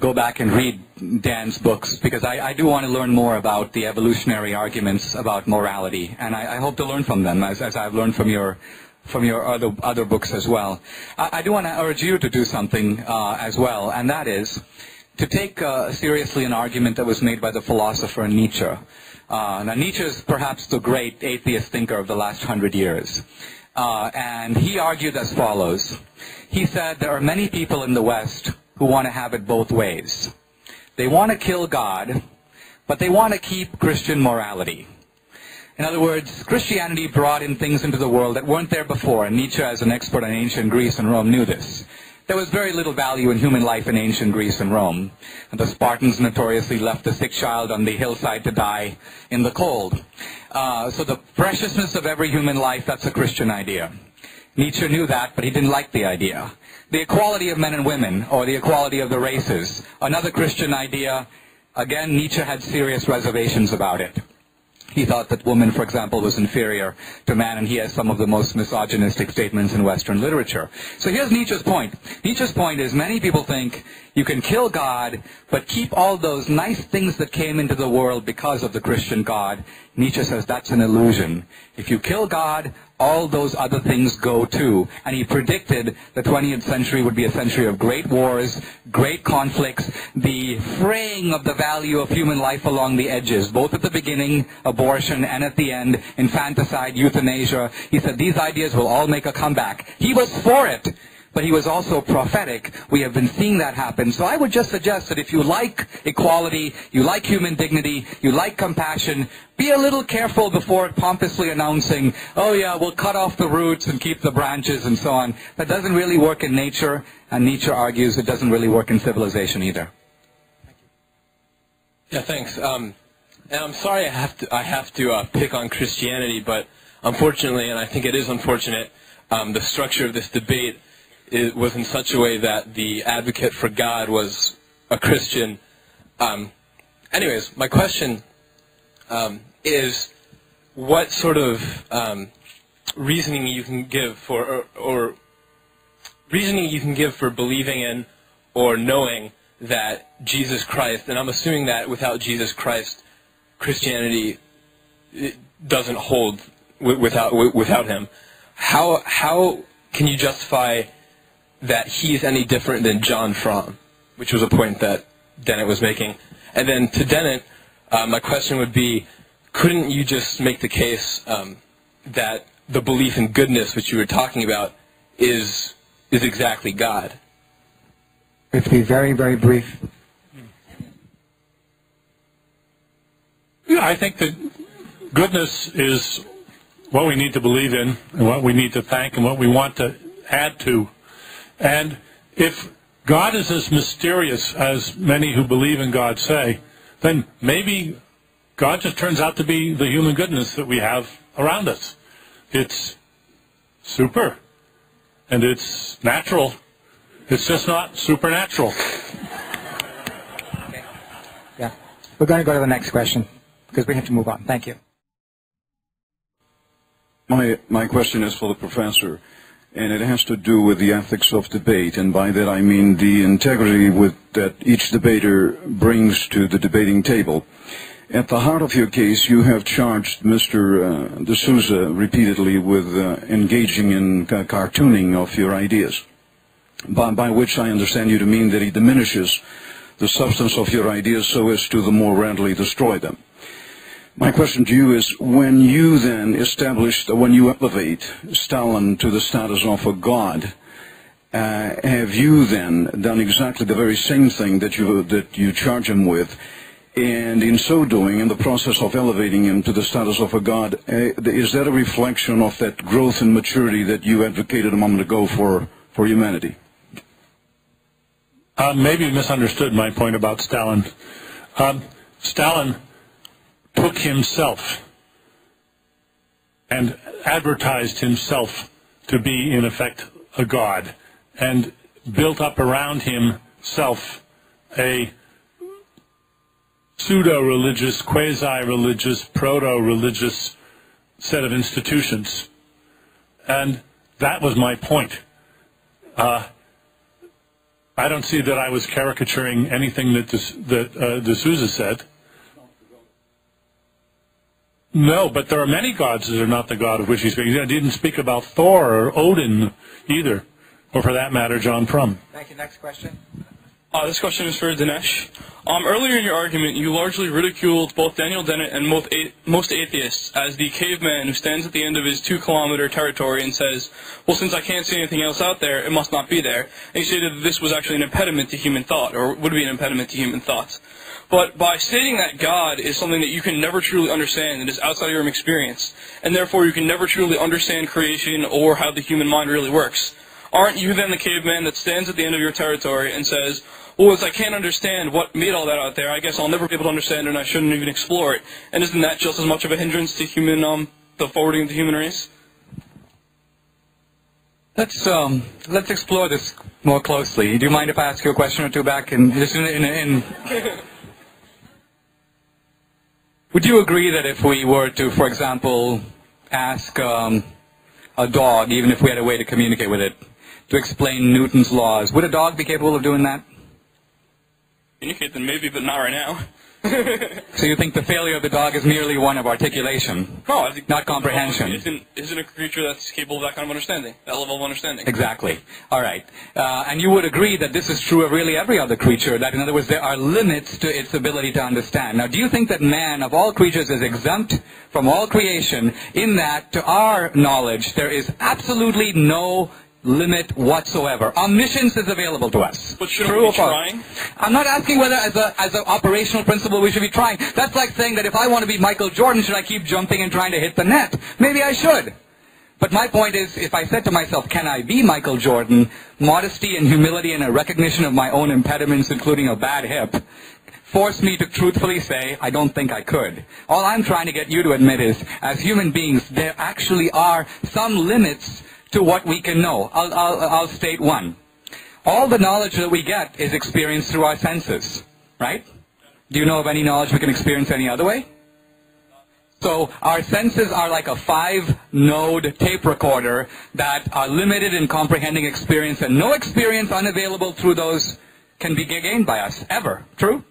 go back and read Dan's books because I do want to learn more about the evolutionary arguments about morality, and I hope to learn from them as I've learned from your other books as well. I do want to urge you to do something as well, and that is to take seriously an argument that was made by the philosopher Nietzsche. Now, Nietzsche is perhaps the great atheist thinker of the last 100 years. and he argued as follows. He said there are many people in the West who want to have it both ways. They want to kill God, but they want to keep Christian morality. In other words, Christianity brought in things into the world that weren't there before, and Nietzsche, as an expert on ancient Greece and Rome, knew this. There was very little value in human life in ancient Greece and Rome. And the Spartans notoriously left the sick child on the hillside to die in the cold. So the preciousness of every human life, that's a Christian idea. Nietzsche knew that, but he didn't like the idea. The equality of men and women, or the equality of the races, another Christian idea. Again, Nietzsche had serious reservations about it. He thought that woman, for example, was inferior to man, and he has some of the most misogynistic statements in Western literature. So here's Nietzsche's point. Nietzsche's point is many people think you can kill God, but keep all those nice things that came into the world because of the Christian God. Nietzsche says that's an illusion. If you kill God, all those other things go too. And he predicted the 20th century would be a century of great wars, great conflicts, the fraying of the value of human life along the edges, both at the beginning, abortion, and at the end, infanticide, euthanasia. He said these ideas will all make a comeback. He was for it, but he was also prophetic. We have been seeing that happen. So I would just suggest that if you like equality, you like human dignity, you like compassion, be a little careful before pompously announcing, oh yeah, we'll cut off the roots and keep the branches and so on. That doesn't really work in nature, and Nietzsche argues it doesn't really work in civilization either. Yeah, thanks. And I'm sorry I have to pick on Christianity, but unfortunately, and I think it is unfortunate, the structure of this debate was in such a way that the advocate for God was a Christian. Anyways, my question is what sort of reasoning you can give for, or reasoning you can give for believing in or knowing that Jesus Christ, and I'm assuming that without Jesus Christ, Christianity doesn't hold without him. How can you justify that he's any different than John Fromm, which was a point that Dennett was making? And then to Dennett, my question would be, couldn't you just make the case that the belief in goodness, which you were talking about, is exactly God? If be very, very brief. Yeah, I think that goodness is what we need to believe in, and what we need to thank, and what we want to add to. And if God is as mysterious as many who believe in God say, then maybe God just turns out to be the human goodness that we have around us. It's super, and it's natural. It's just not supernatural. Okay. Yeah. We're going to go to the next question, because we have to move on. Thank you. My question is for the professor, and it has to do with the ethics of debate, and by that I mean the integrity that each debater brings to the debating table. At the heart of your case, you have charged Mr. D'Souza repeatedly with engaging in cartooning of your ideas, by which I understand you to mean that he diminishes the substance of your ideas so as to the more readily destroy them. My question to you is, when you then when you elevate Stalin to the status of a god, have you then done exactly the very same thing that you charge him with? And in so doing, in the process of elevating him to the status of a god, is that a reflection of that growth and maturity that you advocated a moment ago for humanity? Maybe you misunderstood my point about Stalin. Stalin took himself and advertised himself to be, in effect, a god, and built up around himself a pseudo-religious, quasi-religious, proto-religious set of institutions. And that was my point. I don't see that I was caricaturing anything that D'Souza said. No, but there are many gods that are not the God of which he speaks. He didn't speak about Thor or Odin either, or for that matter, John Frum. Thank you. Next question. This question is for Dinesh. Earlier in your argument, you largely ridiculed both Daniel Dennett and most atheists as the caveman who stands at the end of his 2-kilometer territory and says, well, since I can't see anything else out there, it must not be there. And you stated that this was actually an impediment to human thought, or would be an impediment to human thought. But by stating that God is something that you can never truly understand and is outside of your own experience, and therefore you can never truly understand creation or how the human mind really works, aren't you then the caveman that stands at the end of your territory and says, well, as I can't understand what made all that out there, I guess I'll never be able to understand it and I shouldn't even explore it. And isn't that just as much of a hindrance to human, the forwarding of the human race? Let's explore this more closely. Do you mind if I ask you a question or two back Would you agree that if we were to, for example, ask a dog, even if we had a way to communicate with it, to explain Newton's laws, would a dog be capable of doing that? Communicate then maybe, but not right now. So you think the failure of the dog is merely one of articulation, No, I think not comprehension? Isn't a creature that's capable of that kind of understanding, that level of understanding? Exactly. All right. And you would agree that this is true of really every other creature, that in other words there are limits to its ability to understand. Now do you think that man, of all creatures, is exempt from all creation in that, to our knowledge, there is absolutely no limit whatsoever? Omniscience is available to us. But shouldn't we be trying? I'm not asking whether as an operational principle we should be trying. That's like saying that if I want to be Michael Jordan, should I keep jumping and trying to hit the net? Maybe I should. But my point is, if I said to myself, can I be Michael Jordan, modesty and humility and a recognition of my own impediments, including a bad hip, force me to truthfully say, I don't think I could. All I'm trying to get you to admit is, as human beings, there actually are some limits to what we can know. I'll state one. All the knowledge that we get is experienced through our senses, right? Do you know of any knowledge we can experience any other way? So our senses are like a 5-node tape recorder that are limited in comprehending experience, and no experience unavailable through those can be gained by us, ever. True?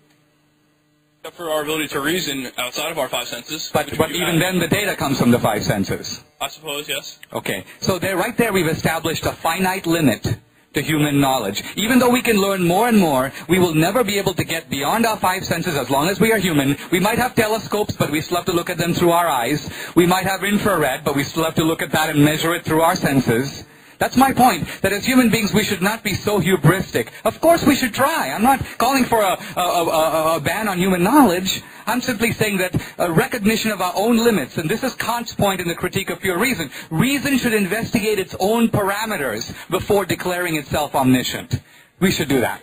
Except for our ability to reason outside of our 5 senses. But even then the data comes from the 5 senses. I suppose, yes. Okay, so right there we've established a finite limit to human knowledge. Even though we can learn more and more, we will never be able to get beyond our 5 senses as long as we are human. We might have telescopes, but we still have to look at them through our eyes. We might have infrared, but we still have to look at that and measure it through our senses. That's my point, that as human beings we should not be so hubristic. Of course we should try. I'm not calling for a ban on human knowledge. I'm simply saying that a recognition of our own limits, and this is Kant's point in the Critique of Pure Reason. Reason should investigate its own parameters before declaring itself omniscient. We should do that.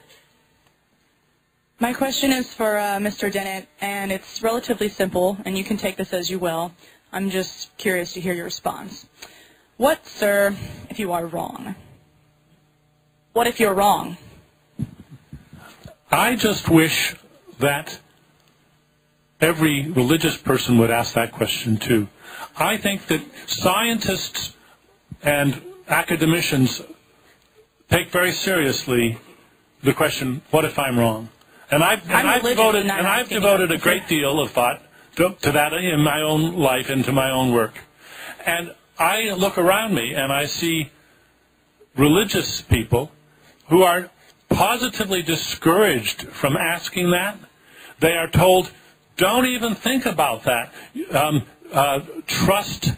My question is for Mr. Dennett, and it's relatively simple, and you can take this as you will. I'm just curious to hear your response. What, sir, if you are wrong? What if you're wrong? I just wish that every religious person would ask that question too. I think that scientists and academicians take very seriously the question, what if I'm wrong? And I've devoted a great deal of thought to that in my own life and to my own work. And I look around me and I see religious people who are positively discouraged from asking that. They are told, don't even think about that. Trust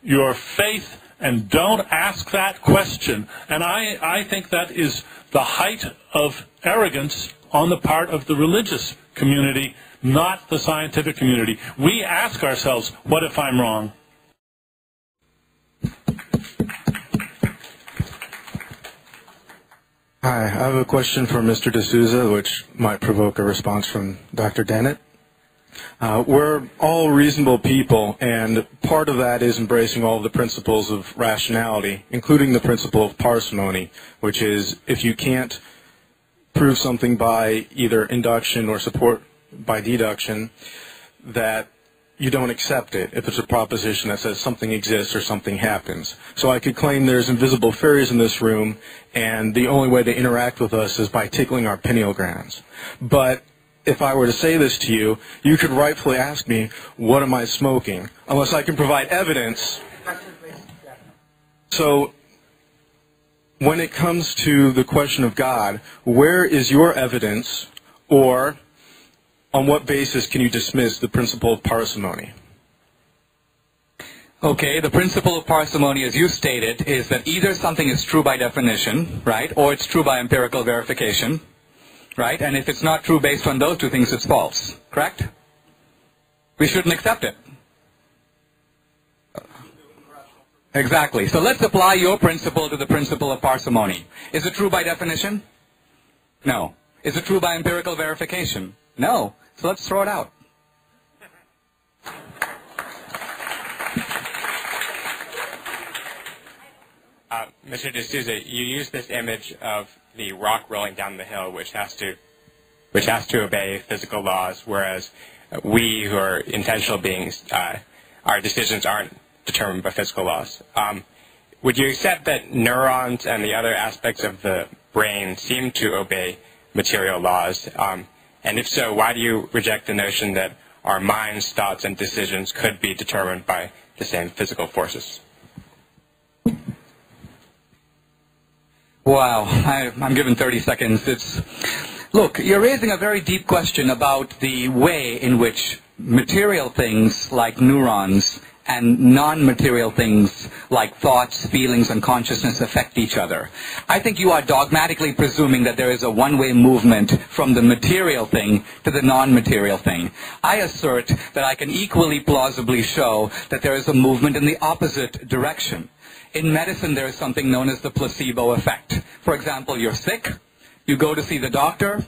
your faith and don't ask that question. And I think that is the height of arrogance on the part of the religious community, not the scientific community. We ask ourselves, what if I'm wrong? Hi, I have a question for Mr. D'Souza, which might provoke a response from Dr. Dennett. We're all reasonable people, and part of that is embracing all of the principles of rationality, including the principle of parsimony, which is if you can't prove something by either induction or support by deduction, that you don't accept it if it's a proposition that says something exists or something happens. So I could claim there's invisible fairies in this room, and the only way they interact with us is by tickling our pineal glands. But if I were to say this to you, you could rightfully ask me, what am I smoking? Unless I can provide evidence. So when it comes to the question of God, where is your evidence, or on what basis can you dismiss the principle of parsimony? Okay, the principle of parsimony, as you stated, is that either something is true by definition, right, or it's true by empirical verification, right? And if it's not true based on those two things, it's false, correct? We shouldn't accept it. Exactly. So let's apply your principle to the principle of parsimony. Is it true by definition? No. Is it true by empirical verification? No. So let's throw it out. Mr. D'Souza, you use this image of the rock rolling down the hill, which has to obey physical laws, whereas we, who are intentional beings, our decisions aren't determined by physical laws. Would you accept that neurons and the other aspects of the brain seem to obey material laws? And if so, why do you reject the notion that our minds, thoughts, and decisions could be determined by the same physical forces? Wow, I'm given 30 seconds. Look, you're raising a very deep question about the way in which material things like neurons and non-material things like thoughts, feelings, and consciousness affect each other. I think you are dogmatically presuming that there is a one-way movement from the material thing to the non-material thing. I assert that I can equally plausibly show that there is a movement in the opposite direction. In medicine, there is something known as the placebo effect. For example, you're sick, you go to see the doctor.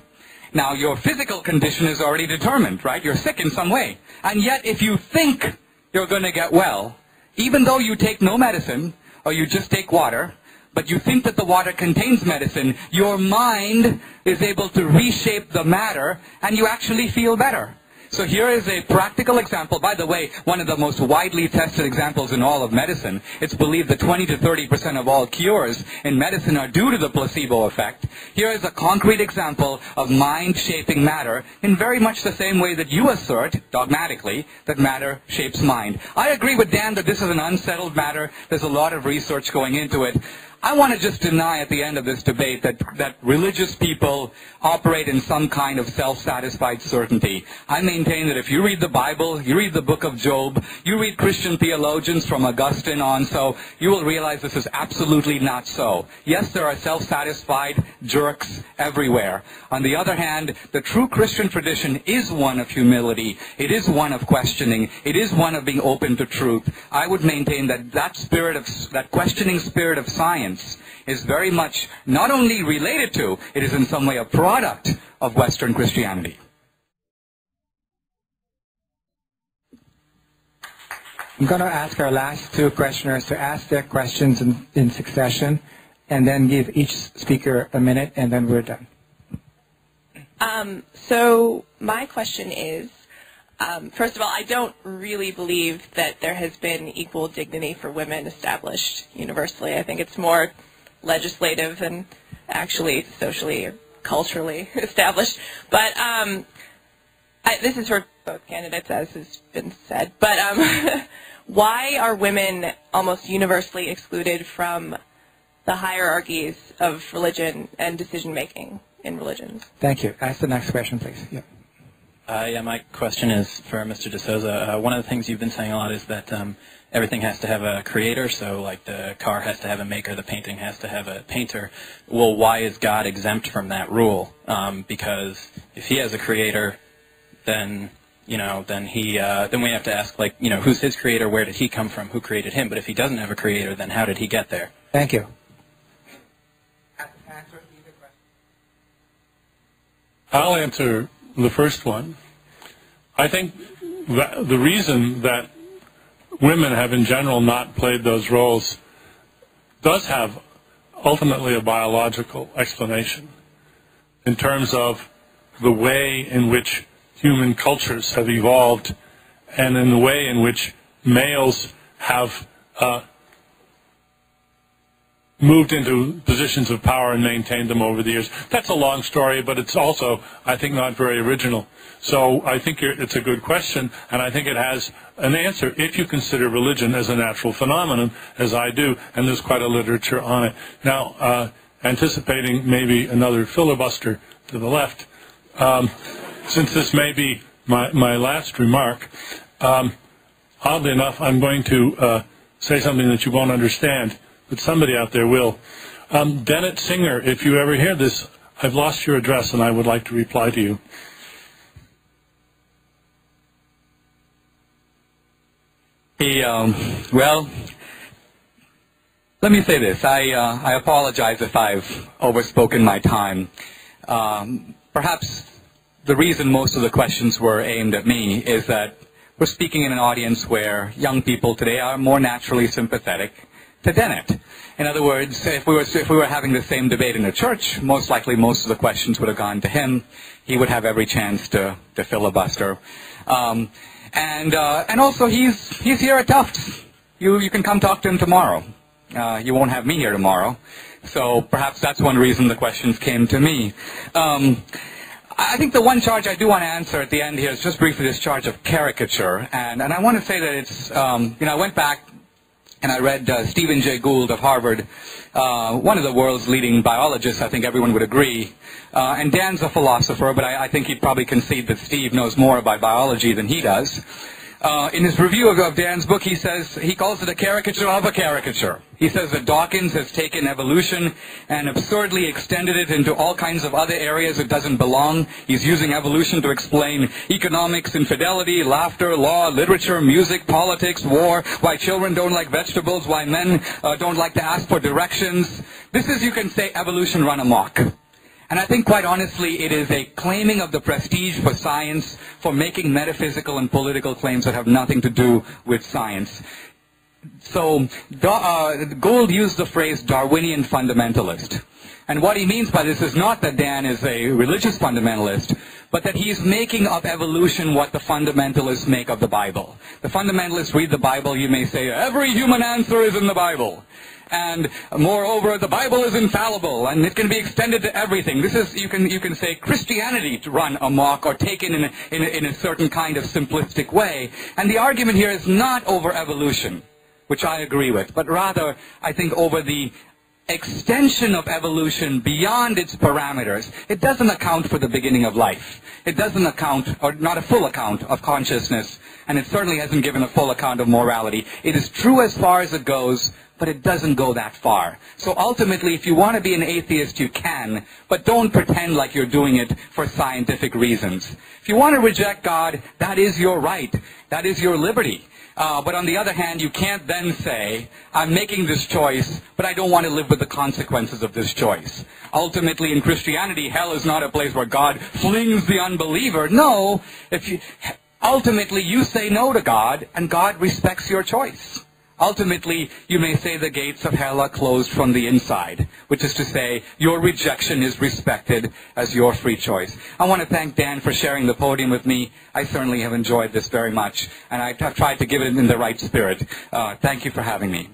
Now, your physical condition is already determined, right? You're sick in some way. And yet, if you think you're going to get well, even though you take no medicine, or you just take water, but you think that the water contains medicine, your mind is able to reshape the matter, and you actually feel better. So here is a practical example. By the way, one of the most widely tested examples in all of medicine. It's believed that 20 to 30% of all cures in medicine are due to the placebo effect. Here is a concrete example of mind shaping matter in very much the same way that you assert, dogmatically, that matter shapes mind. I agree with Dan that this is an unsettled matter. There's a lot of research going into it. I want to just deny at the end of this debate that religious people operate in some kind of self-satisfied certainty. I maintain that if you read the Bible, you read the book of Job, you read Christian theologians from Augustine on, so you will realize this is absolutely not so. Yes, there are self-satisfied jerks everywhere. On the other hand, the true Christian tradition is one of humility. It is one of questioning. It is one of being open to truth. I would maintain that that questioning spirit of science is very much not only related to, it is in some way a product of Western Christianity. I'm going to ask our last two questioners to ask their questions in succession, and then give each speaker a minute, and then we're done. So my question is, first of all, I don't really believe that there has been equal dignity for women established universally. I think it's more legislative and actually socially or culturally established. But this is for both candidates, as has been said. But why are women almost universally excluded from the hierarchies of religion and decision-making in religions? Thank you. Ask the next question, please. Yeah. Yeah, my question is for Mr. D'Souza. One of the things you've been saying a lot is that everything has to have a creator, so like the car has to have a maker, the painting has to have a painter. Well, why is God exempt from that rule? Because if he has a creator, then then we have to ask, like, who's his creator, where did he come from, who created him? But if he doesn't have a creator, then how did he get there? Thank you. I'll answer the first one. I think that the reason that women have in general not played those roles does have ultimately a biological explanation in terms of the way in which human cultures have evolved and in the way in which males have moved into positions of power and maintained them over the years. That's a long story, but it's also, I think, not very original. So I think it's a good question, and I think it has an answer if you consider religion as a natural phenomenon, as I do, and there's quite a literature on it. Now, anticipating maybe another filibuster to the left, since this may be my last remark, oddly enough, I'm going to say something that you won't understand, but somebody out there will. Dennet Singer, if you ever hear this, I've lost your address and I would like to reply to you. Well, let me say this. I apologize if I've overspoken my time. Perhaps the reason most of the questions were aimed at me is that we're speaking in an audience where young people today are more naturally sympathetic to Dennett. In other words, if we were having the same debate in a church, most likely most of the questions would have gone to him. He would have every chance to filibuster. And also he's here at Tufts. You can come talk to him tomorrow. You won't have me here tomorrow. So perhaps that's one reason the questions came to me. I think the one charge I do want to answer at the end here is just briefly this charge of caricature. And I want to say that it's, I went back and I read Stephen Jay Gould of Harvard, one of the world's leading biologists, I think everyone would agree. And Dan's a philosopher, but I think he'd probably concede that Steve knows more about biology than he does. In his review of Dan's book, he calls it a caricature of a caricature. He says that Dawkins has taken evolution and absurdly extended it into all kinds of other areas it doesn't belong. He's using evolution to explain economics, infidelity, laughter, law, literature, music, politics, war, why children don't like vegetables, why men don't like to ask for directions. This is, you can say, evolution run amok. And I think, quite honestly, it is a claiming of the prestige for science for making metaphysical and political claims that have nothing to do with science. So, Gould used the phrase Darwinian fundamentalist. And what he means by this is not that Dan is a religious fundamentalist, but that he's making of evolution what the fundamentalists make of the Bible. The fundamentalists read the Bible, you may say, every human answer is in the Bible. And moreover, the Bible is infallible, and it can be extended to everything. This is, you can say, Christianity to run amok or taken in a certain kind of simplistic way. And the argument here is not over evolution, which I agree with, but rather, I think, over the extension of evolution beyond its parameters. It doesn't account for the beginning of life. It doesn't account, or not a full account, of consciousness, and it certainly hasn't given a full account of morality. It is true as far as it goes, but it doesn't go that far. So ultimately, if you want to be an atheist, you can, but don't pretend like you're doing it for scientific reasons. If you want to reject God, that is your right. That is your liberty. But on the other hand, you can't then say, I'm making this choice, but I don't want to live with the consequences of this choice. Ultimately, in Christianity, hell is not a place where God flings the unbeliever. No, ultimately, you say no to God, and God respects your choice. Ultimately, you may say the gates of hell are closed from the inside, which is to say, your rejection is respected as your free choice. I want to thank Dan for sharing the podium with me. I certainly have enjoyed this very much, and I've tried to give it in the right spirit. Thank you for having me.